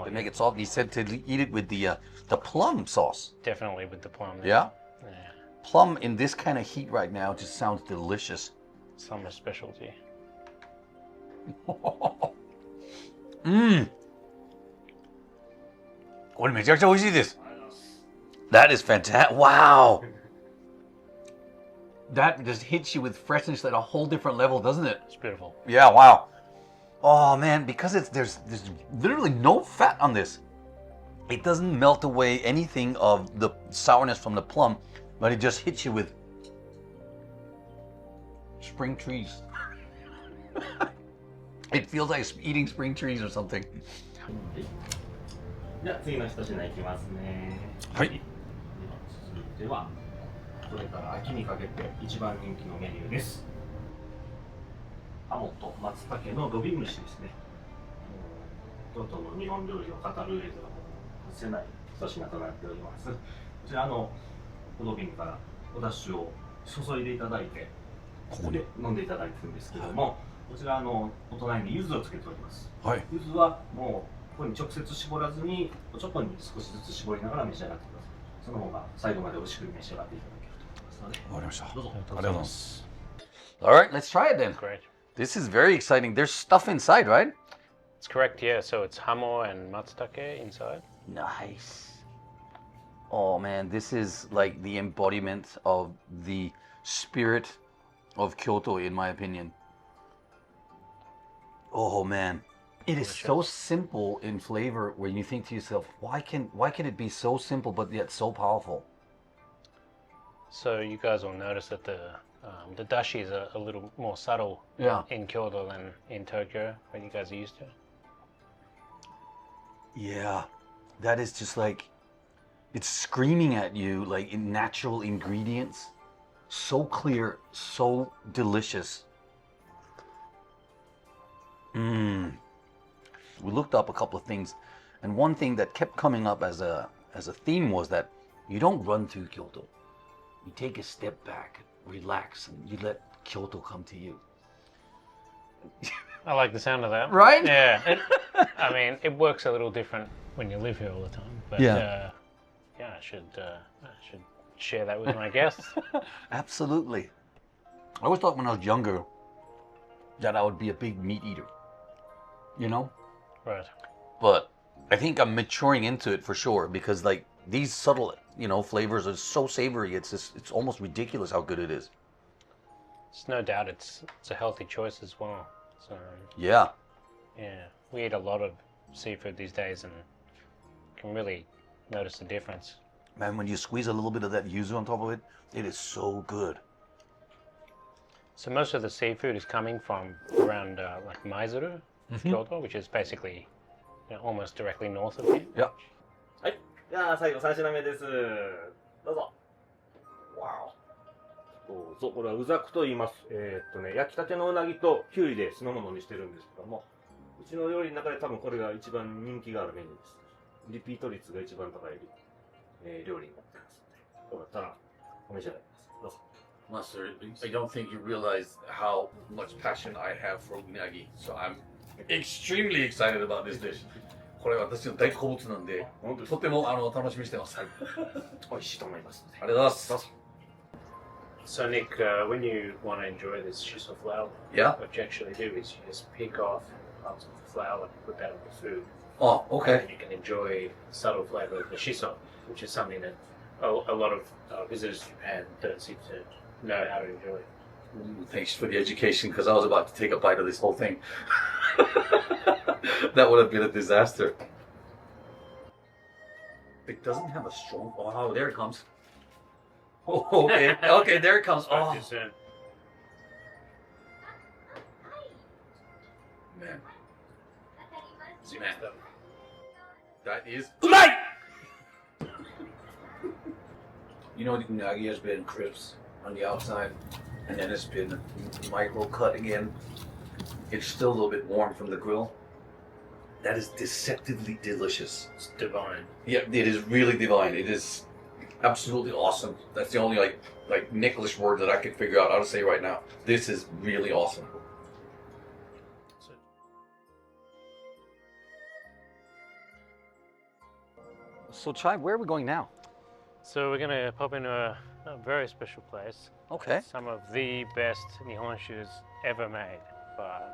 to make it soft. He said to eat it with the plum sauce. Definitely with the plum. Yeah? Yeah. Plum in this kind of heat right now just sounds delicious. Summer specialty. Mmm. That is fantastic. Wow. That just hits you with freshness at a whole different level, doesn't it? It's beautiful. Yeah, wow. Oh man, because there's literally no fat on this. It doesn't melt away anything of the sourness from the plum, but it just hits you with spring trees. It feels like eating spring trees or something. じゃあ次の一品いきますね。はい。続いてはこれから秋にかけて一番人気のメニューです。ハモと松茸のロビ蒸しですね。京都の日本料理を語る上では外せない一品となっております。こちらロビンからお出汁を注いでいただいて、ここで飲んでいただいてるんですけれども、こちらお隣に柚子をつけております。はい。柚子はもうここに直接絞らずにおちょこに少しずつ絞りながら召し上がってください。その方が最後まで美味しく召し上がっていただけると思いますので。わかりました。どうぞ。ありがとうございます。All right, let's try it then. Great. This is very exciting. There's stuff inside, right? It's correct, yeah. So it's hamo and matsutake inside. Nice. Oh man, this is like the embodiment of the spirit of Kyoto, in my opinion. Oh man, it is so simple in flavor when you think to yourself, why can it be so simple but yet so powerful? So you guys will notice that the dashi is a little more subtle in Kyoto than in Tokyo, where you guys are used to. Yeah, that is just like, it's screaming at you like in natural ingredients. So clear, so delicious. Mmm. We looked up a couple of things, and one thing that kept coming up as a theme was that you don't run through Kyoto. You take a step back, relax, and you let Kyoto come to you. I like the sound of that. Right? Yeah. I mean, it works a little different when you live here all the time. But yeah, I should share that with my guests. Absolutely. I always thought when I was younger that I would be a big meat eater. You know? Right. But I think I'm maturing into it for sure, because like these subtle, flavors are so savory. It's almost ridiculous how good it is. It's no doubt it's a healthy choice as well. So yeah, we eat a lot of seafood these days and can really notice the difference. Man, when you squeeze a little bit of that yuzu on top of it, it is so good. So most of the seafood is coming from around like Maizuru, Kyoto, which is basically almost directly north of here. Yeah. はい。じゃあ最後3品目です。どうぞ。わお。どうぞ。これはうざくと言います。焼きたてのうなぎときゅうりで酢の物にしてるんですけども、うちの料理の中で多分これが一番人気があるメニューです。リピート率が一番高い料理になってますので、よかったらお召し上がりください。どうぞ。Master, I don't think you realize how much passion I have for unagi, so I'm extremely excited about this dish. これは私の大好物なんで、とても楽しみにしてます。美味しいと思いますので。ありがとうございます。どうぞ。So Nick, when you want to enjoy this shiso flour, yeah, what you actually do is you just pick off parts of the flour and put that on the food. Oh, okay. And you can enjoy the subtle flavor of the shiso, which is something that a lot of visitors to Japan don't seem to know how to enjoy. Thanks for the education, because I was about to take a bite of this whole thing. That would have been a disaster. It doesn't have a strong. Oh, there it comes. Oh, okay, okay, there it comes. Oh, man. See, man. That is. You know, the unagi has been crisp on the outside, and then it's been micro cut again. It's still a little bit warm from the grill. That is deceptively delicious. It's divine. Yeah, it is really divine. It is absolutely awesome. That's the only like Nicklish word that I could figure out how to say right now. This is really awesome. So Chai, where are we going now? So we're going to pop into a very special place. Okay. Some of the best nihonshus ever made.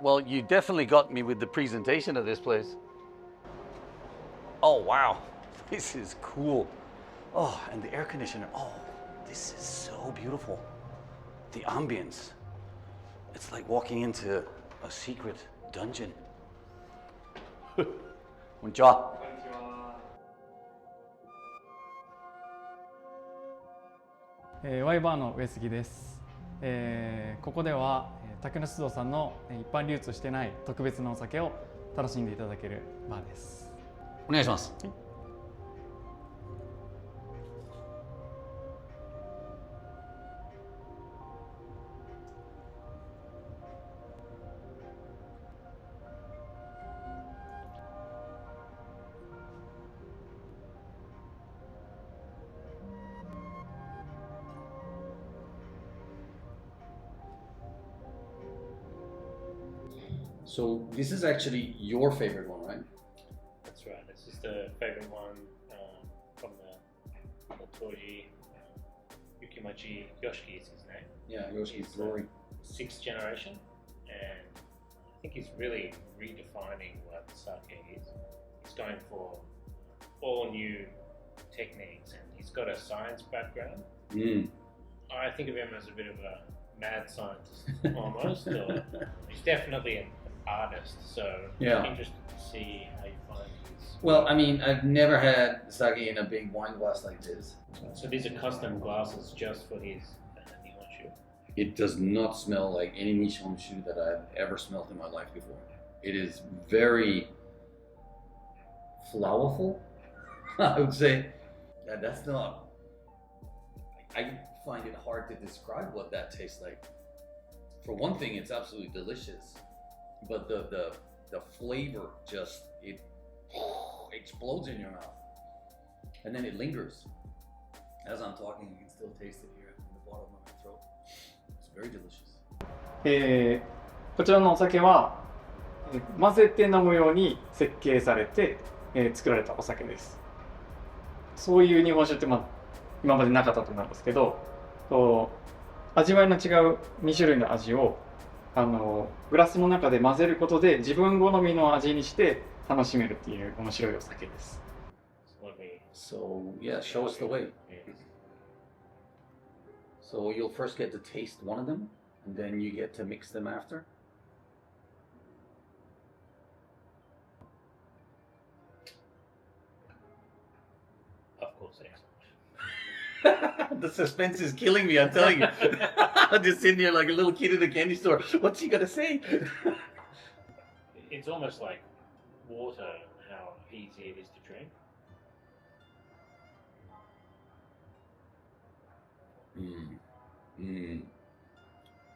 Well, you definitely got me with the presentation of this place. Oh, wow. This is cool. Oh, and the air conditioner. Oh, this is so beautiful. The ambience. It's like walking into a secret dungeon. Konnichiwa.ワイバーの上杉です。ここでは竹の酒造さんの一般流通してない特別なお酒を楽しんでいただけるバーです。お願いします。はい。So this is actually your favorite one, right? That's right. This is the favorite one from the Toji Yukimachi. Yoshi is his name. Yeah, Yoshi's glory. 6th generation, and I think he's really redefining what sake is. He's going for all new techniques, and he's got a science background. I think of him as a bit of a mad scientist almost. Or he's definitely an artist, so Yeah. I'm interested to see how you find his. Well, I mean, I've never had sake in a big wine glass like this. So these are custom glasses just for his nihonshu. It does not smell like any nihonshu that I've ever smelled in my life before. It is very flowerful, I would say. That's not. I find it hard to describe what that tastes like. For one thing, it's absolutely delicious, but the flavor just it explodes in your mouth, and then it lingers. As I'm talking, you can still taste it here in the bottom of my throat. It's very delicious. こちらのお酒は混ぜて飲むように設計されて作られたお酒です。そういう日本酒って今までなかったと思うんですけど、味わいの違う2種類の味をグラスの中で混ぜることで自分好みの味にして楽しめるっていう面白いお酒です。So yeah, show us the way. So you'll first get to taste one of them, and then you get to mix them after. Of course, The suspense is killing me, I'm telling you. I'm just sitting here like a little kid in a candy store. What's he gonna say? It's almost like water, how easy it is to drink.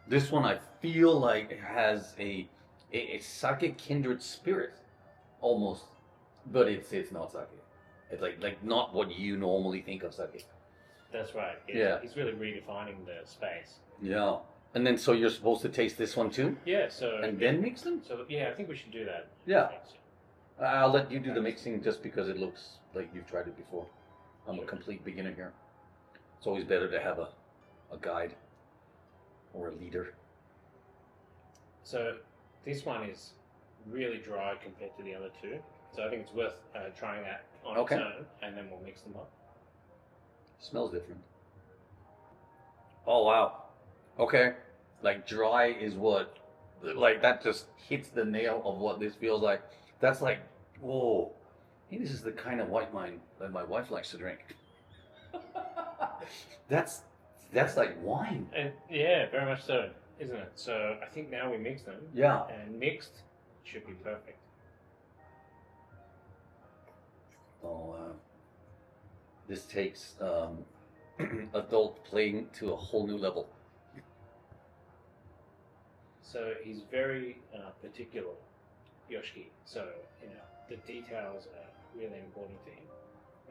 This one I feel like it has a sake kindred spirit, almost, but it's not sake. It's like not what you normally think of sake. That's right. Yeah. He's really redefining the space. Yeah. And then so you're supposed to taste this one too? Yeah, so... And then mix them? So yeah, I think we should do that. Yeah. I'll let you do the mixing just because it looks like you've tried it before. I'm a complete beginner here. It's always better to have a guide or a leader. So this one is really dry compared to the other two. So I think it's worth trying that on Okay. its own, and then we'll mix them up. Smells different. Oh wow. Okay. Like dry is what, like that just hits the nail of what this feels like. That's like, whoa. I think this is the kind of white wine that my wife likes to drink. That's like wine. And yeah, very much so, isn't it? So I think now we mix them. Yeah. And mixed should be perfect. Oh, this takes adult playing to a whole new level. So he's very particular, Yoshi. So, you know, the details are really important to him.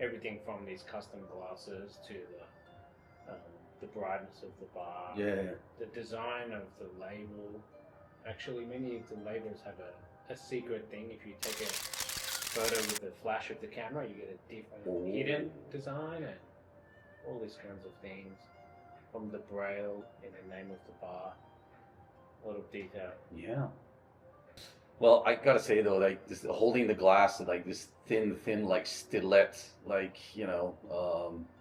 Everything from these custom glasses to the brightness of the bar. Yeah. The design of the label. Actually, many of the labels have a secret thing. If you take a photo with the flash of the camera, you get a different hidden design and all these kinds of things. From the braille in the name of the bar. A lot of detail. Yeah. Well, I gotta say though, like this holding the glass, like this thin like stiletto, like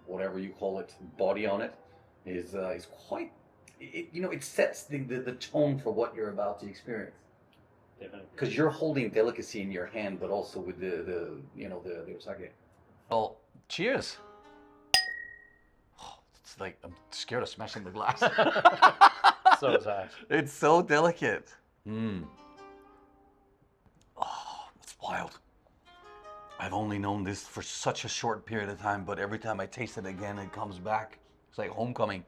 whatever you call it, body on it, is quite. It sets the tone for what you're about to experience. Definitely. Because you're holding delicacy in your hand, but also with the osake. Well, cheers. It's like I'm scared of smashing the glass. So tight. It's so delicate. Oh, it's wild. I've only known this for such a short period of time, but every time I taste it again, it comes back. It's like homecoming.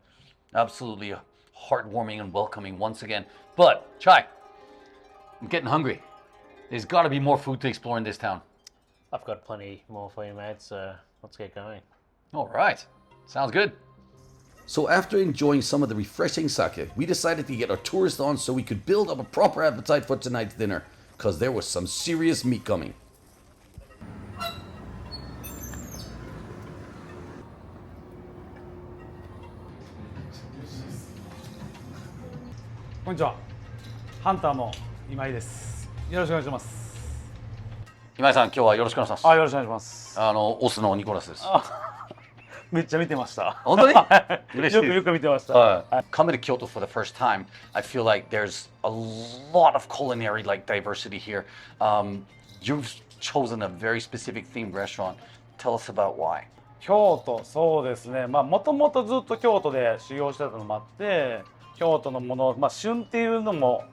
Absolutely heartwarming and welcoming once again. But, Chai, I'm getting hungry. There's got to be more food to explore in this town. I've got plenty more for you, mate, so let's get going. All right. Sounds good. So after enjoying some of the refreshing sake, we decided to get our tourist on so we could build up a proper appetite for tonight's dinner, because there was some serious meat coming. こんにちは。ハンターの今井です。よろしくお願いします。今井さん、今日はよろしくお願いします。よろしくお願いします。オスのニコラスです。めっちゃ見てました。本当に嬉しいです。よく見てました。Coming to Kyoto for the first time, I feel like there's a lot of culinary diversity here. You've chosen a very specific themed restaurant. Tell us about why. 京都、そうですね。もともとずっと京都で修行してたのもあって、京都のもの、旬っていうのも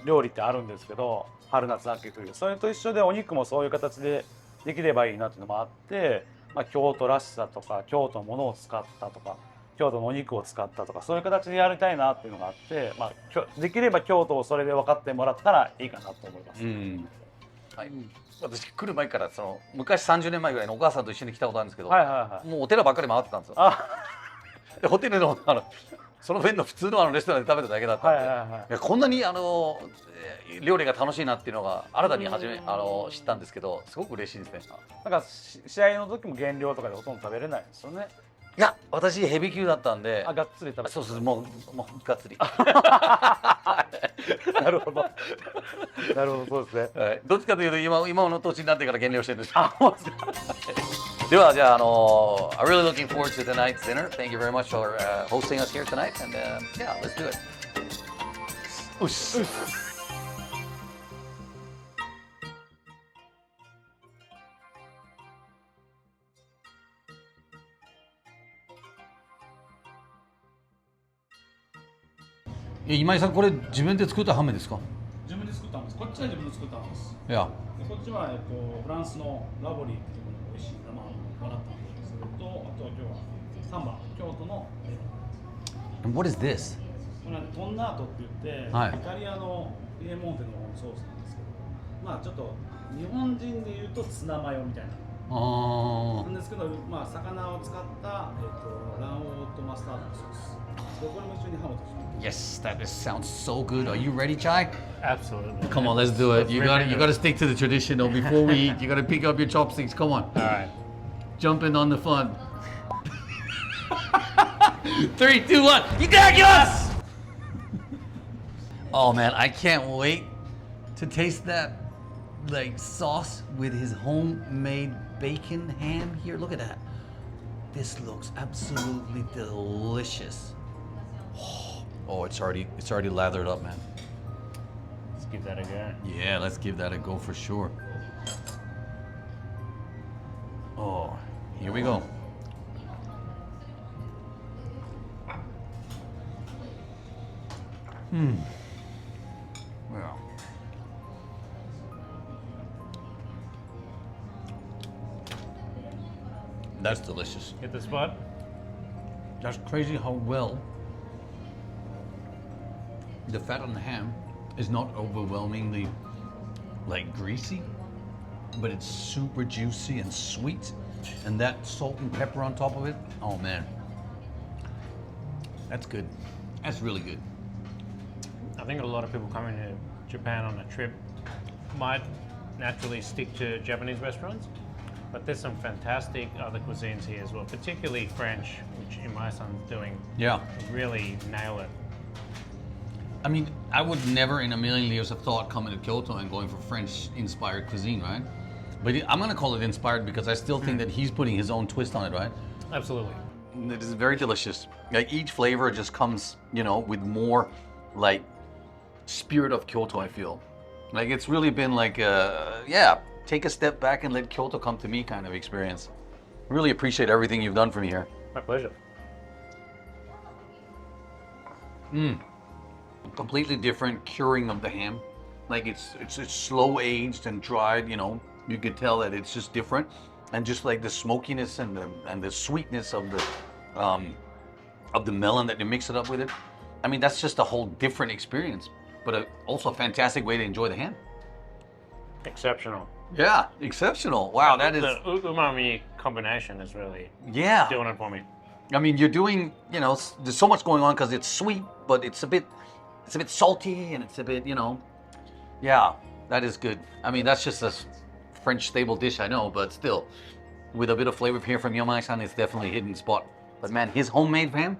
料理ってあるんですけど、春夏秋冬。それと一緒でお肉もそういう形でできればいいなっていうのもあって、京都らしさとか京都のものを使ったとか京都のお肉を使ったとかそういう形でやりたいなっていうのがあって、できれば京都をそれで分かってもらったらいいかなと思います。私来る前から昔30年前ぐらいのお母さんと一緒に来たことあるんですけど、もうお寺ばっかり回ってたんですよ。でホテルのその辺の普通のレストランで食べただけだったんで、こんなに料理が楽しいなっていうのが新たに知ったんですけど、すごく嬉しいですね。だから試合の時も減量とかでほとんど食べれないんですよね。いや、私ヘビー級だったんで。がっつり食べて。そう、もうがっつり。なるほど。なるほど、そうですね。どっちかというと今の年になってから減量してるんです。ではじゃあI'm really looking forward to tonight's dinner. Thank you very much for hosting us here tonight, and yeah, let's do it. よし。今井さん、これ自分で作ったハムですか？自分で作ったんです。こっちは自分で作ったんです。いや。こっちはフランスのラボリーっていうところの美味しい生ハムをもらったんですけど、あとは今日はサンバ、京都の。And what is this? これはトンナートって言って、イタリアのピエモンテのソースなんですけど、ちょっと日本人でいうとツナマヨみたいな。なんですけど、魚を使った卵黄とマスタードのソース。これも一緒にハムと一緒に。Yes, that sounds so good. Are you ready, Chai? Absolutely. Come on, let's do it. You got to stick to the tradition though. Before we eat, you got to pick up your chopsticks. Come on. All right. Jump in on the fun. 3, 2, 1. Itadakimasu! Oh man, I can't wait to taste that. like sauce with his homemade bacon ham here. Look at that. This looks absolutely delicious. Oh, it's already lathered up, man. Let's give that a go. Yeah, let's give that a go for sure. Oh, here we go. Well. That's delicious. Hit the spot. That's crazy how well the fat on the ham is not overwhelmingly like greasy, but it's super juicy and sweet. And that salt and pepper on top of it, oh man. That's good. That's really good. I think a lot of people coming to Japan on a trip might naturally stick to Japanese restaurants, but there's some fantastic other cuisines here as well, particularly French, which Imai-san's doing. Yeah. Really nail it. I mean, I would never in a million years have thought coming to Kyoto and going for French-inspired cuisine, right? But I'm gonna call it inspired because I still think that he's putting his own twist on it, right? Absolutely. It is very delicious. Like each flavor just comes, you know, with more like spirit of Kyoto, I feel. Like it's really been like yeah, take a step back and let Kyoto come to me kind of experience. Really appreciate everything you've done for me here. My pleasure. Completely different curing of the ham. Like it's slow aged and dried, you know. You can tell that it's just different. And just like the smokiness and the sweetness of the melon that you mix it up with it. I mean, that's just a whole different experience, but also a fantastic way to enjoy the ham. Exceptional. Yeah, exceptional. Wow, that is... The umami combination is really doing it for me. I mean, you're doing, you know, there's so much going on because it's sweet, but it's a bit salty and it's a bit, you know, yeah, that is good. I mean, that's just a French staple dish, I know, but still, with a bit of flavor here from Yomai-san, it's definitely a hidden spot. But man, his homemade ham,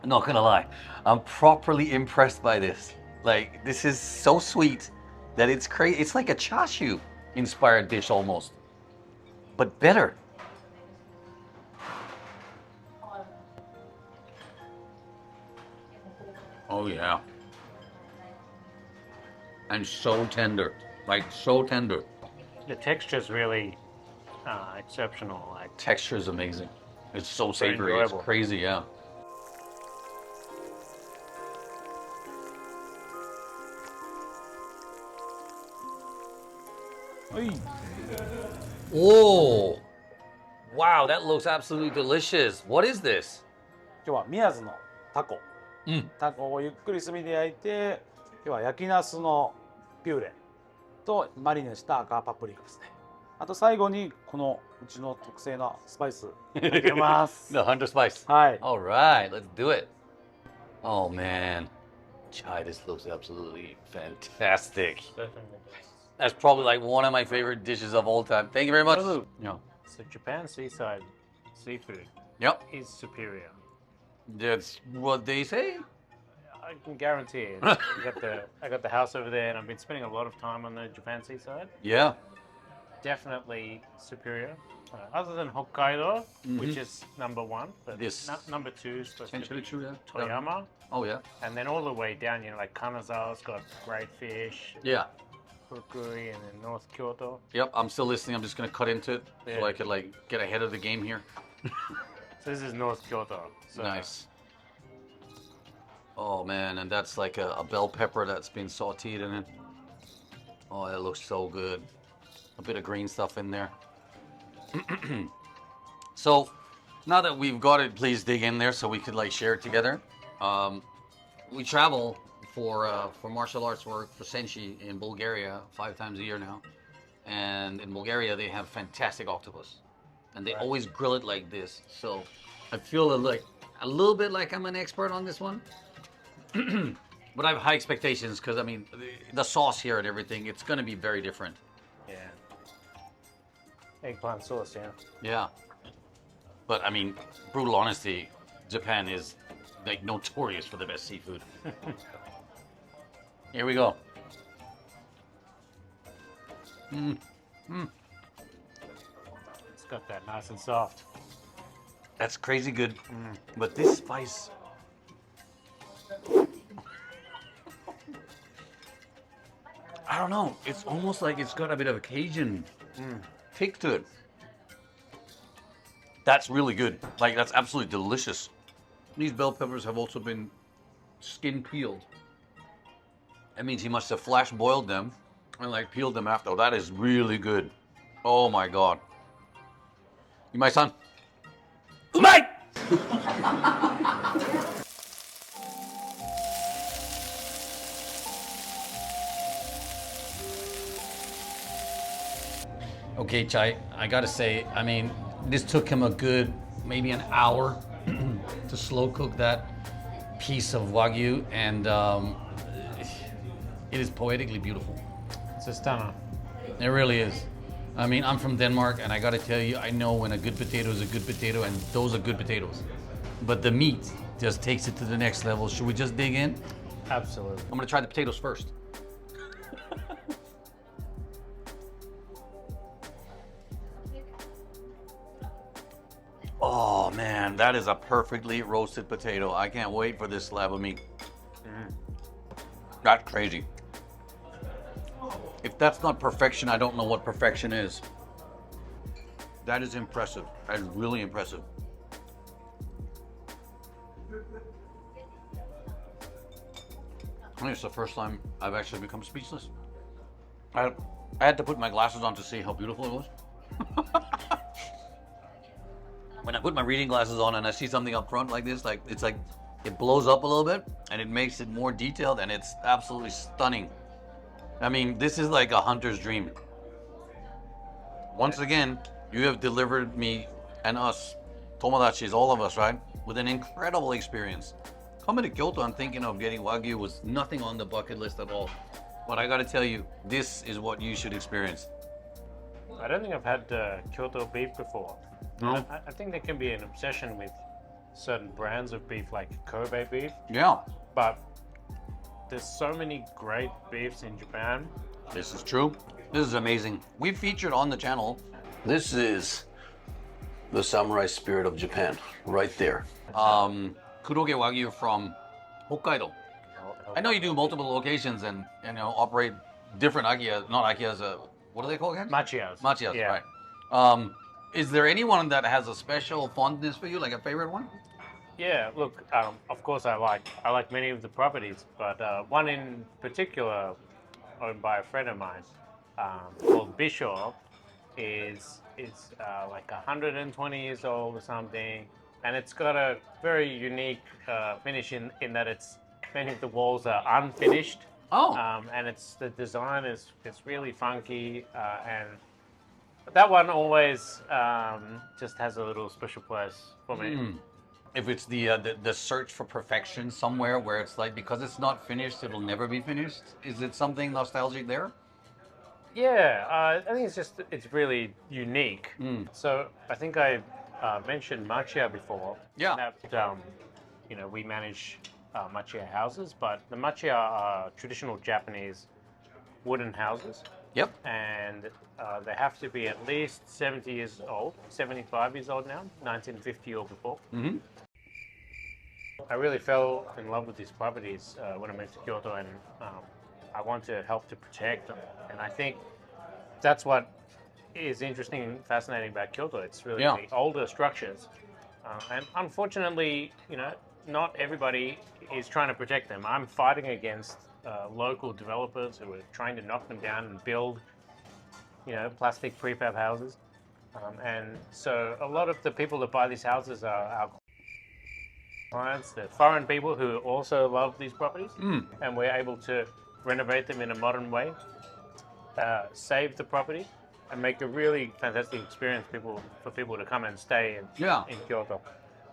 I'm not gonna lie, I'm properly impressed by this. Like, this is so sweet that it's crazy. It's like a chashu inspired dish almost, but better. Oh yeah. And so tender, like so tender. The texture is really exceptional. Like Texture is amazing. It's so Very savory, it's enjoyable. crazy, yeah. Oh, wow, that looks absolutely delicious. What is this? 今日は宮津のタコ。タコをゆっくり炭で焼いて、今日は焼きナスのピューレとマリネした赤パプリカですね。あと最後にこのうちの特製のスパイス入れます。 The hunter spice. はい。 All right, let's do it. Oh man, Chai, this looks absolutely fantastic. That's probably like one of my favorite dishes of all time. Thank you very much. Yeah. So Japan seaside seafood is superior. That's what they say. I can guarantee it. I got the house over there, and I've been spending a lot of time on the Japan seaside. Yeah. Definitely superior. Other than Hokkaido, which is number one, but number two is supposed to be Toyama. Oh yeah. And then all the way down, you know, like Kanazawa's got great fish. Yeah. Fukui, and then North Kyoto. Yep, I'm still listening. I'm just gonna cut into it so Yeah. I could like get ahead of the game here. So this is North Kyoto. So Nice. Oh man, and that's like a bell pepper that's been sauteed in it. Oh, that looks so good. A bit of green stuff in there. So now that we've got it, please dig in there so we could like share it together. We travel for martial arts work for Senshi in Bulgaria 5 times a year now. And in Bulgaria, they have fantastic octopus. And they always grill it like this. So I feel like a little bit like I'm an expert on this one. But I have high expectations because, I mean, the sauce here and everything, it's going to be very different. yeah. Eggplant sauce, yeah. Yeah. But, I mean, brutal honesty, Japan is like notorious for the best seafood. Here we go. It's got that nice and soft. That's crazy good. But this spice. I don't know. It's almost like it's got a bit of a Cajun kick to it. That's really good. Like, that's absolutely delicious. These bell peppers have also been skin peeled. That means he must have flash boiled them and like peeled them after. That is really good. Oh my god. Imai-san. Umai! Okay, Chai, I gotta say, I mean, this took him a good, maybe an hour to slow cook that piece of wagyu, and it is poetically beautiful. It's a stunner. It really is. I mean, I'm from Denmark, and I gotta tell you, I know when a good potato is a good potato, and those are good potatoes. But the meat just takes it to the next level. Should we just dig in? Absolutely. I'm gonna try the potatoes first. Oh man, that is a perfectly roasted potato. I can't wait for this slab of meat. That's crazy. If that's not perfection, I don't know what perfection is. That is impressive. That is really impressive. I think it's the first time I've actually become speechless. I had to put my glasses on to see how beautiful it was. When I put my reading glasses on and I see something up front like this, like it's like it blows up a little bit and it makes it more detailed and it's absolutely stunning. I mean, this is like a hunter's dream. Once again, you have delivered me and us, Tomodachis, all of us, right, with an incredible experience. Coming to Kyoto and thinking of getting wagyu was nothing on the bucket list at all. But I gotta tell you, this is what you should experience. I don't think I've had Kyoto beef before. No? I think there can be an obsession with certain brands of beef, like Kobe beef. Yeah. But there's so many great beefs in Japan. This is true. This is amazing. We've featured on the channel. This is the samurai spirit of Japan, right there. Kuroge Wagyu from Hokkaido. I know you do multiple locations and operate different Akiya, not Akiyas, what do they call again? Machiyas. Machiyas, Yeah. right. Is there anyone that has a special fondness for you, like a favorite one? Yeah, look, of course I like many of the properties, but one in particular owned by a friend of mine called Bishop is like 120 years old or something, and it's got a very unique finish in that many of the walls are unfinished. Oh. And the design is really funky, and that one always just has a little special place for me. If it's the search for perfection somewhere where it's like, because it's not finished, it'll never be finished. Is it something nostalgic there? Yeah, I think it's really unique. So I think I mentioned Machiya before. Yeah. That, we manage Machiya houses, but the Machiya are traditional Japanese wooden houses. Yep. And they have to be at least 70 years old, 75 years old now, 1950 or before. Mm-hmm. I really fell in love with these properties when I moved to Kyoto, and I want to help to protect them. And I think that's what is interesting and fascinating about Kyoto. It's really the older structures. And unfortunately, not everybody is trying to protect them. I'm fighting against local developers who are trying to knock them down and build, plastic prefab houses. And so a lot of the people that buy these houses are our clients. They're foreign people who also love these properties. And we're able to renovate them in a modern way, save the property, and make a really fantastic experience for people to come and stay in Kyoto.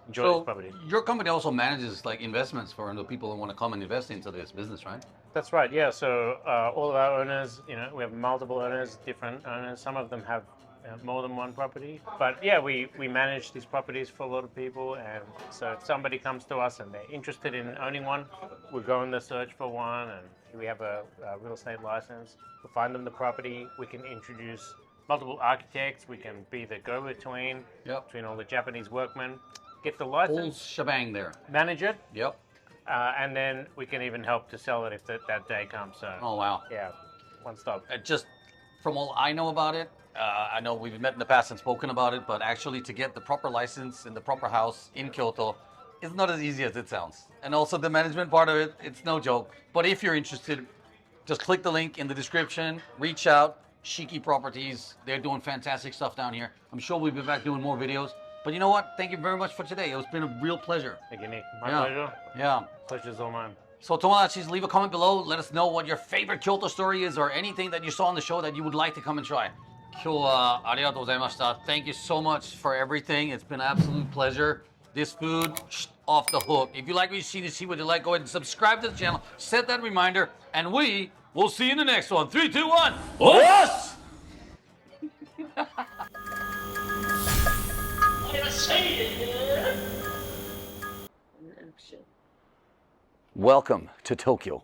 Enjoy this property. Your company also manages like investments for the people who want to come and invest into this business, right? That's right, yeah. So all of our owners, we have multiple owners, different owners. Some of them have more than one property. But yeah, we manage these properties for a lot of people. And so if somebody comes to us and they're interested in owning one, we go in the search for one. And We have a real estate license. We find them the property. We can introduce multiple architects. We can be the go-between between all the Japanese workmen. Get the license. Whole shebang there. Manage it. Yep. And then we can even help to sell it if that day comes. So. Oh wow. Yeah. One stop. Just from all I know about it, I know we've met in the past and spoken about it, but actually to get the proper license in the proper house in Kyoto is not as easy as it sounds. And also the management part of it, it's no joke. But if you're interested, just click the link in the description, reach out. Shiki Properties, they're doing fantastic stuff down here. I'm sure we'll be back doing more videos. But you know what? Thank you very much for today. It's been a real pleasure. Thank you, Nick. My pleasure. Yeah. Pleasure's all mine. So Tomodachis, leave a comment below. Let us know what your favorite Kyoto story is or anything that you saw on the show that you would like to come and try. 今日はありがとうございました. Thank you so much for everything. It's been an absolute pleasure. This food, off the hook. If you like what you see what you like, go ahead and subscribe to the channel. Set that reminder, and we will see you in the next one. 3, 2, 1. Us! Welcome to Tokyo.